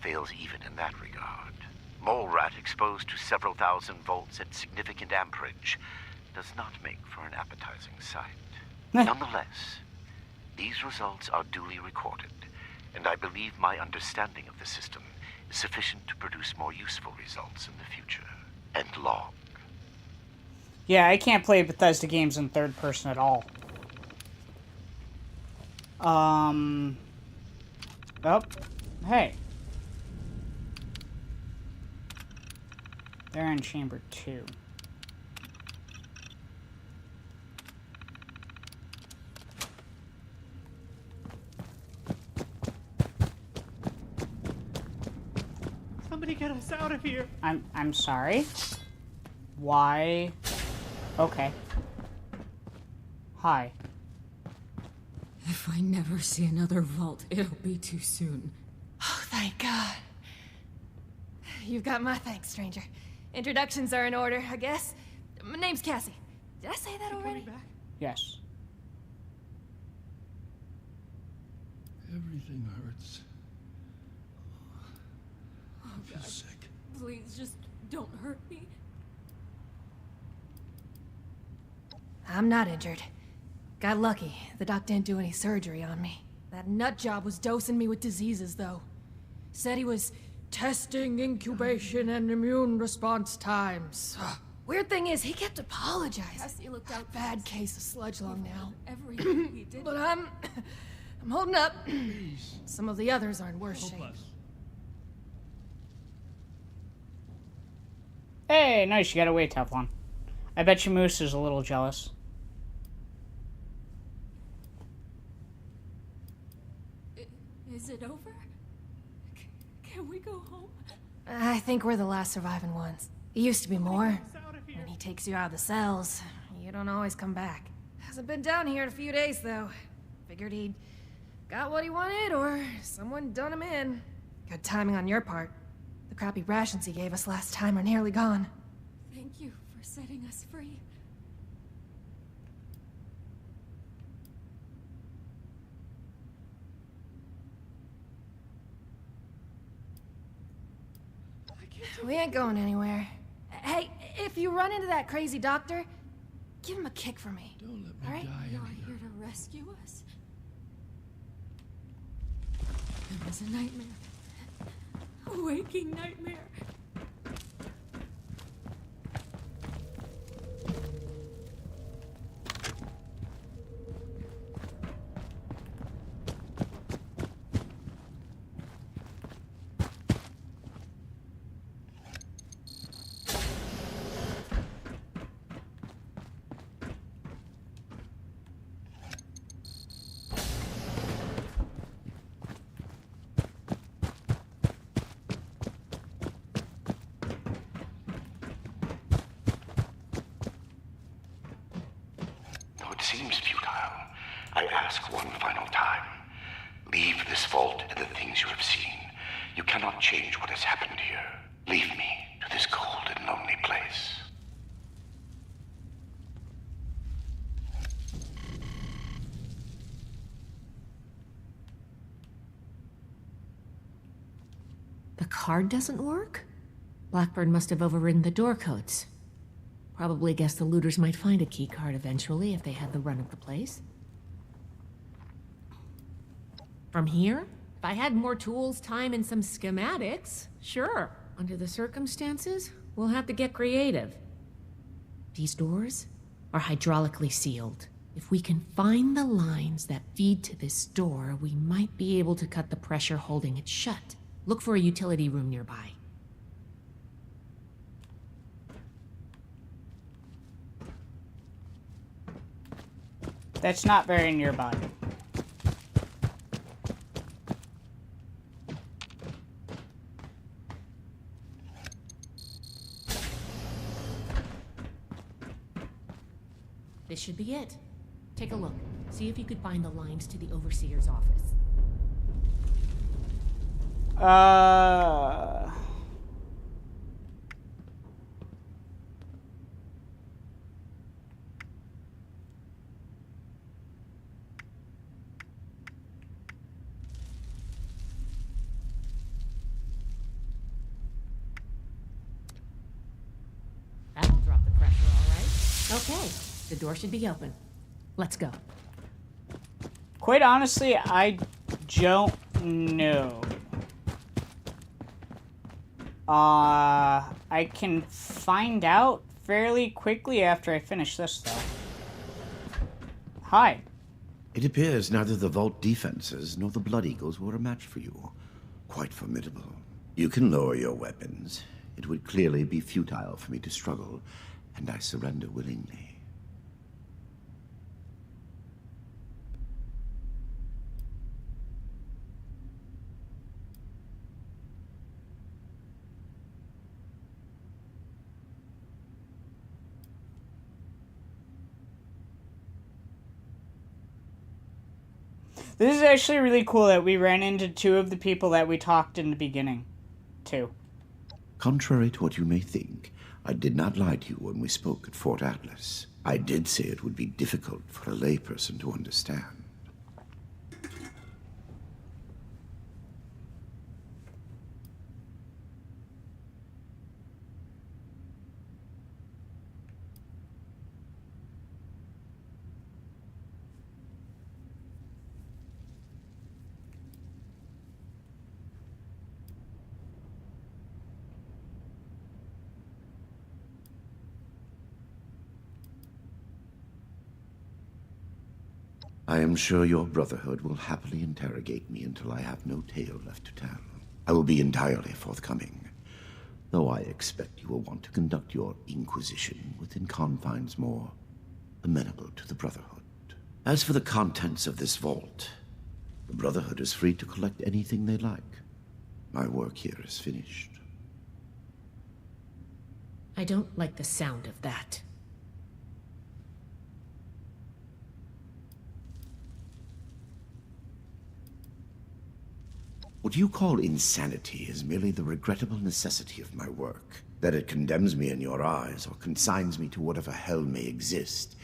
fails even in that regard. Mole rat exposed to several thousand volts at significant amperage does not make for an appetizing sight. Nonetheless, these results are duly recorded, and I believe my understanding of the system is sufficient to produce more useful results in the future. End log. Yeah, I can't play Bethesda games in third person at all. Oh, hey. They're in chamber 2. Somebody get us out of here. I'm sorry. Why? Okay. Hi. If I never see another vault, it'll be too soon. Oh, thank God. You've got my thanks, stranger. Introductions are in order, I guess. My name's Cassie. Did I say that already? Yes. Everything hurts. Oh, I feel God. sick. Please, just don't hurt me. I'm not injured. Got lucky. The doc didn't do any surgery on me. That nut job was dosing me with diseases, though. Said he was testing incubation and immune response times. Weird thing is, he kept apologizing. Cassie looked out. Bad case of sludge lung now. Everything he did. But I'm holding up. Some of the others are in worse shape. Hey, nice, you got away, Teflon. I bet you Moose is a little jealous. Is it over? Can we go home? I think we're the last surviving ones. It used to be more. When he takes you out of the cells, you don't always come back. Hasn't been down here in a few days, though. Figured he'd got what he wanted, or someone done him in. Good timing on your part. The crappy rations he gave us last time are nearly gone. Thank you for setting us free. We ain't going anywhere. Hey, if you run into that crazy doctor, give him a kick for me. Don't let me All right? die. You're here to rescue us. It was a nightmare. A waking nightmare. Though it seems futile, I ask one final time. Leave this vault and the things you have seen. You cannot change what has happened here. Leave me to this cold and lonely place. The card doesn't work? Blackbird must have overridden the door codes. Probably guess the looters might find a key card eventually if they had the run of the place. From here? If I had more tools, time, and some schematics, sure. Under the circumstances, we'll have to get creative. These doors are hydraulically sealed. If we can find the lines that feed to this door, we might be able to cut the pressure holding it shut. Look for a utility room nearby. That's not very nearby. This should be it. Take a look. See if you could find the lines to the Overseer's office. That'll drop the pressure, all right. Okay, the door should be open. Let's go. Quite honestly, I don't know. I can find out fairly quickly after I finish this, though. Hi. It appears neither the Vault defenses nor the Blood Eagles were a match for you. Quite formidable. You can lower your weapons. It would clearly be futile for me to struggle, and I surrender willingly. This is actually really cool that we ran into two of the people that we talked in the beginning, too. Contrary to what you may think, I did not lie to you when we spoke at Fort Atlas. I did say it would be difficult for a layperson to understand. I am sure your Brotherhood will happily interrogate me until I have no tale left to tell. I will be entirely forthcoming, though I expect you will want to conduct your inquisition within confines more amenable to the Brotherhood. As for the contents of this vault, the Brotherhood is free to collect anything they like. My work here is finished. I don't like the sound of that. What you call insanity is merely the regrettable necessity of my work. That it condemns me in your eyes, or consigns me to whatever hell may exist,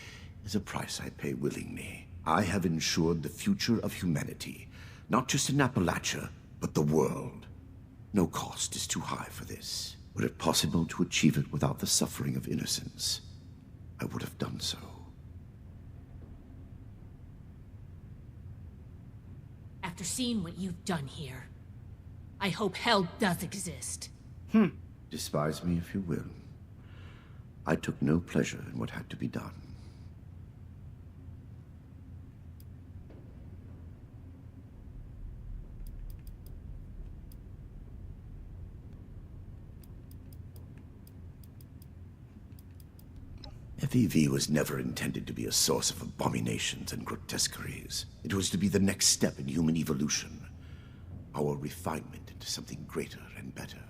is a price I pay willingly. I have ensured the future of humanity, not just in Appalachia, but the world. No cost is too high for this. Were it possible to achieve it without the suffering of innocence, I would have done so. After seeing what you've done here, I hope hell does exist. Despise me if you will. I took no pleasure in what had to be done. FEV was never intended to be a source of abominations and grotesqueries. It was to be the next step in human evolution. Our refinement into something greater and better.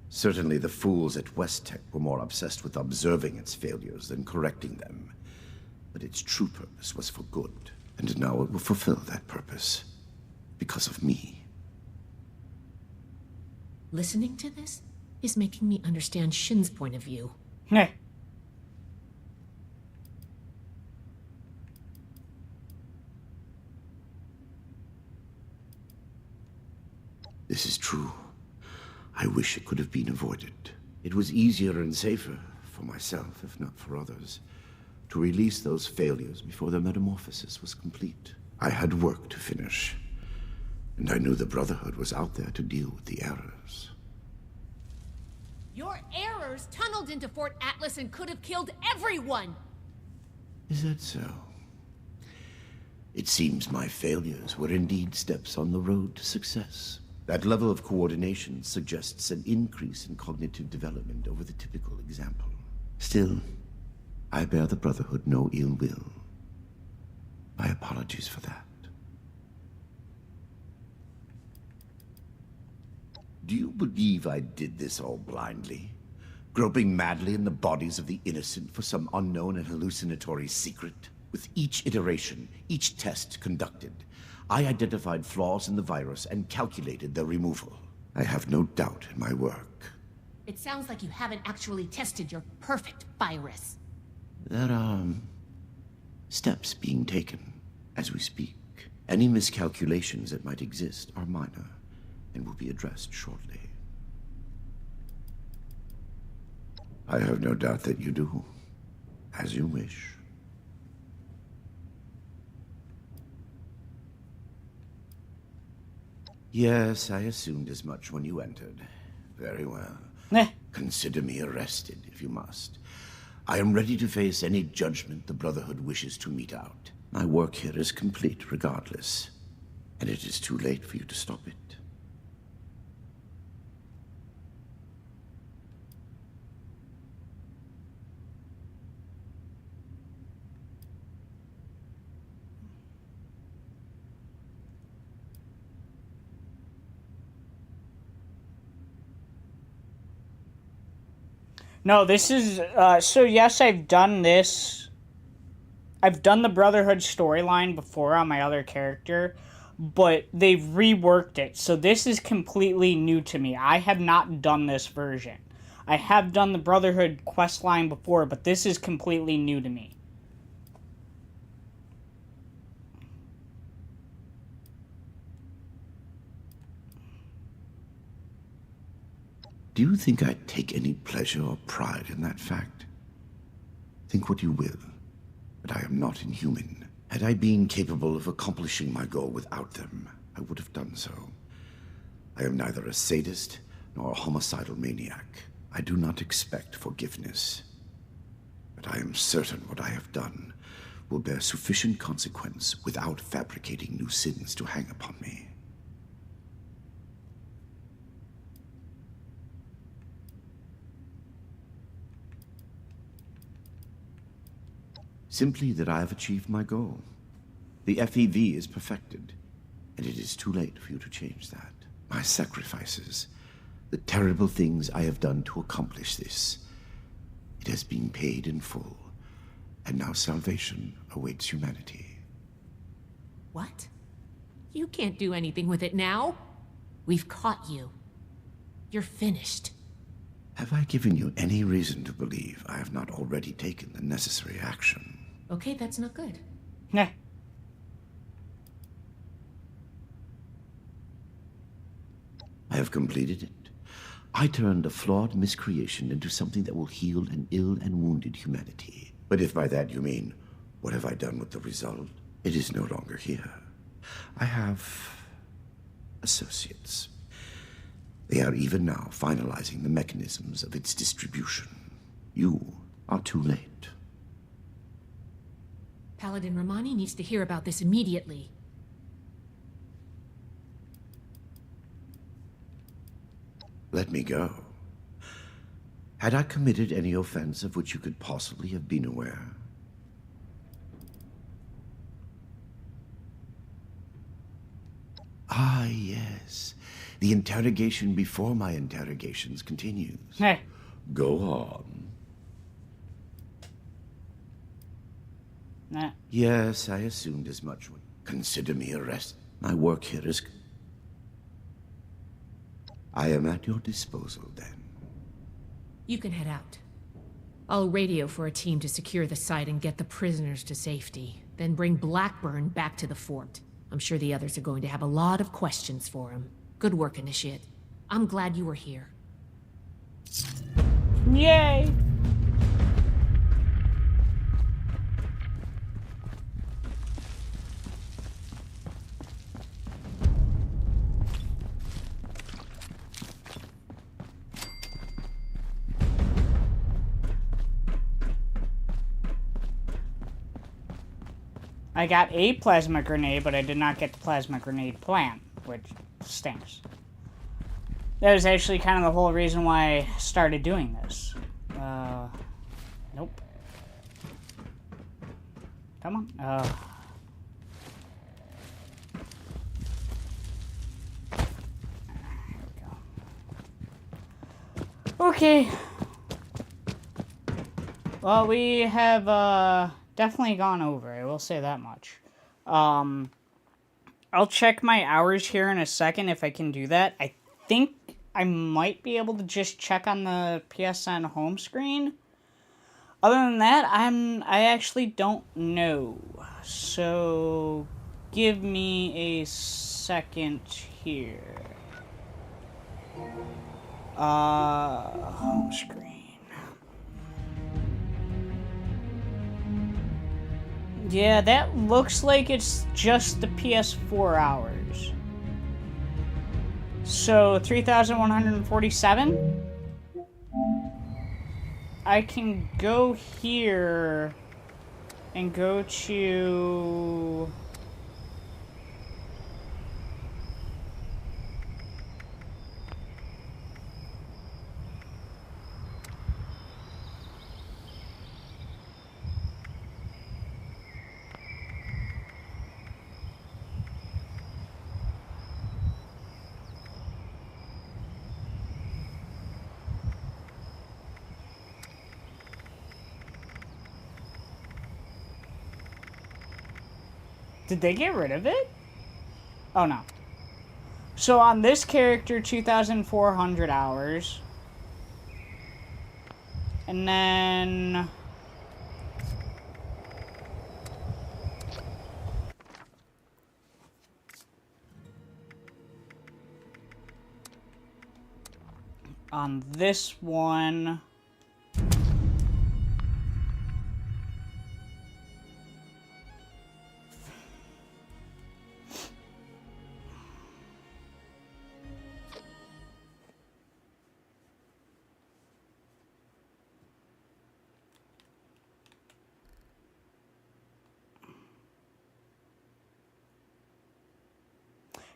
Certainly the fools at West Tech were more obsessed with observing its failures than correcting them. But its true purpose was for good. And now it will fulfill that purpose. Because of me. Listening to this is making me understand Shin's point of view. This is true. I wish it could have been avoided. It was easier and safer, for myself, if not for others, to release those failures before their metamorphosis was complete. I had work to finish, and I knew the Brotherhood was out there to deal with the errors. Your errors tunneled into Fort Atlas and could have killed everyone! Is that so? It seems my failures were indeed steps on the road to success. That level of coordination suggests an increase in cognitive development over the typical example. Still, I bear the Brotherhood no ill will. My apologies for that. Do you believe I did this all blindly? Groping madly in the bodies of the innocent for some unknown and hallucinatory secret? With each iteration, each test conducted, I identified flaws in the virus and calculated their removal. I have no doubt in my work. It sounds like you haven't actually tested your perfect virus. There are steps being taken as we speak. Any miscalculations that might exist are minor and will be addressed shortly. I have no doubt that you do. As you wish. Yes, I assumed as much when you entered. Very well. Consider me arrested, if you must. I am ready to face any judgment the Brotherhood wishes to mete out. My work here is complete, regardless. And it is too late for you to stop it. No, this is, so yes, I've done this. I've done the Brotherhood storyline before on my other character, but they've reworked it, so this is completely new to me. I have not done this version. I have done the Brotherhood questline before, but this is completely new to me. Do you think I take any pleasure or pride in that fact? Think what you will, but I am not inhuman. Had I been capable of accomplishing my goal without them, I would have done so. I am neither a sadist nor a homicidal maniac. I do not expect forgiveness. But I am certain what I have done will bear sufficient consequence without fabricating new sins to hang upon me. Simply that I have achieved my goal. The FEV is perfected, and it is too late for you to change that. My sacrifices, the terrible things I have done to accomplish this, It has been paid in full, and now salvation awaits humanity. What? You can't do anything with it now. We've caught you. You're finished. Have I given you any reason to believe I have not already taken the necessary action? Okay, that's not good. Nah. I have completed it. I turned a flawed miscreation into something that will heal an ill and wounded humanity. But if by that you mean, what have I done with the result? It is no longer here. I have associates. They are even now finalizing the mechanisms of its distribution. You are too late. Paladin Romani needs to hear about this immediately. Let me go. Had I committed any offense of which you could possibly have been aware? Ah, yes. The interrogation before my interrogations continues. Hey. Go on. Nah. Yes, I assumed as much. Consider me arrested. My work here is... I am at your disposal, then. You can head out. I'll radio for a team to secure the site and get the prisoners to safety. Then bring Blackburn back to the fort. I'm sure the others are going to have a lot of questions for him. Good work, Initiate. I'm glad you were here. Yay! I got a plasma grenade, but I did not get the plasma grenade plant, which stinks. That was actually kind of the whole reason why I started doing this. Nope. Come on. Here we go. Okay. Well, we have, definitely gone over, I will say that much. I'll check my hours here in a second if I can do that. I think I might be able to just check on the PSN home screen. Other than that, I actually don't know. So give me a second here. Home screen. Yeah, that looks like it's just the PS4 hours. So, 3,147? I can go here and go to... Did they get rid of it? Oh, no. So on this character, 2,400 hours. And then... on this one...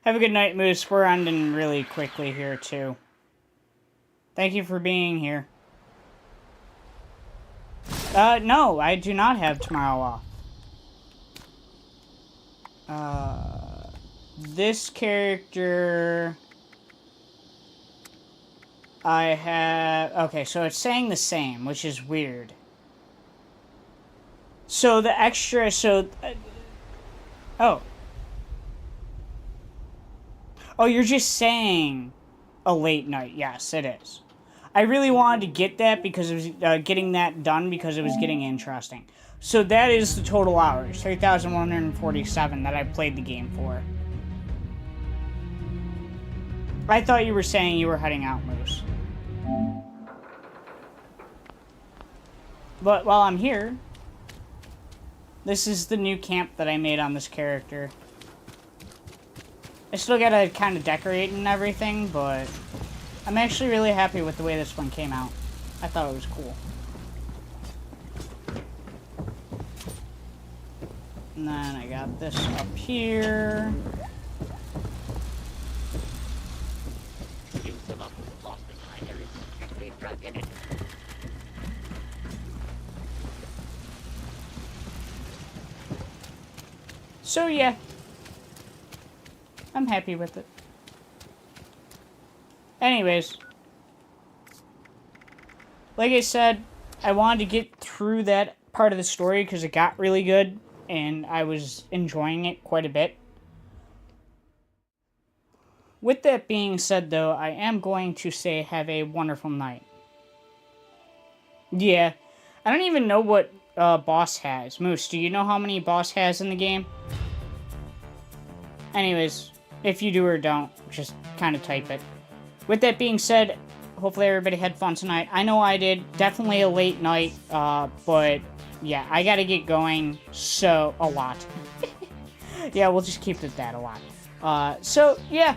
Have a good night, Moose. We're ending really quickly here, too. Thank you for being here. No, I do not have tomorrow off. This character... I have... Okay, so it's saying the same, which is weird. So the extra... oh. Oh, you're just saying a late night. Yes, it is. I really wanted to get that because it was getting that done because it was getting interesting. So that is the total hours, 3,147 that I played the game for. I thought you were saying you were heading out, Moose. But while I'm here, this is the new camp that I made on this character. I still gotta kind of decorate and everything, but I'm actually really happy with the way this one came out. I thought it was cool. And then I got this up here. So yeah, I'm happy with it. Anyways, like I said, I wanted to get through that part of the story because it got really good and I was enjoying it quite a bit. With that being said, though, I am going to say have a wonderful night. Yeah, I don't even know what Boss has. Moose, do you know how many Boss has in the game? Anyways, if you do or don't, just kind of type it. With that being said, hopefully everybody had fun tonight. I know I did. Definitely a late night, but yeah, I gotta get going, so a lot. Yeah, we'll just keep it that, a lot. So yeah,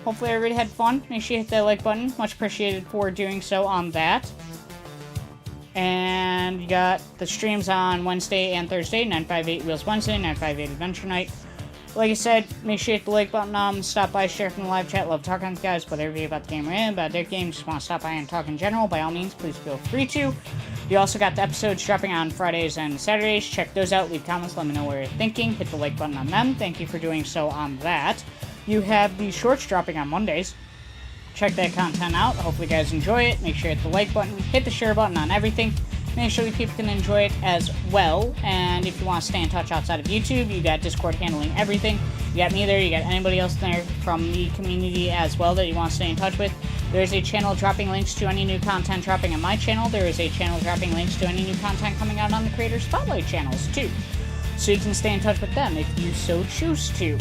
hopefully everybody had fun. Make sure you hit that like button. Much appreciated for doing so on that. And you got the streams on Wednesday and Thursday, 958 Wheels Wednesday, 958 Adventure Night. Like I said, make sure you hit the like button, stop by, share from the live chat, love talking to you guys, whatever you about the game we're in, about their game, just want to stop by and talk in general, by all means, please feel free to. You also got the episodes dropping on Fridays and Saturdays, check those out, leave comments, let me know what you're thinking, hit the like button on them, thank you for doing so on that. You have the shorts dropping on Mondays, check that content out, hopefully you guys enjoy it, make sure you hit the like button, hit the share button on everything. Make sure that people can enjoy it as well. And if you want to stay in touch outside of YouTube, you got Discord handling everything. You got me there, you got anybody else there from the community as well that you want to stay in touch with. There's a channel dropping links to any new content dropping on my channel. There is a channel dropping links to any new content coming out on the Creator Spotlight channels too. So you can stay in touch with them if you so choose to.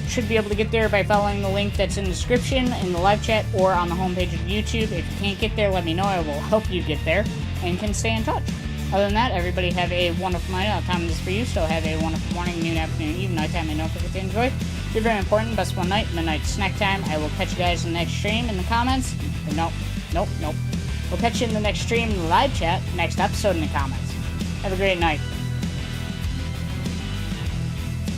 Should be able to get there by following the link that's in the description, in the live chat, or on the homepage of YouTube. If you can't get there, let me know. I will help you get there and can stay in touch. Other than that, everybody have a wonderful night. I'll time this for you, so have a wonderful morning, noon, afternoon, evening, nighttime, and don't forget to enjoy. You're very important. Best one night, midnight snack time. I will catch you guys in the next stream in the comments. Nope. We'll catch you in the next stream in the live chat, next episode in the comments. Have a great night.